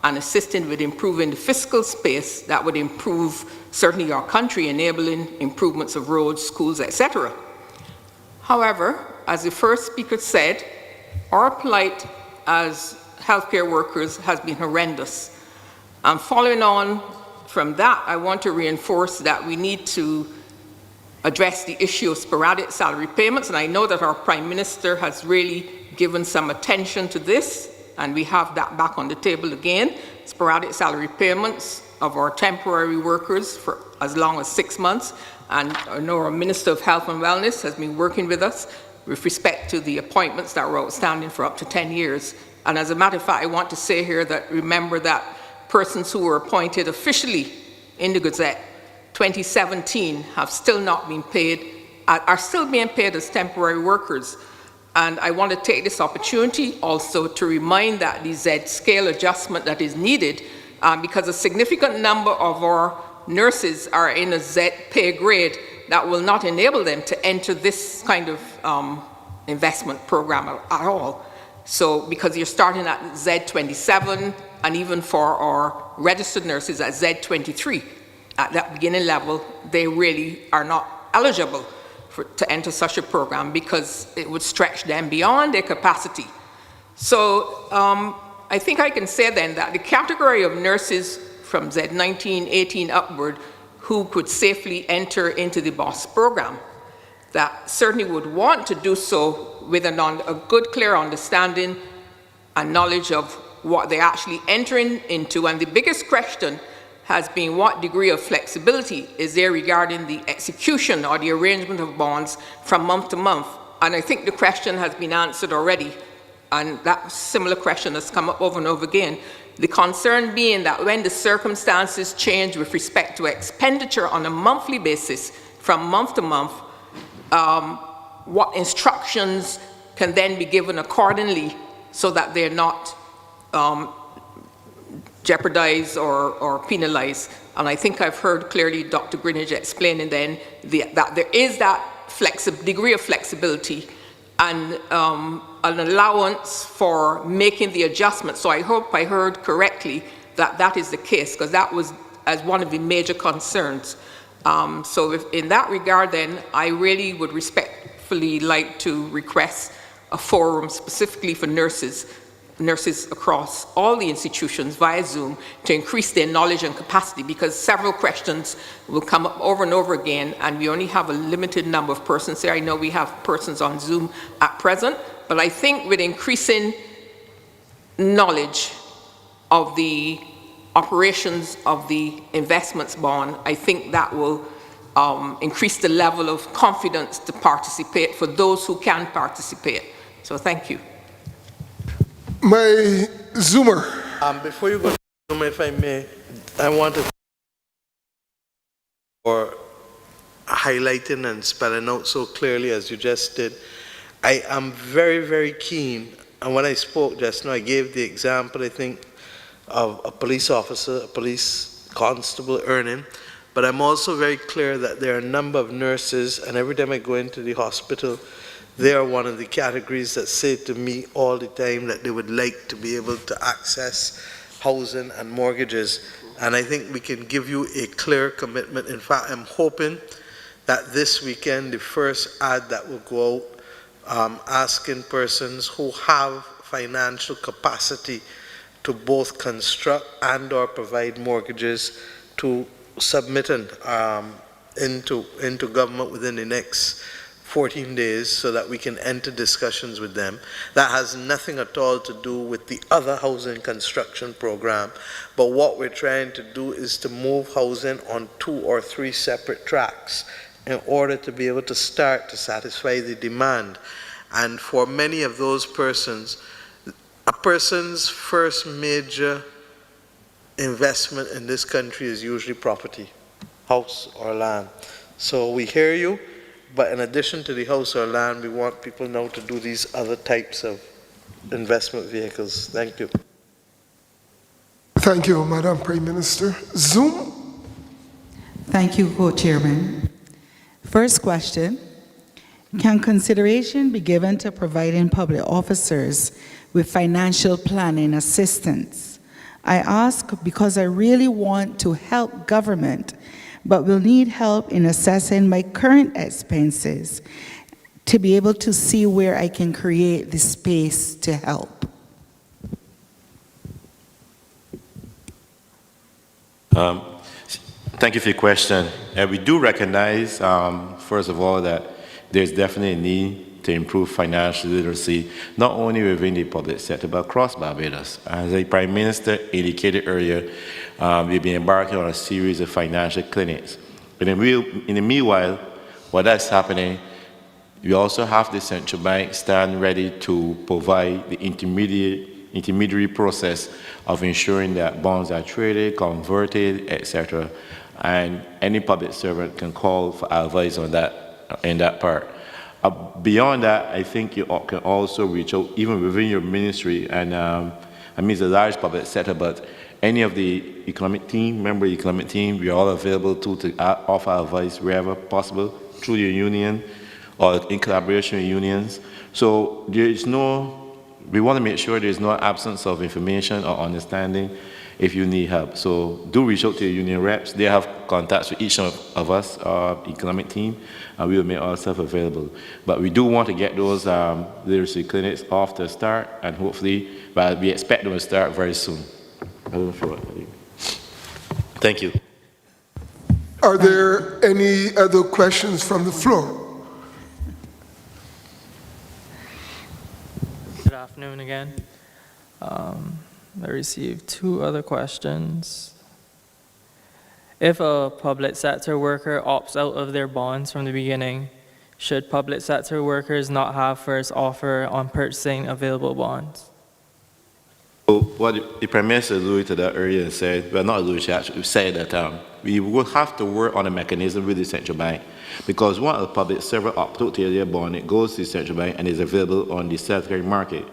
and assisting with improving the fiscal space that would improve certainly our country, enabling improvements of roads, schools, etc. However, as the first speaker said, our plight as healthcare workers has been horrendous. And following on from that, I want to reinforce that we need to address the issue of sporadic salary payments, and I know that our Prime Minister has really given some attention to this, and we have that back on the table again, sporadic salary payments of our temporary workers for as long as 6 months, and I know our Minister of Health and Wellness has been working with us with respect to the appointments that were outstanding for up to 10 years. And as a matter of fact, I want to say here that remember that persons who were appointed officially in the Gazette 2017 have still not been paid, are still being paid as temporary workers. And I want to take this opportunity also to remind that the Z scale adjustment that is needed because a significant number of our nurses are in a Z pay grade that will not enable them to enter this kind of investment program at all. So because you're starting at Z27 and even for our registered nurses at Z23 at that beginning level, they really are not eligible to enter such a program because it would stretch them beyond their capacity. So I think I can say then that the category of nurses from Z19, 18 upward who could safely enter into the BOSS program, that certainly would want to do so with a good, clear understanding and knowledge of what they're actually entering into. And the biggest question has been what degree of flexibility is there regarding the execution or the arrangement of bonds from month to month. And I think the question has been answered already, and that similar question has come up over and over again. The concern being that when the circumstances change with respect to expenditure on a monthly basis from month to month, what instructions can then be given accordingly so that they're not jeopardized or penalized. And I think I've heard clearly Dr. Greenidge explaining then that there is that degree of flexibility and an allowance for making the adjustment. So I hope I heard correctly that that is the case, because that was as one of the major concerns. So in that regard then, I really would respectfully like to request a forum specifically for nurses across all the institutions via Zoom to increase their knowledge and capacity, because several questions will come up over and over again, and we only have a limited number of persons there. I know we have persons on Zoom at present, but I think with increasing knowledge of the operations of the investments bond, I think that will increase the level of confidence to participate for those who can participate. So thank you. My Zoomer. Before you go to Zoomer, if I may, I want to for highlighting and spelling out so clearly as you just did. I am very, very keen, and when I spoke just now, I gave the example, I think, of a police officer, a police constable earning, but I'm also very clear that there are a number of nurses, and every time I go into the hospital, they are one of the categories that say to me all the time that they would like to be able to access housing and mortgages. And I think we can give you a clear commitment. In fact, I'm hoping that this weekend, the first ad that will go out asking persons who have financial capacity to both construct and or provide mortgages to submit into government within the next 14 days so that we can enter discussions with them. That has nothing at all to do with the other housing construction program, but what we're trying to do is to move housing on 2 or 3 separate tracks in order to be able to start to satisfy the demand. And for many of those persons, a person's first major investment in this country is usually property, house or land. So we hear you. But in addition to the house or land, we want people now to do these other types of investment vehicles. Thank you. Thank you, Madam Prime Minister. Zoom. Thank you, Co-Chairman. First question, can consideration be given to providing public officers with financial planning assistance? I ask because I really want to help government, but will need help in assessing my current expenses to be able to see where I can create the space to help. Thank you for your question. We do recognize, first of all, that there's definitely a need to improve financial literacy, not only within the public sector, but across Barbados. As the Prime Minister indicated earlier, we've been embarking on a series of financial clinics. But in the meanwhile, while that's happening, we also have the central bank stand ready to provide the intermediary process of ensuring that bonds are traded, converted, etc. And any public servant can call for advice on that, in that part. Beyond that, I think you can also reach out, even within your ministry, and I mean it's a large public sector, but any of the economic team, member economic team, we are all available to offer advice wherever possible through your union or in collaboration with unions. So there is no, we want to make sure there is no absence of information or understanding if you need help. So do reach out to your union reps. They have contacts with each of us, our economic team, and we will make ourselves available. But we do want to get those literacy clinics off to start, and hopefully, well, we expect them to start very soon. I don't know what. Thank you. Are there any other questions from the floor? Good afternoon again. I received two other questions. If a public sector worker opts out of their bonds from the beginning, should public sector workers not have first offer on purchasing available bonds? So what the Prime Minister alluded to that earlier and said, well, not alluded, she actually said that we will have to work on a mechanism with the central bank, because once a public servant opts out to their bond, it goes to the central bank and is available on the secondary market.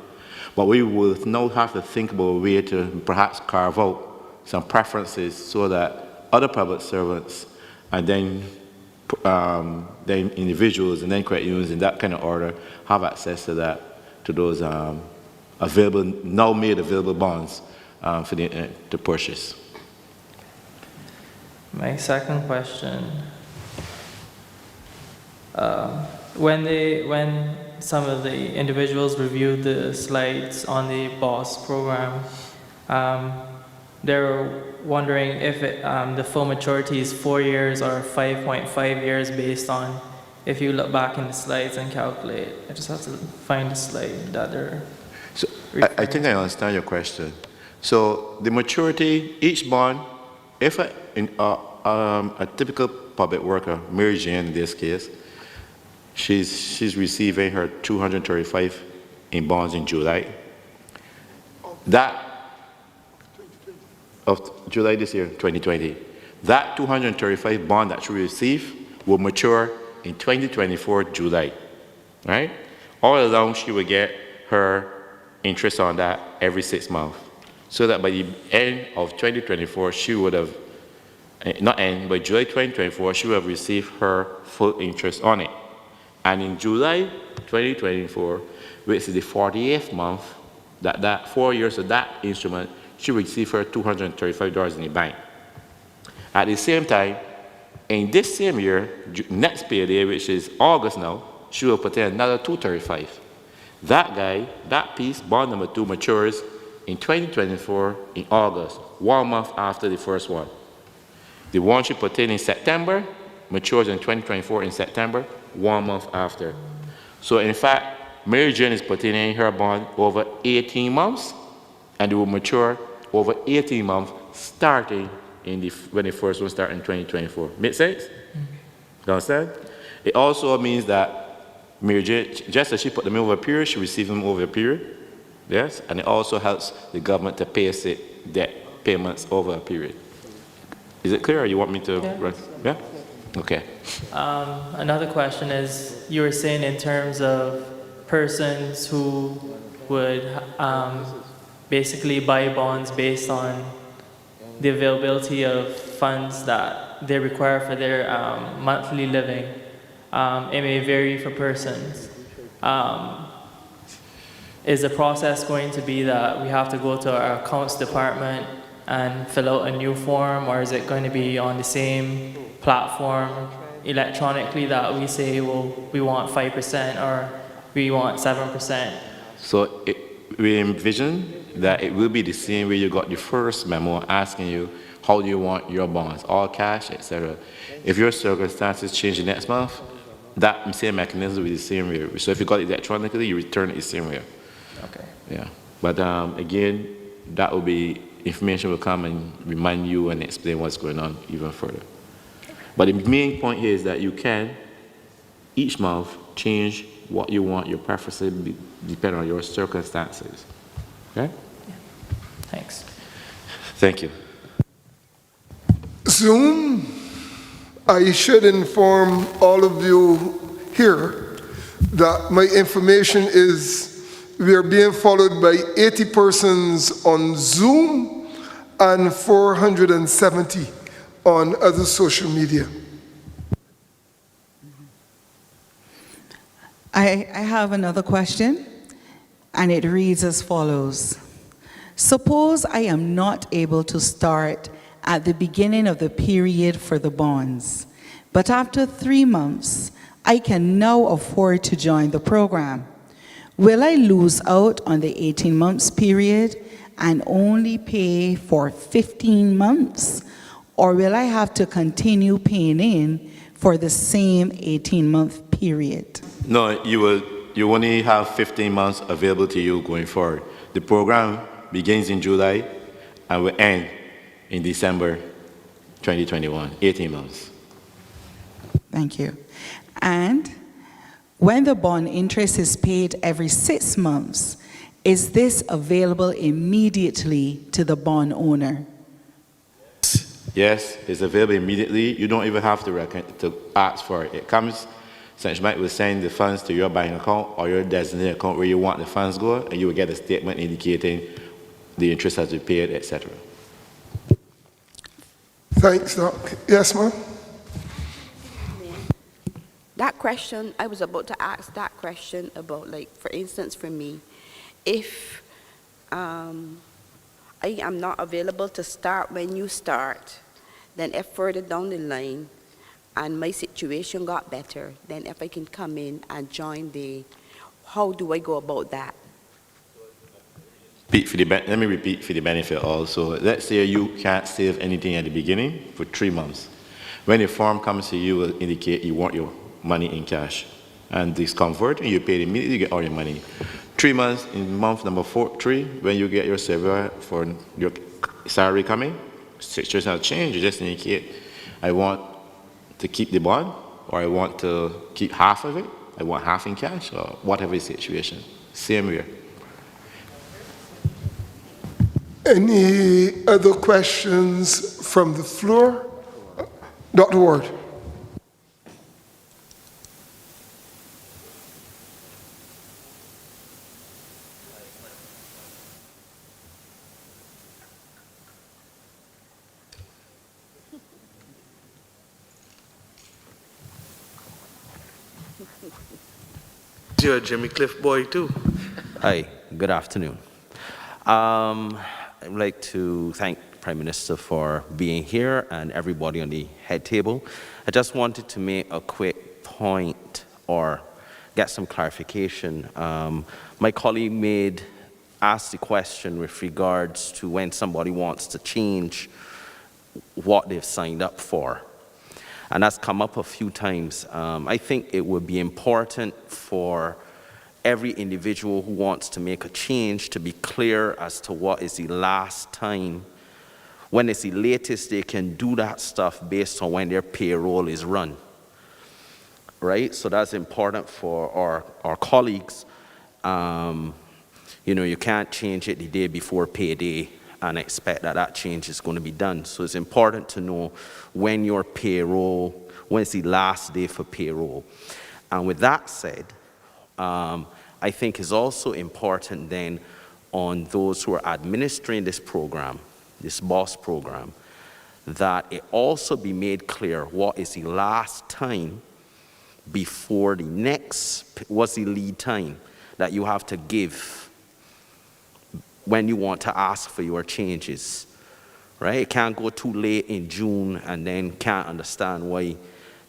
But we will now have to think about a way to perhaps carve out some preferences so that other public servants and then individuals and then credit unions in that kind of order have access to that, to those available, now made available bonds for the, to purchase. My second question, when some of the individuals reviewed the slides on the BOSS program, they were wondering if the full maturity is 4 years or 5.5 years based on, if you look back in the slides and calculate. I just have to find the slide that they're... So I think I understand your question. So the maturity, each bond, if a typical public worker, Mary Jane in this case, she's receiving her 235 in bonds in July. That of July this year, 2020, that 235 bond that she receive will mature in 2024 July, right? All along she will get her interest on that every 6 months, so that by the end of 2024 she would have, not end, but July 2024 she would have received her full interest on it. And in July 2024, which is the 48th month, that 4 years of that instrument, she will receive her $235 in the bank. At the same time, in this same year, next payday, which is August now, she will put in another $235. That guy, that piece, bond number 2, matures in 2024 in August, 1 month after the first one. The one she put in September matures in 2024 in September, 1 month after. So in fact, Mary Jane is putting in her bond over 18 months, and it will mature over 18 months starting in when the first one starts in 2024. Make sense? Mm-hmm. You understand? It also means that Mary Jane, just as she put them over a period, she receives them over a period. Yes? And it also helps the government to pay it debt payments over a period. Is it clear, or you want me to run? Yeah? Okay. Another question is, you were saying in terms of persons who would basically buy bonds based on the availability of funds that they require for their monthly living. It may vary for persons. Is the process going to be that we have to go to our accounts department and fill out a new form, or is it going to be on the same platform electronically that we say, well, we want 5% or we want 7%? So we envision that it will be the same way you got the first memo asking you how do you want your bonds, all cash, etc. If your circumstances change the next month, that same mechanism will be the same way. So if you got it electronically, you return it the same way. Okay. Yeah. But again, that will be, information will come and remind you and explain what's going on even further. But the main point here is that you can, each month, change what you want your preferences depending on your circumstances. Okay? Yeah. Thanks. Thank you. Zoom, I should inform all of you here that my information is we are being followed by 80 persons on Zoom and 470 on other social media. I have another question, and it reads as follows. Suppose I am not able to start at the beginning of the period for the bonds, but after 3 months, I can now afford to join the program. Will I lose out on the 18 months period and only pay for 15 months? Or will I have to continue paying in for the same 18-month period? No, you only have 15 months available to you going forward. The program begins in July and will end in December 2021, 18 months. Thank you. And when the bond interest is paid every 6 months, is this available immediately to the bond owner? Yes, it's available immediately. You don't even have to ask for it. It comes, Central Bank will send the funds to your bank account or your designated account where you want the funds go, and you will get a statement indicating the interest has been paid, etc. Thanks, Doc. Yes, ma'am? That question, I was about to ask that question about, like, for instance, for me, if I am not available to start when you start, then if further down the line and my situation got better, then if I can come in and join how do I go about that? Let me repeat for the benefit also. Let's say you can't save anything at the beginning for 3 months. When the form comes to you, it will indicate you want your money in cash. And this convert, and you pay it immediately, you get all your money. 3 months, in month number 3, when you get your survey for your salary coming, situation has changed. You just indicate, I want to keep the bond, or I want to keep half of it, I want half in cash, or whatever the situation. Same way. Any other questions from the floor? Dr. Ward. You're a Jimmy Cliff boy too. Hi, good afternoon. I'd like to thank the Prime Minister for being here and everybody on the head table. I just wanted to make a quick point or get some clarification. My colleague asked the question with regards to when somebody wants to change what they've signed up for. And that's come up a few times. I think it would be important for every individual who wants to make a change to be clear as to what is the last time, when it's the latest they can do that stuff based on when their payroll is run. Right? So that's important for our colleagues. You can't change it the day before payday and expect that change is going to be done. So it's important to know when your payroll, when it's the last day for payroll. And with that said, I I think is also important then on those who are administering this program, this BOSS program, that it also be made clear what is the last time before the next, what's the lead time that you have to give when you want to ask for your changes, right? It can't go too late in June and then can't understand why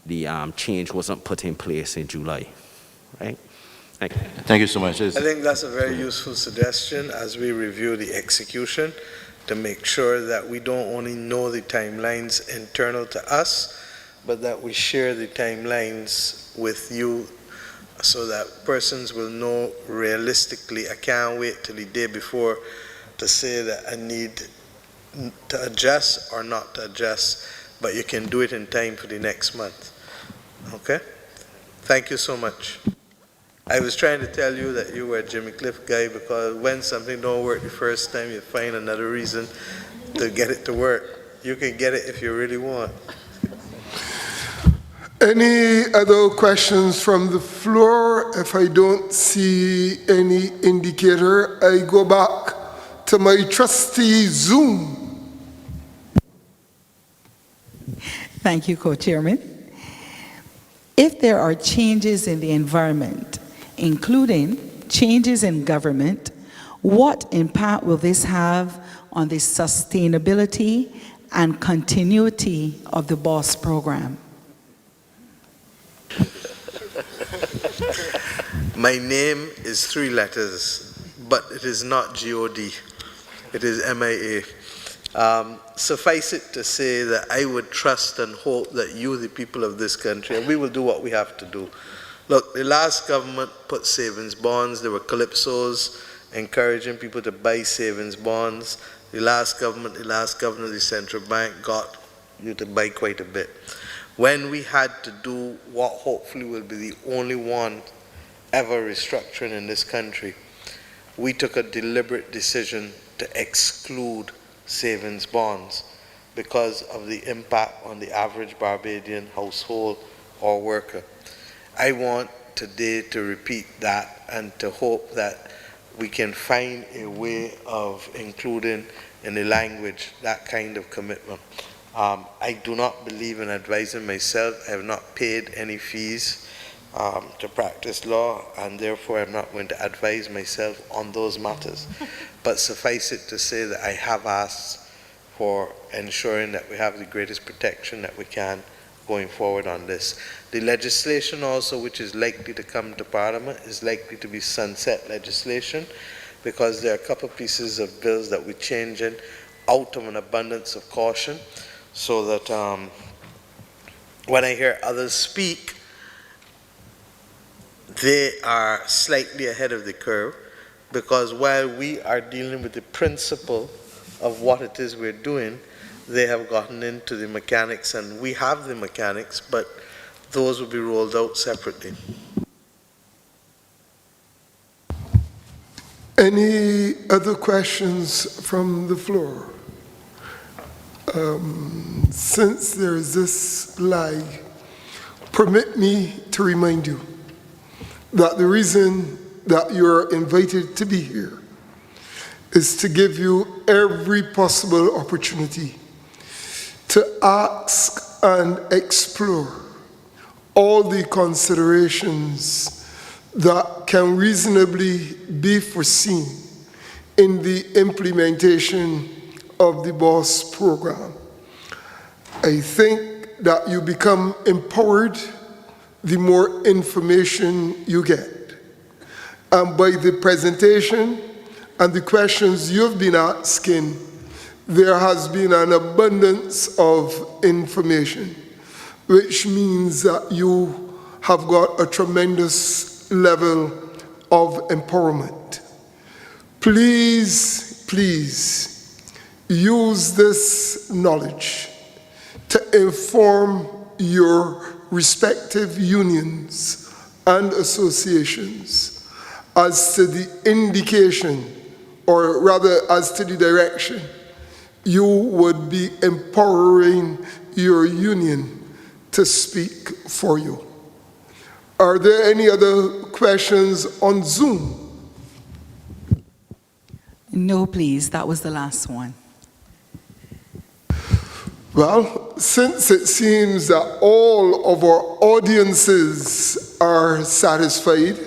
the change wasn't put in place in July, right? Thank you. Thank you so much. I think that's a very useful suggestion as we review the execution, to make sure that we don't only know the timelines internal to us, but that we share the timelines with you so that persons will know realistically. I can't wait till the day before to say that I need to adjust or not to adjust, but you can do it in time for the next month. Okay? Thank you so much. I was trying to tell you that you were a Jimmy Cliff guy, because when something don't work the first time, you find another reason to get it to work. You can get it if you really want. Any other questions from the floor? If I don't see any indicator, I go back to my trustee Zoom. Thank you, Co-Chairman. If there are changes in the environment, including changes in government, what impact will this have on the sustainability and continuity of the BOSS program? My name is 3 letters, but it is not G-O-D. It is M-I-A. Suffice it to say that I would trust and hope that you, the people of this country, and we will do what we have to do. Look, the last government put savings bonds. There were calypsos encouraging people to buy savings bonds. The last government, the last governor of the central bank got you to buy quite a bit. When we had to do what hopefully will be the only one ever restructuring in this country, we took a deliberate decision to exclude savings bonds because of the impact on the average Barbadian household or worker. I want today to repeat that and to hope that we can find a way of including in the language that kind of commitment. I do not believe in advising myself. I have not paid any fees to practice law, and therefore I'm not going to advise myself on those matters. But suffice it to say that I have asked for ensuring that we have the greatest protection that we can going forward on this. The legislation also, which is likely to come to Parliament, is likely to be sunset legislation, because there are a couple of pieces of bills that we're changing out of an abundance of caution, so that when I hear others speak, they are slightly ahead of the curve, because while we are dealing with the principle of what it is we're doing, they have gotten into the mechanics, and we have the mechanics, but those will be rolled out separately. Any other questions from the floor? Since there is this lag, permit me to remind you that the reason that you're invited to be here is to give you every possible opportunity to ask and explore all the considerations that can reasonably be foreseen in the implementation of the BOSS program. I think that you become empowered the more information you get. And by the presentation and the questions you've been asking, there has been an abundance of information, which means that you have got a tremendous level of empowerment. Please, please use this knowledge to inform your respective unions and associations as to the indication, or rather as to the direction you would be empowering your union to speak for you. Are there any other questions on Zoom? No, please. That was the last one. Well, since it seems that all of our audiences are satisfied,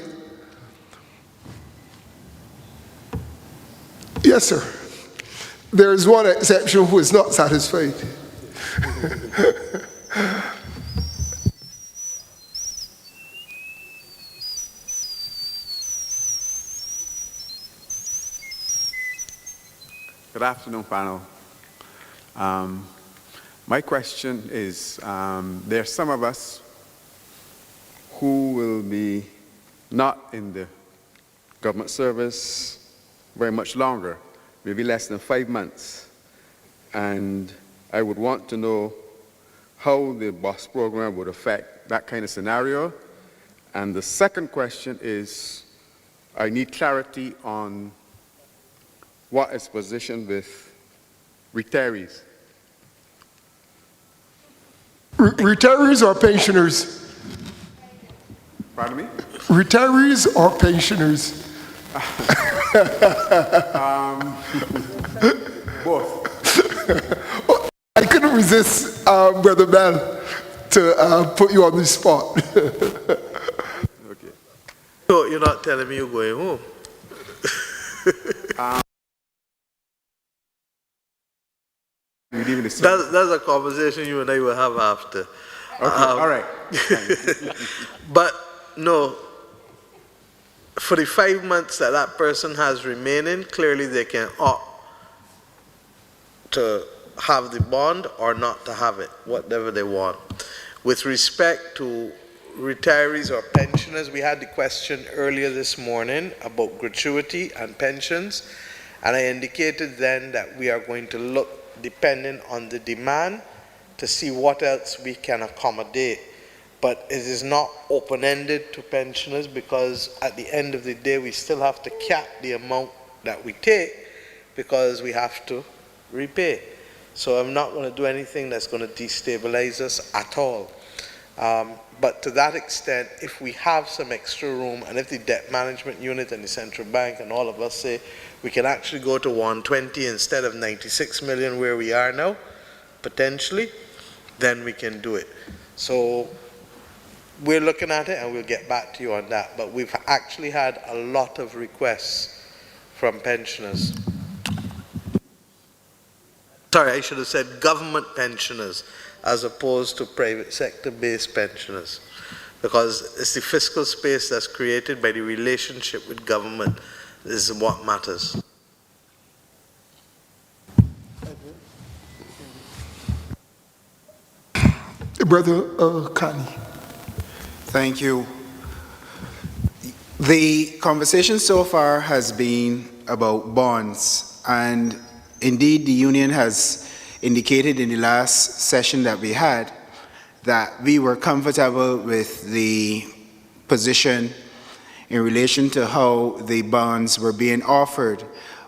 yes, sir. There is one exception who is not satisfied. Good afternoon, panel. My question is, there are some of us who will be not in the government service very much longer, maybe less than 5 months. And I would want to know how the BOSS program would affect that kind of scenario. And the second question is, I need clarity on what is positioned with retirees. Retirees or pensioners? Pardon me? Retirees or pensioners? Both. I couldn't resist, Brother Bell, to put you on the spot. Okay. So you're not telling me you're going home? That's a conversation you and I will have after. Okay, all right. But no, for the 5 months that that person has remaining, clearly they can opt to have the bond or not to have it, whatever they want. With respect to retirees or pensioners, we had the question earlier this morning about gratuity and pensions, and I indicated then that we are going to look, depending on the demand, to see what else we can accommodate. But it is not open-ended to pensioners, because at the end of the day we still have to cap the amount that we take, because we have to repay. So I'm not going to do anything that's going to destabilize us at all. But to that extent, if we have some extra room, and if the debt management unit and the central bank and all of us say we can actually go to 120 instead of 96 million where we are now, potentially, then we can do it. So we're looking at it and we'll get back to you on that. But we've actually had a lot of requests from pensioners. Sorry, I should have said government pensioners as opposed to private sector-based pensioners, because it's the fiscal space that's created by the relationship with government is what matters. Brother Kani. Thank you. The conversation so far has been about bonds, and indeed the union has indicated in the last session that we had that we were comfortable with the position in relation to how the bonds were being offered.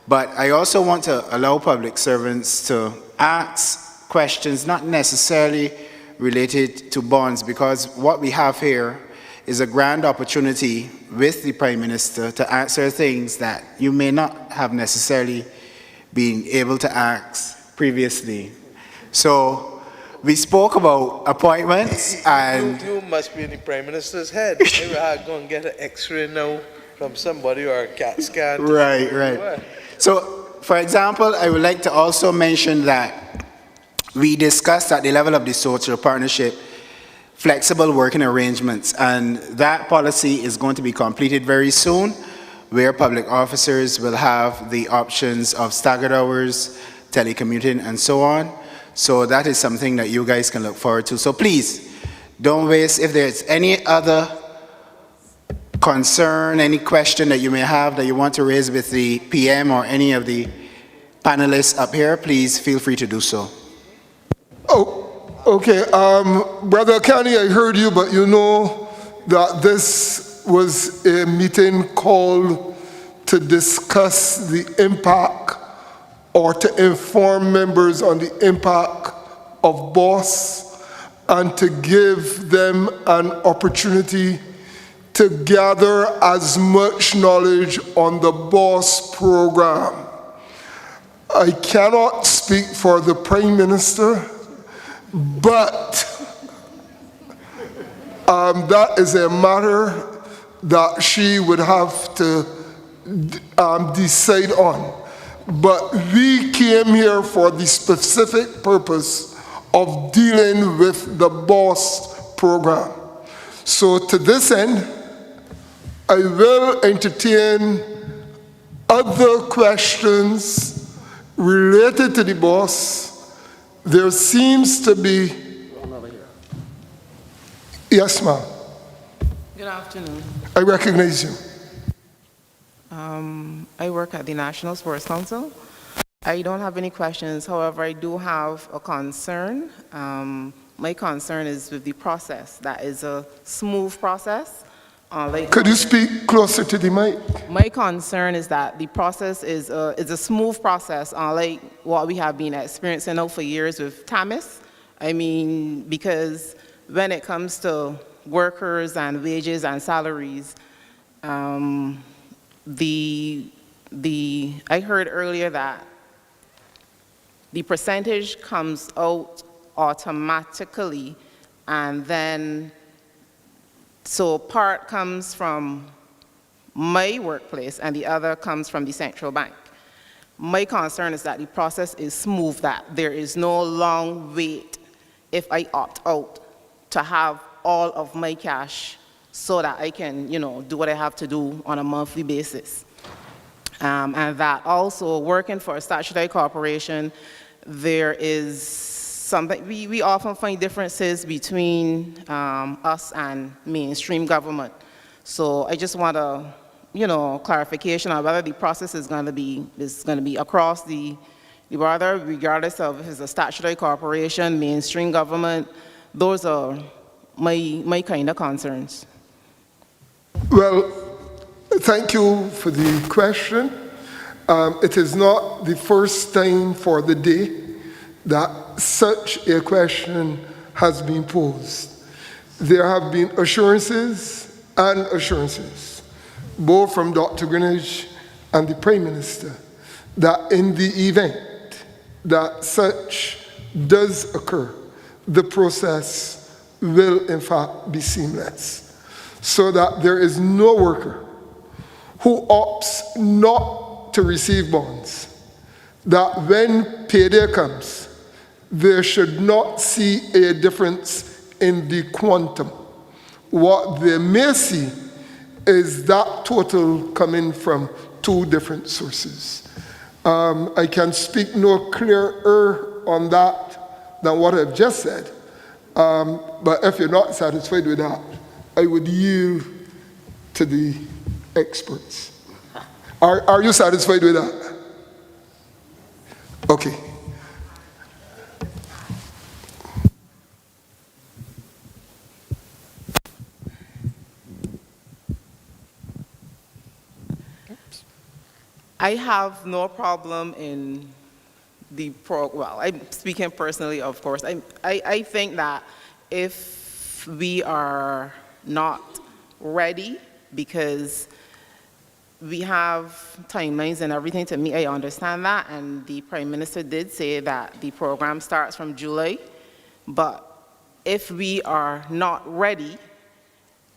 But I also want to allow public servants to ask questions not necessarily related to bonds, because what we have here is a grand opportunity with the Prime Minister to answer things that you may not have necessarily been able to ask previously. So we spoke about appointments, and you must be in the Prime Minister's head. Maybe I'll go and get an X-ray now from somebody or a CAT scan. Right. So, for example, I would like to also mention that we discussed at the level of the social partnership flexible working arrangements, and that policy is going to be completed very soon, where public officers will have the options of staggered hours, telecommuting, and so on. So that is something that you guys can look forward to. So please, don't waste. If there's any other concern, any question that you may have that you want to raise with the PM or any of the panelists up here, please feel free to do so. Oh, okay. Brother Kani, I heard you, but you know that this was a meeting called to discuss the impact or to inform members on the impact of BOSS and to give them an opportunity to gather as much knowledge on the BOSS program. I cannot speak for the Prime Minister, but that is a matter that she would have to decide on. But we came here for the specific purpose of dealing with the BOSS program. So to this end, I will entertain other questions related to the BOSS. There seems to be... Yes, ma'am. Good afternoon. I recognize you. I work at the National Sports Council. I don't have any questions. However, I do have a concern. My concern is with the process. That is a smooth process. Could you speak closer to the mic? My concern is that the process is a smooth process, unlike what we have been experiencing now for years with TAMIS. I mean, because when it comes to workers and wages and salaries, I heard earlier that the percentage comes out automatically, and then so part comes from my workplace and the other comes from the central bank. My concern is that the process is smooth, that there is no long wait if I opt out to have all of my cash so that I can, do what I have to do on a monthly basis. And that also working for a statutory corporation, there is something, we often find differences between us and mainstream government. So I just want a, clarification on whether the process is going to be across the border, regardless of if it's a statutory corporation, mainstream government. Those are my kind of concerns. Well, thank you for the question. It is not the first time for the day that such a question has been posed. There have been assurances and assurances, both from Dr. Greenidge and the Prime Minister, that in the event that such does occur, the process will in fact be seamless, so that there is no worker who opts not to receive bonds, that when payday comes, they should not see a difference in the quantum. What they may see is that total coming from two different sources. I can speak no clearer on that than what I've just said, but if you're not satisfied with that, I would yield to the experts. Are you satisfied with that? Okay. I have no problem in the well, I'm speaking personally, of course. I think that if we are not ready, because we have timelines and everything, to me, I understand that, and the Prime Minister did say that the program starts from July, but if we are not ready,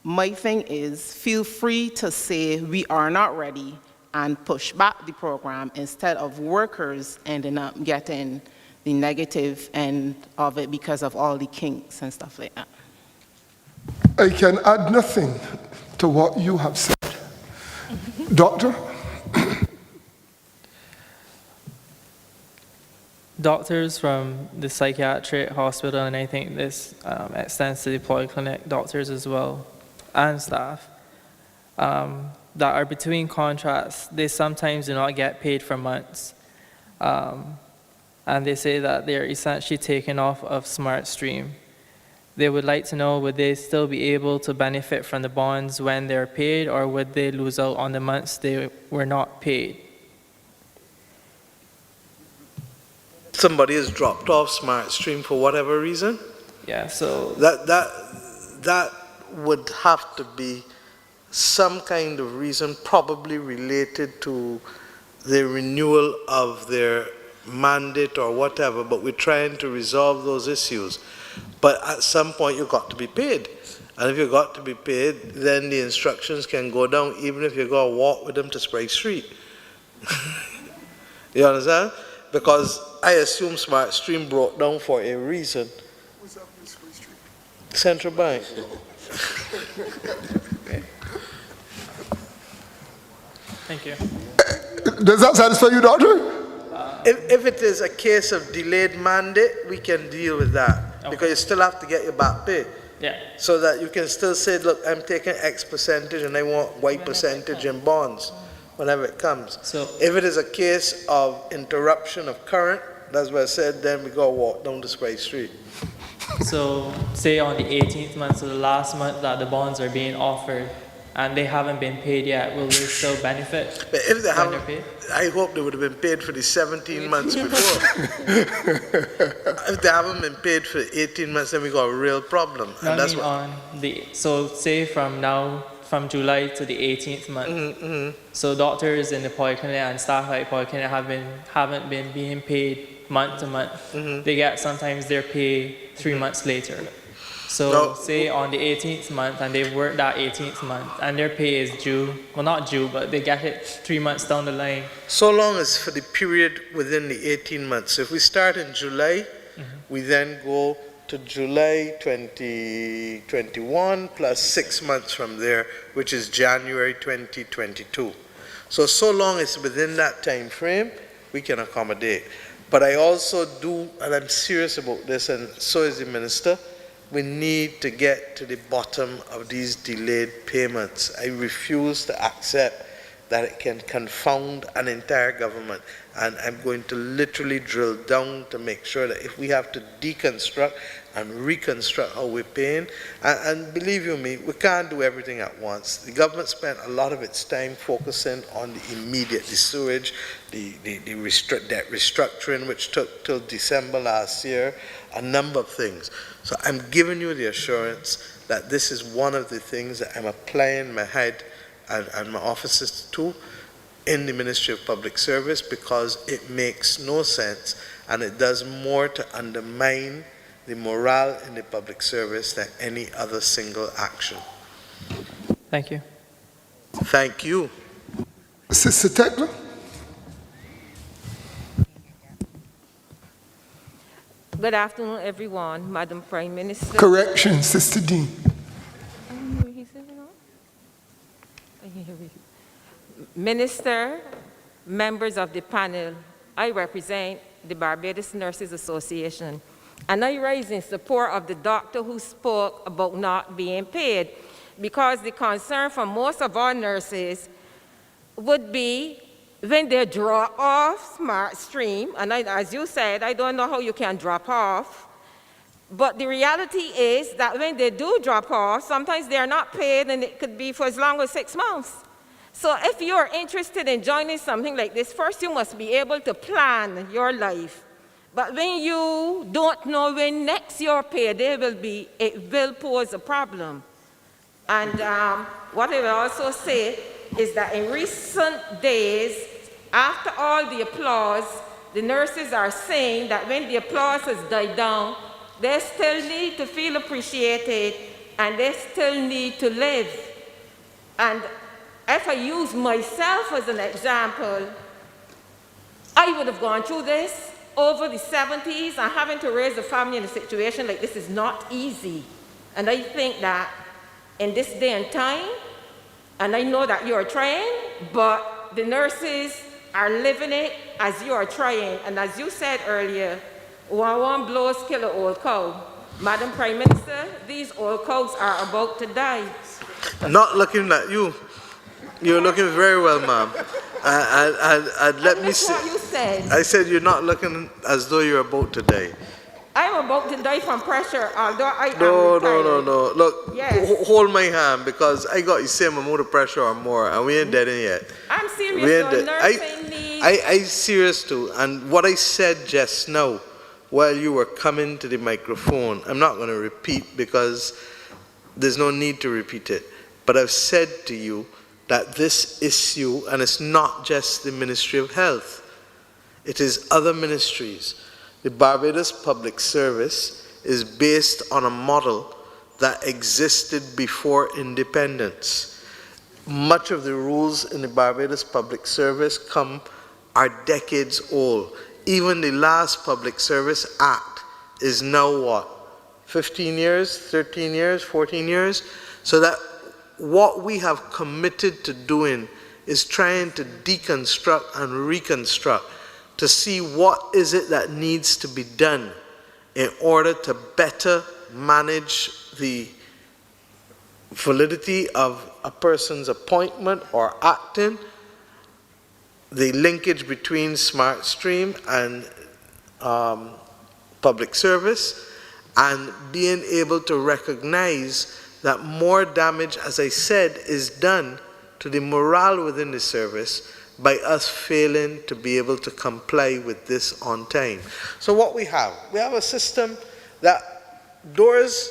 my thing is feel free to say we are not ready and push back the program instead of workers ending up getting the negative end of it because of all the kinks and stuff like that. I can add nothing to what you have said. Doctor? Doctors from the psychiatric hospital, and I think this extends to the polyclinic doctors as well, and staff, that are between contracts, they sometimes do not get paid for months. And they say that they're essentially taken off of SmartStream. They would like to know, would they still be able to benefit from the bonds when they're paid, or would they lose out on the months they were not paid? Somebody has dropped off SmartStream for whatever reason? Yeah, so... That would have to be some kind of reason, probably related to the renewal of their mandate or whatever, but we're trying to resolve those issues. But at some point, you've got to be paid. And if you've got to be paid, then the instructions can go down, even if you go walk with them to Sprague Street. You understand? Because I assume Smart Stream broke down for a reason. What's up with Sprague Street? Central Bank. Thank you. Does that satisfy you, Doctor? If it is a case of delayed mandate, we can deal with that. Okay. Because you still have to get your back pay. Yeah. So that you can still say, look, I'm taking X percentage and I want Y percentage in bonds whenever it comes. So if it is a case of interruption of current, that's what I said, then we go walk down the Sprague Street. So say on the 18th month, so the last month that the bonds are being offered, and they haven't been paid yet, will they still benefit? But if they when haven't, they're paid? I hope they would have been paid for the 17 months before. If they haven't been paid for 18 months, then we got a real problem. No, And I that's mean what, on the, so say from now, from July to the 18th month, so doctors in the polyclinic and staff at the polyclinic haven't been being paid month to month. They get sometimes their pay 3 months later. So No. say on the 18th month and they've worked that 18th month and their pay is due, well not due, but they get it 3 months down the line. so long as for the period within the 18 months. So if we start in July, we then go to July 2021 plus 6 months from there, which is January 2022. So long as within that time frame, we can accommodate. But I also do, and I'm serious about this, and so is the minister, we need to get to the bottom of these delayed payments. I refuse to accept that it can confound an entire government. And I'm going to literally drill down to make sure that if we have to deconstruct and reconstruct how we're paying, and believe you me, we can't do everything at once. The government spent a lot of its time focusing on the immediate, the sewage, the debt restructuring, which took till December last year, a number of things. So I'm giving you the assurance that this is one of the things that I'm applying my head and my officers to in the Ministry of Public Service, because it makes no sense and it does more to undermine the morale in the public service than any other single action. Thank you. Thank you. Sister Tekla? Good afternoon, everyone. Madam Prime Minister. Correction, Sister Dean. Minister, members of the panel, I represent the Barbados Nurses Association, and I rise in support of the doctor who spoke about not being paid, because the concern for most of our nurses would be when they draw off Smart Stream, and as you said, I don't know how you can drop off, but the reality is that when they do drop off, sometimes they are not paid, and it could be for as long as 6 months. So if you're interested in joining something like this, first you must be able to plan your life. But when you don't know when next your payday will be, it will pose a problem. And what I will also say is that in recent days, after all the applause, the nurses are saying that when the applause has died down, they still need to feel appreciated and they still need to live. And if I use myself as an example, I would have gone through this over the 70s, and having to raise a family in a situation like this is not easy. And I think that in this day and time, and I know that you are trying, but the nurses are living it as you are trying. And as you said earlier, one blows kill an old cow. Madam Prime Minister, these old cows are about to die. Not looking at you. You're looking very well, ma'am. And let me say, what you said. I said you're not looking as though you're about to die. I'm about to die from pressure, although I am No. retired. Look, Yes. hold my hand, because I got the same amount of pressure or more, and we ain't dead in yet. I'm We serious, ain't though. dead. Nursing needs... I serious too. And what I said just now, while you were coming to the microphone, I'm not going to repeat because there's no need to repeat it. But I've said to you that this issue, and it's not just the Ministry of Health, it is other ministries. The Barbados Public Service is based on a model that existed before independence. Much of the rules in the Barbados Public Service are decades old. Even the last Public Service Act is now what? 15 years, 13 years, 14 years? So that what we have committed to doing is trying to deconstruct and reconstruct to see what is it that needs to be done in order to better manage the validity of a person's appointment or acting, the linkage between smart stream and public service, and being able to recognize that more damage, as I said, is done to the morale within the service by us failing to be able to comply with this on time. So what we have a system that doors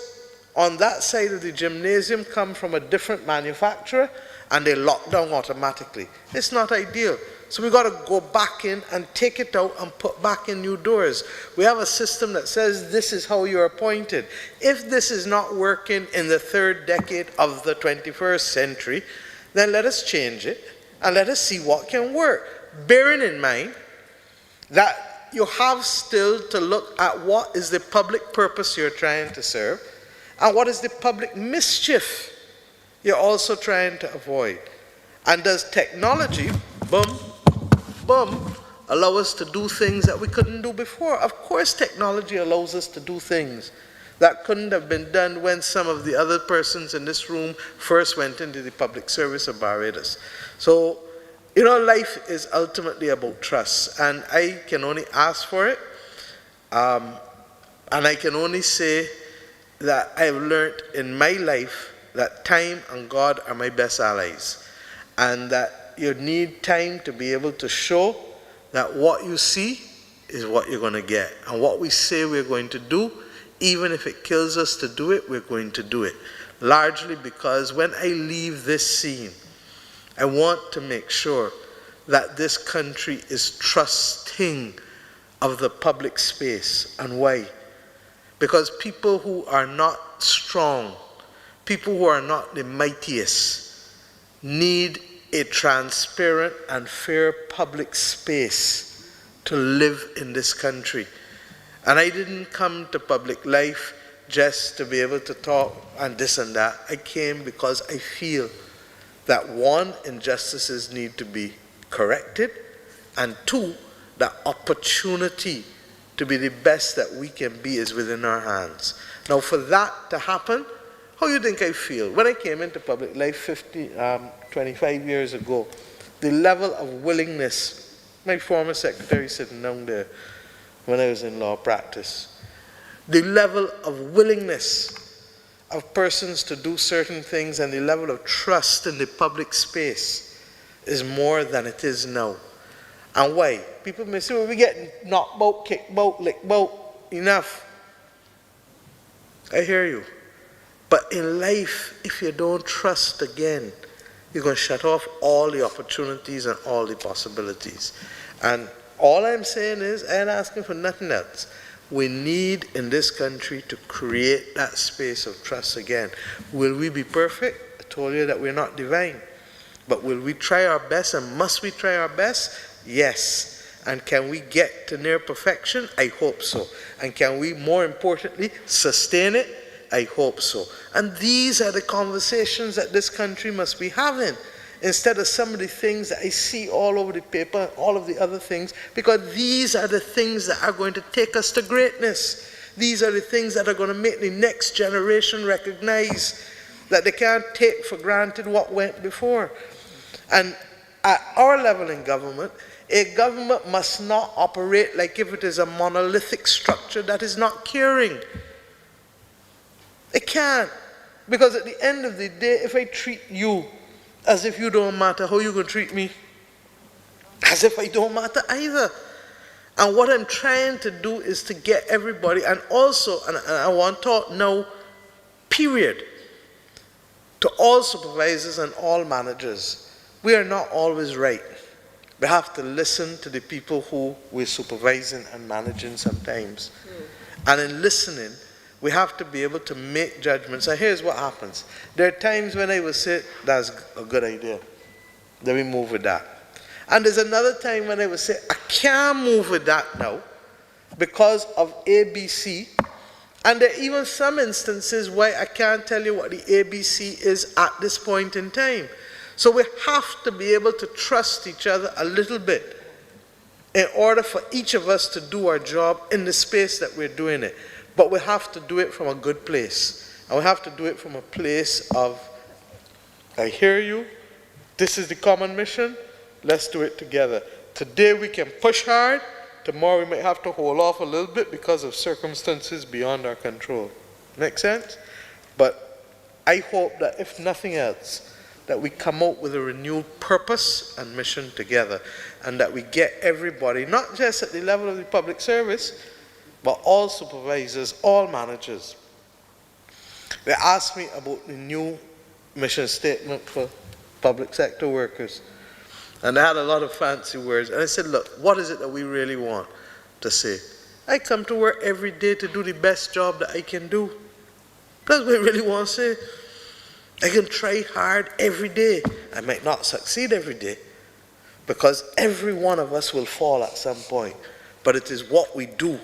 on that side of the gymnasium come from a different manufacturer and they lock down automatically. It's not ideal. So we've got to go back in and take it out and put back in new doors. We have a system that says this is how you're appointed. If this is not working in the third decade of the 21st century, then let us change it and let us see what can work. Bearing in mind that you have still to look at what is the public purpose you're trying to serve and what is the public mischief you're also trying to avoid. And does technology, allow us to do things that we couldn't do before? Of course technology allows us to do things that couldn't have been done when some of the other persons in this room first went into the public service of Barbados. So, life is ultimately about trust, and I can only ask for it, and I can only say that I've learned in my life that time and God are my best allies, and that you need time to be able to show that what you see is what you're going to get, and what we say we're going to do, even if it kills us to do it, we're going to do it. Largely because when I leave this scene, I want to make sure that this country is trusting of the public space. And why? Because people who are not strong, people who are not the mightiest, need a transparent and fair public space to live in this country. And I didn't come to public life just to be able to talk and this and that. I came because I feel that one, injustices need to be corrected, and two, the opportunity to be the best that we can be is within our hands. Now for that to happen, how do you think I feel? When I came into public life 25 years ago, the level of willingness, my former secretary sitting down there when I was in law practice, the level of willingness of persons to do certain things and the level of trust in the public space is more than it is now. And why? People may say, well, we're getting knocked about, kicked about, licked about, enough. I hear you. But in life, if you don't trust again, you're going to shut off all the opportunities and all the possibilities. And all I'm saying is, I ain't asking for nothing else. We need in this country to create that space of trust again. Will we be perfect? I told you that we're not divine. But will we try our best, and must we try our best? Yes. And can we get to near perfection? I hope so. And can we, more importantly, sustain it? I hope so. And these are the conversations that this country must be having, instead of some of the things that I see all over the paper and all of the other things, because these are the things that are going to take us to greatness. These are the things that are going to make the next generation recognize that they can't take for granted what went before. And at our level in government, a government must not operate like if it is a monolithic structure that is not caring. It can't. Because at the end of the day, if I treat you as if you don't matter, how are you going to treat me? As if I don't matter either. And what I'm trying to do is to get everybody, and also, and I want to talk now, period. To all supervisors and all managers, we are not always right. We have to listen to the people who we're supervising and managing sometimes. And in listening, we have to be able to make judgments. And here's what happens. There are times when I will say, that's a good idea. Then we move with that. And there's another time when I will say, I can't move with that now because of ABC. And there are even some instances why I can't tell you what the ABC is at this point in time. So we have to be able to trust each other a little bit in order for each of us to do our job in the space that we're doing it. But we have to do it from a good place. And we have to do it from a place of, I hear you, this is the common mission, let's do it together. Today we can push hard, tomorrow we might have to hold off a little bit because of circumstances beyond our control. Make sense? But I hope that if nothing else, that we come out with a renewed purpose and mission together, and that we get everybody, not just at the level of the public service, but all supervisors, all managers. They asked me about the new mission statement for public sector workers. And they had a lot of fancy words. And I said, look, what is it that we really want to say? I come to work every day to do the best job that I can do. That's what I really want to say. I can try hard every day. I might not succeed every day, because every one of us will fall at some point. But it is what we do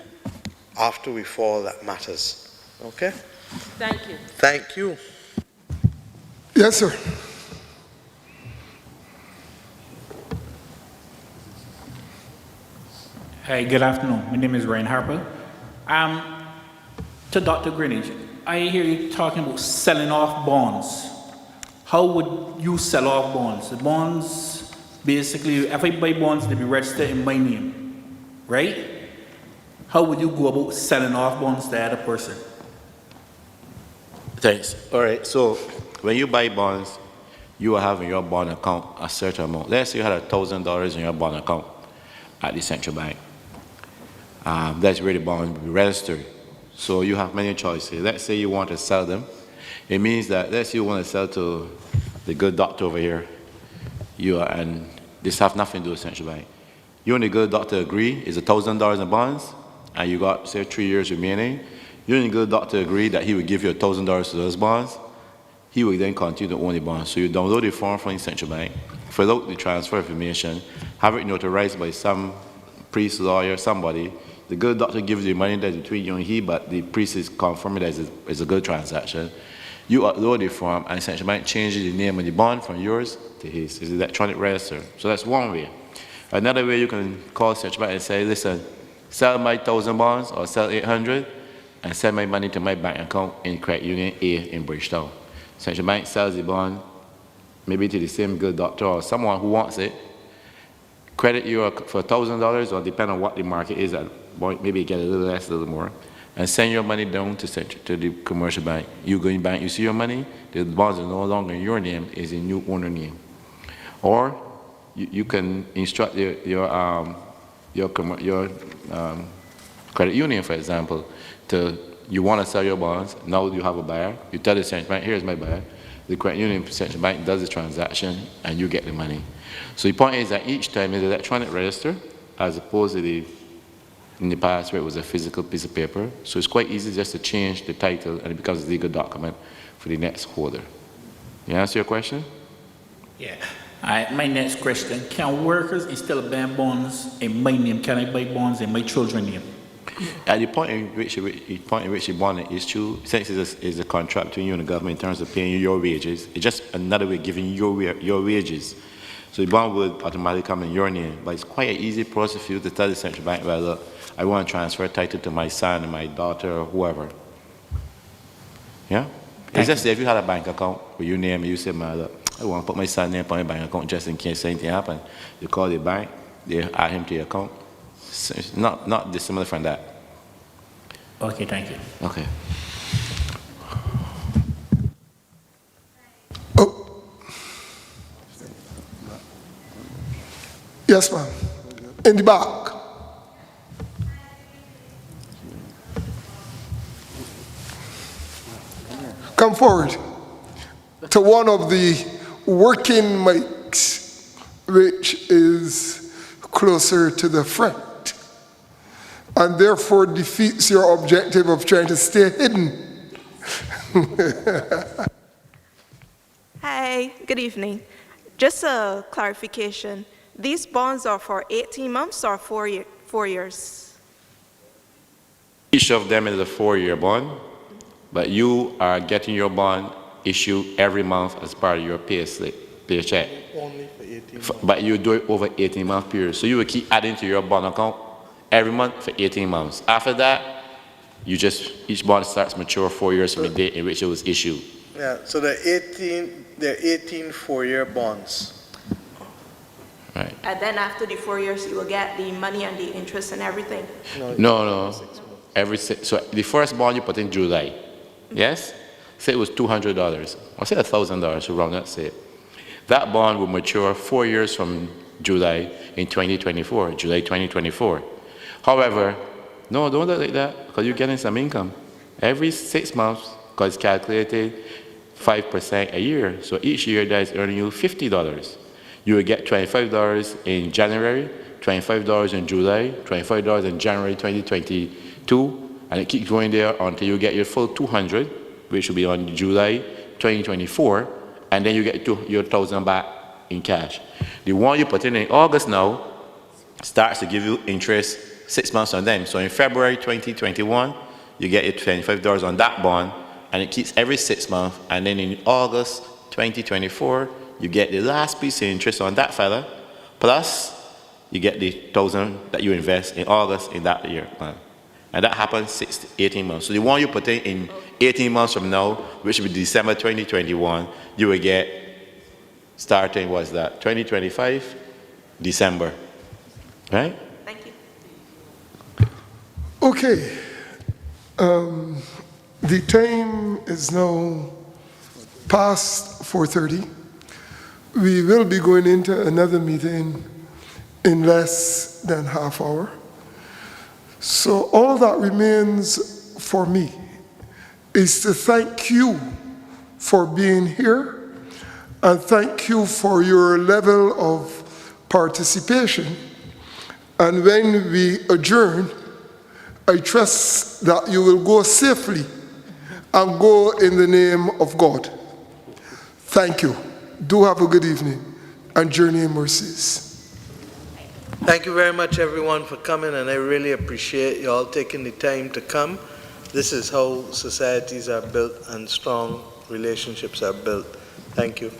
after we fall that matters. Okay? Thank you. Thank you. Yes, sir. Hi, good afternoon. My name is Ryan Harper. To Dr. Greenidge, I hear you talking about selling off bonds. How would you sell off bonds? The bonds, basically, if I buy bonds, they be registered in my name, right? How would you go about selling off bonds to other person? Thanks. All right, so when you buy bonds, you will have in your bond account a certain amount. Let's say you had $1,000 in your bond account at the central bank. That's where the bond will be registered. So you have many choices. Let's say you want to sell them. It means that, let's say you want to sell to the good doctor over here, and this have nothing to do with central bank. You and the good doctor agree, it's $1,000 in bonds, and you got, say, 3 years remaining. You and the good doctor agree that he would give you $1,000 to those bonds. He will then continue to own the bonds. So you download the form from the central bank, fill out the transfer information, have it notarized by some priest, lawyer, somebody. The good doctor gives you money that's between you and he, but the priest is confirming that it's a good transaction. You upload the form, and central bank changes the name of the bond from yours to his. It's an electronic register. So that's one way. Another way, you can call central bank and say, listen, sell my 1,000 bonds or sell 800 and send my money to my bank account in Credit Union A in Bridgetown. Central bank sells the bond maybe to the same good doctor or someone who wants it, credit you for $1,000, or depending on what the market is, maybe get a little less, a little more, and send your money down to the commercial bank. You go in the bank, you see your money, the bonds are no longer in your name, it's in your owner name. Or you can instruct your credit union, for example, you want to sell your bonds, now you have a buyer, you tell the central bank, here's my buyer. The credit union central bank does the transaction and you get the money. So the point is that each time is an electronic register as opposed to in the past where it was a physical piece of paper. So it's quite easy just to change the title and it becomes a legal document for the next holder. You answer your question? Yeah. All right, my next question. Can workers instead of buying bonds in my name, can I buy bonds in my children's name? At the point in which the bond is true, since it's a contract between you and the government in terms of paying you your wages, it's just another way of giving you your wages. So the bond would automatically come in your name, but it's quite an easy process for you to tell the central bank, well, look, I want to transfer title to my son or my daughter or whoever. Yeah? It's just if you had a bank account with your name and you say, man, look, I want to put my son's name on my bank account just in case anything happens. You call the bank, they add him to your account. It's not dissimilar from that. Okay, thank you. Okay. Oh. Yes, ma'am. In the back. Come forward. to one of the working mics, which is closer to the front, and therefore defeats your objective of trying to stay hidden. Hi, good evening. Just a clarification. These bonds are for 18 months or 4 years? Each of them is a 4-year bond, but you are getting your bond issued every month as part of your paycheck. Only for 18 months. But you do it over 18-month period. So you will keep adding to your bond account every month for 18 months. After that, each bond starts mature 4 years from the date in which it was issued. Yeah, so they're 18 4-year bonds. Right. And then after the 4 years, you will get the money and the interest and everything? No. So the first bond you put in July, yes? Say it was $200, or say $1,000 to round up, say. That bond will mature 4 years from July in 2024, July 2024. However, no, don't do it like that, because you're getting some income. Every 6 months, because it's calculated 5% a year. So each year that is earning you $50. You will get $25 in January, $25 in July, $25 in January 2022, and it keeps going there until you get your full $200, which will be on July 2024, and then you get your $1,000 back in cash. The one you put in August now starts to give you interest 6 months on them. So in February 2021, you get your $25 on that bond, and it keeps every 6 months, and then in August 2024, you get the last piece of interest on that fella, plus you get the $1,000 that you invest in August in that year. And that happens 6 to 18 months. So the one you put in 18 months from now, which will be December 2021, you will get, starting, what's that, 2025, December, right? Thank you. Okay. The time is now past 4:30. We will be going into another meeting in less than half hour. So all that remains for me is to thank you for being here and thank you for your level of participation. And when we adjourn, I trust that you will go safely and go in the name of God. Thank you. Do have a good evening and journey in mercies. Thank you very much, everyone, for coming, and I really appreciate you all taking the time to come. This is how societies are built and strong relationships are built. Thank you.